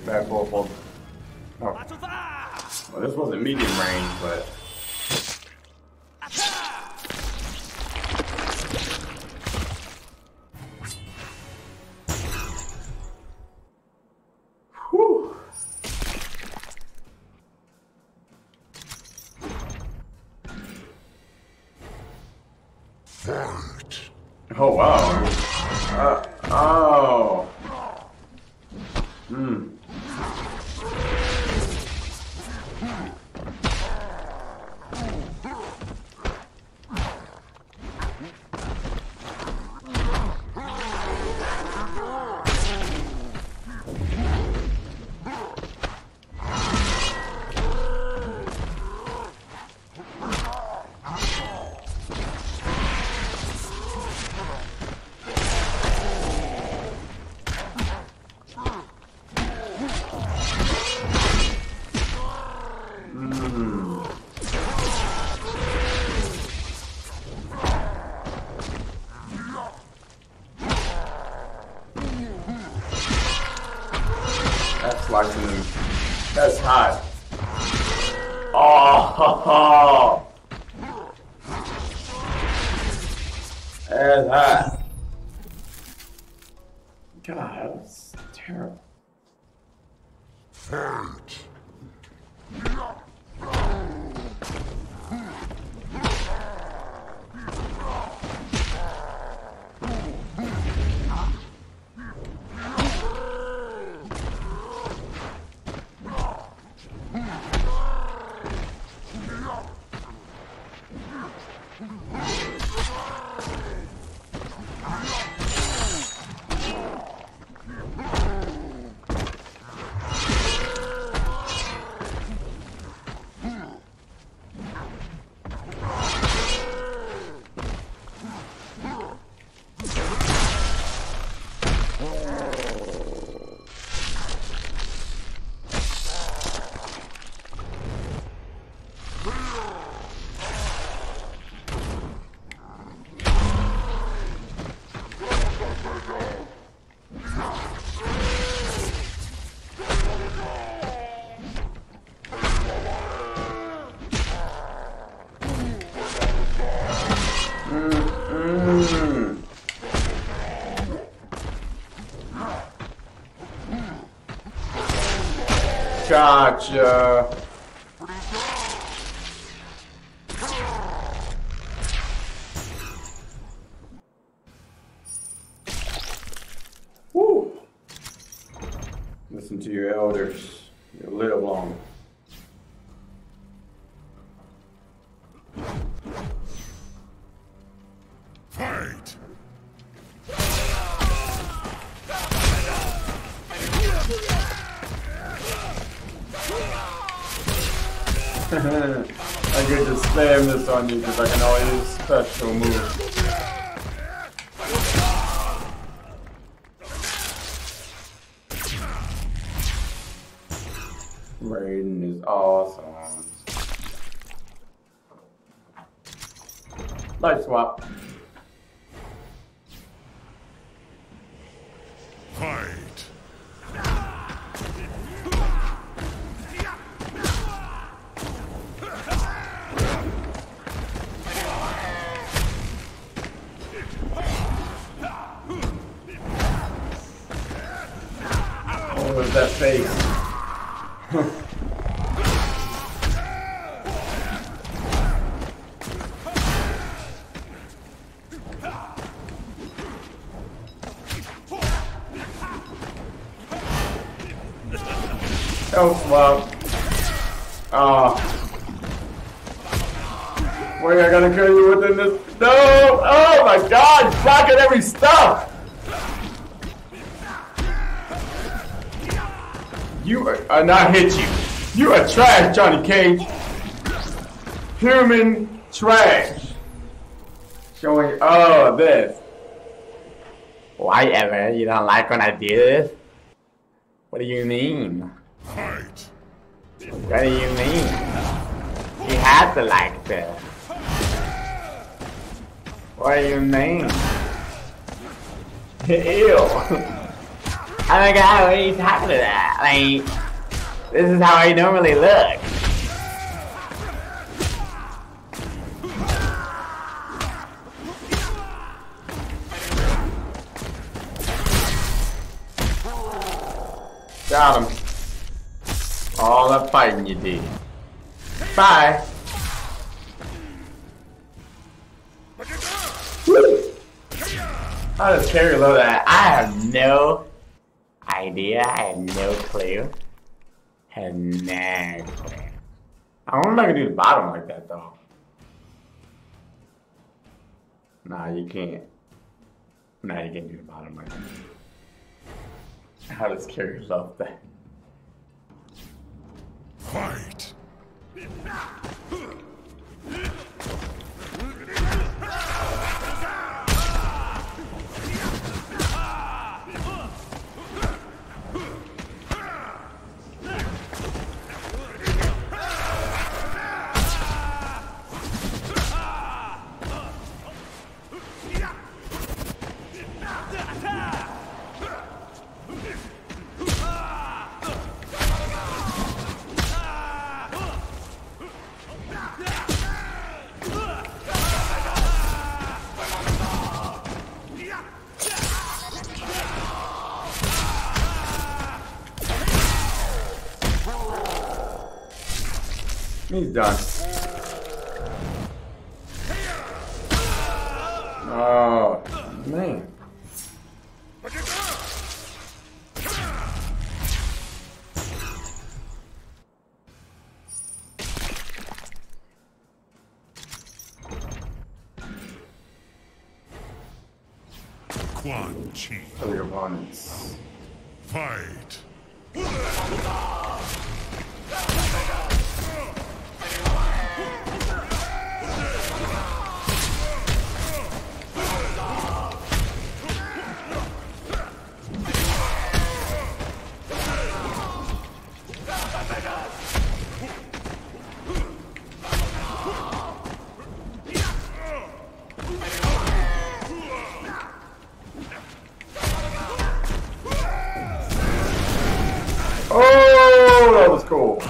Back off on. Oh. Well, this wasn't medium range, but. Whew. Oh, wow. Oh. Hmm. That's hot. Oh, that's hot. God, that's terrible. Fight. Gotcha. Woo. Listen to your elders. You'll live long. Fight! I could just spam this on you because I can always use special moves. Raiden is awesome. Life swap. Fight! What was that face? Oh, wow. Wait, I gotta kill you within this. No! Oh my god! He's blocking every stuff! You are not hit you. You are trash, Johnny Cage. Human trash. Showing all this. Why ever? You don't like when I do this? What do you mean? Fight! What do you mean? You have to like this. What do you mean? Ew. Oh my god, what are you talking about? Like, this is how I normally look. Got him. All that fighting you did. Bye. How does carry load that? I have no idea. I have no clue. Have no clue. I wonder if I can do the bottom like that though. Nah, you can't. Nah, you can't do the bottom like that. How does carry love that? Fight! He's done. Oh, man. Quan Chi. Other opponents. Fight! Oh, that was cool.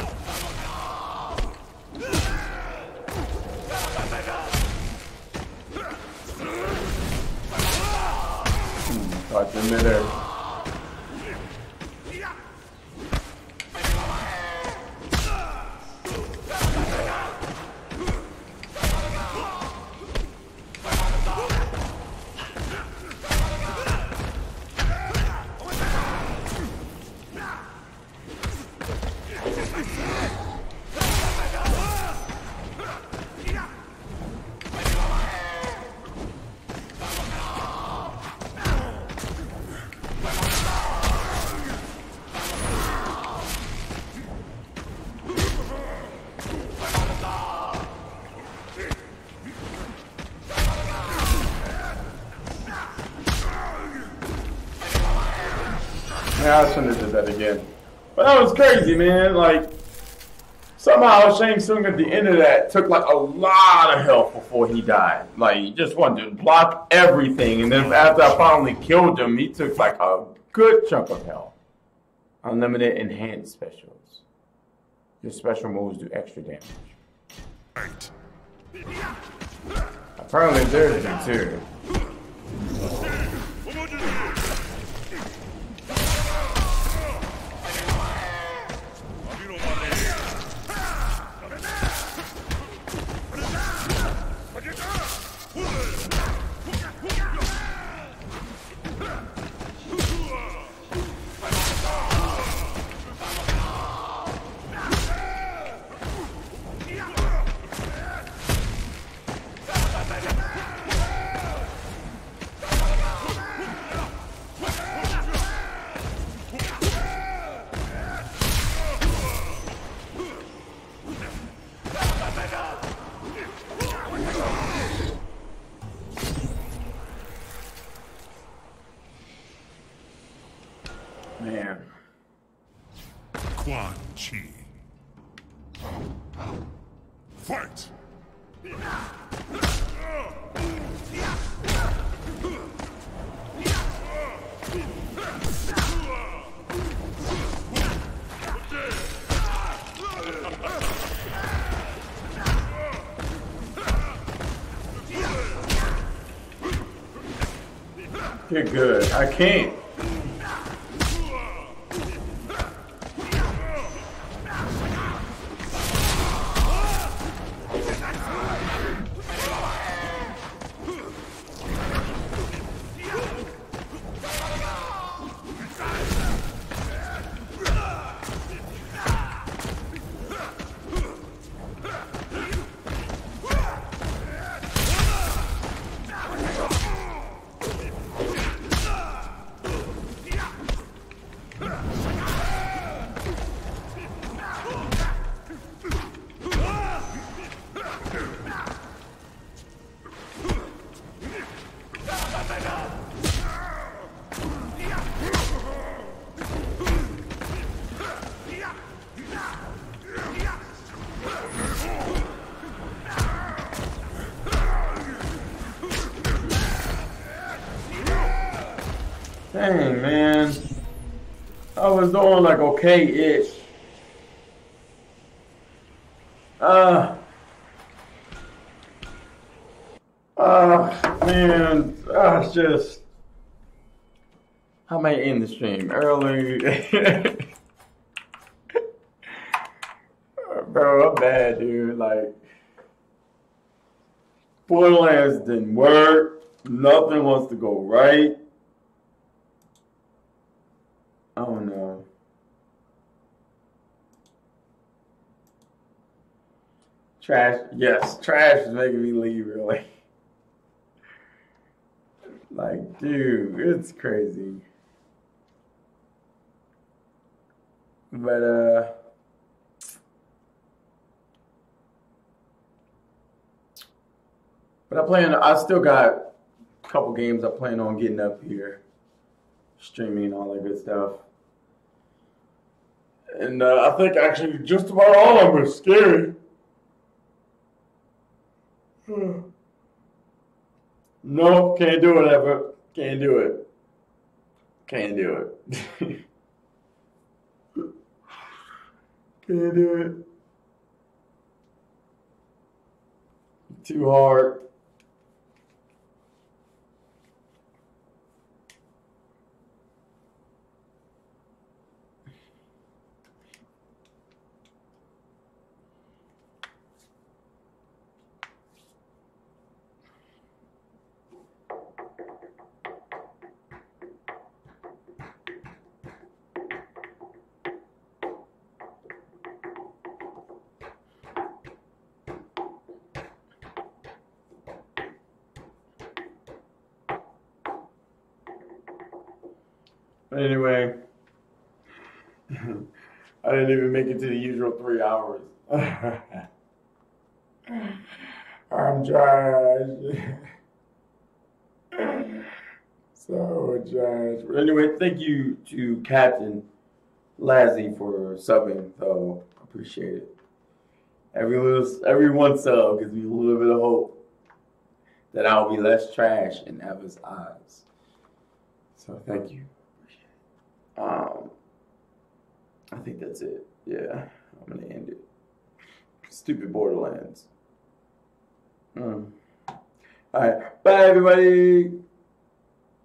Caught you in midair. Yeah, I shouldn't have did that again. But that was crazy, man. Like, somehow Shang Tsung at the end of that took like a lot of health before he died. Like, he just wanted to block everything. And then after I finally killed him, he took like a good chunk of health. Unlimited enhanced specials. Your special moves do extra damage. Fight. Apparently there's it too. Man. Quan Chi. Fight! You're good. I can't. Dang, man. I was doing like okay-ish. Man, it's just, I might end the stream early. Bro, I'm bad, dude. Like, Borderlands didn't work. Nothing wants to go right. Oh no. Trash, yes, trash is making me leave, really. Like, dude, it's crazy. But, I still got a couple games I plan on getting up here. Streaming and all that good stuff. And I think actually just about all of them are scary. No, can't do it ever. Can't do it. Can't do it. Can't do it. Too hard. Anyway, I didn't even make it to the usual 3 hours. I'm trash. So trash. Anyway, thank you to Captain Lazzy for subbing, though. Appreciate it. Every one sub gives me a little bit of hope that I'll be less trash in Eva's eyes. So thank you. I think that's it. Yeah, I'm gonna end it. Stupid Borderlands. All right, bye everybody.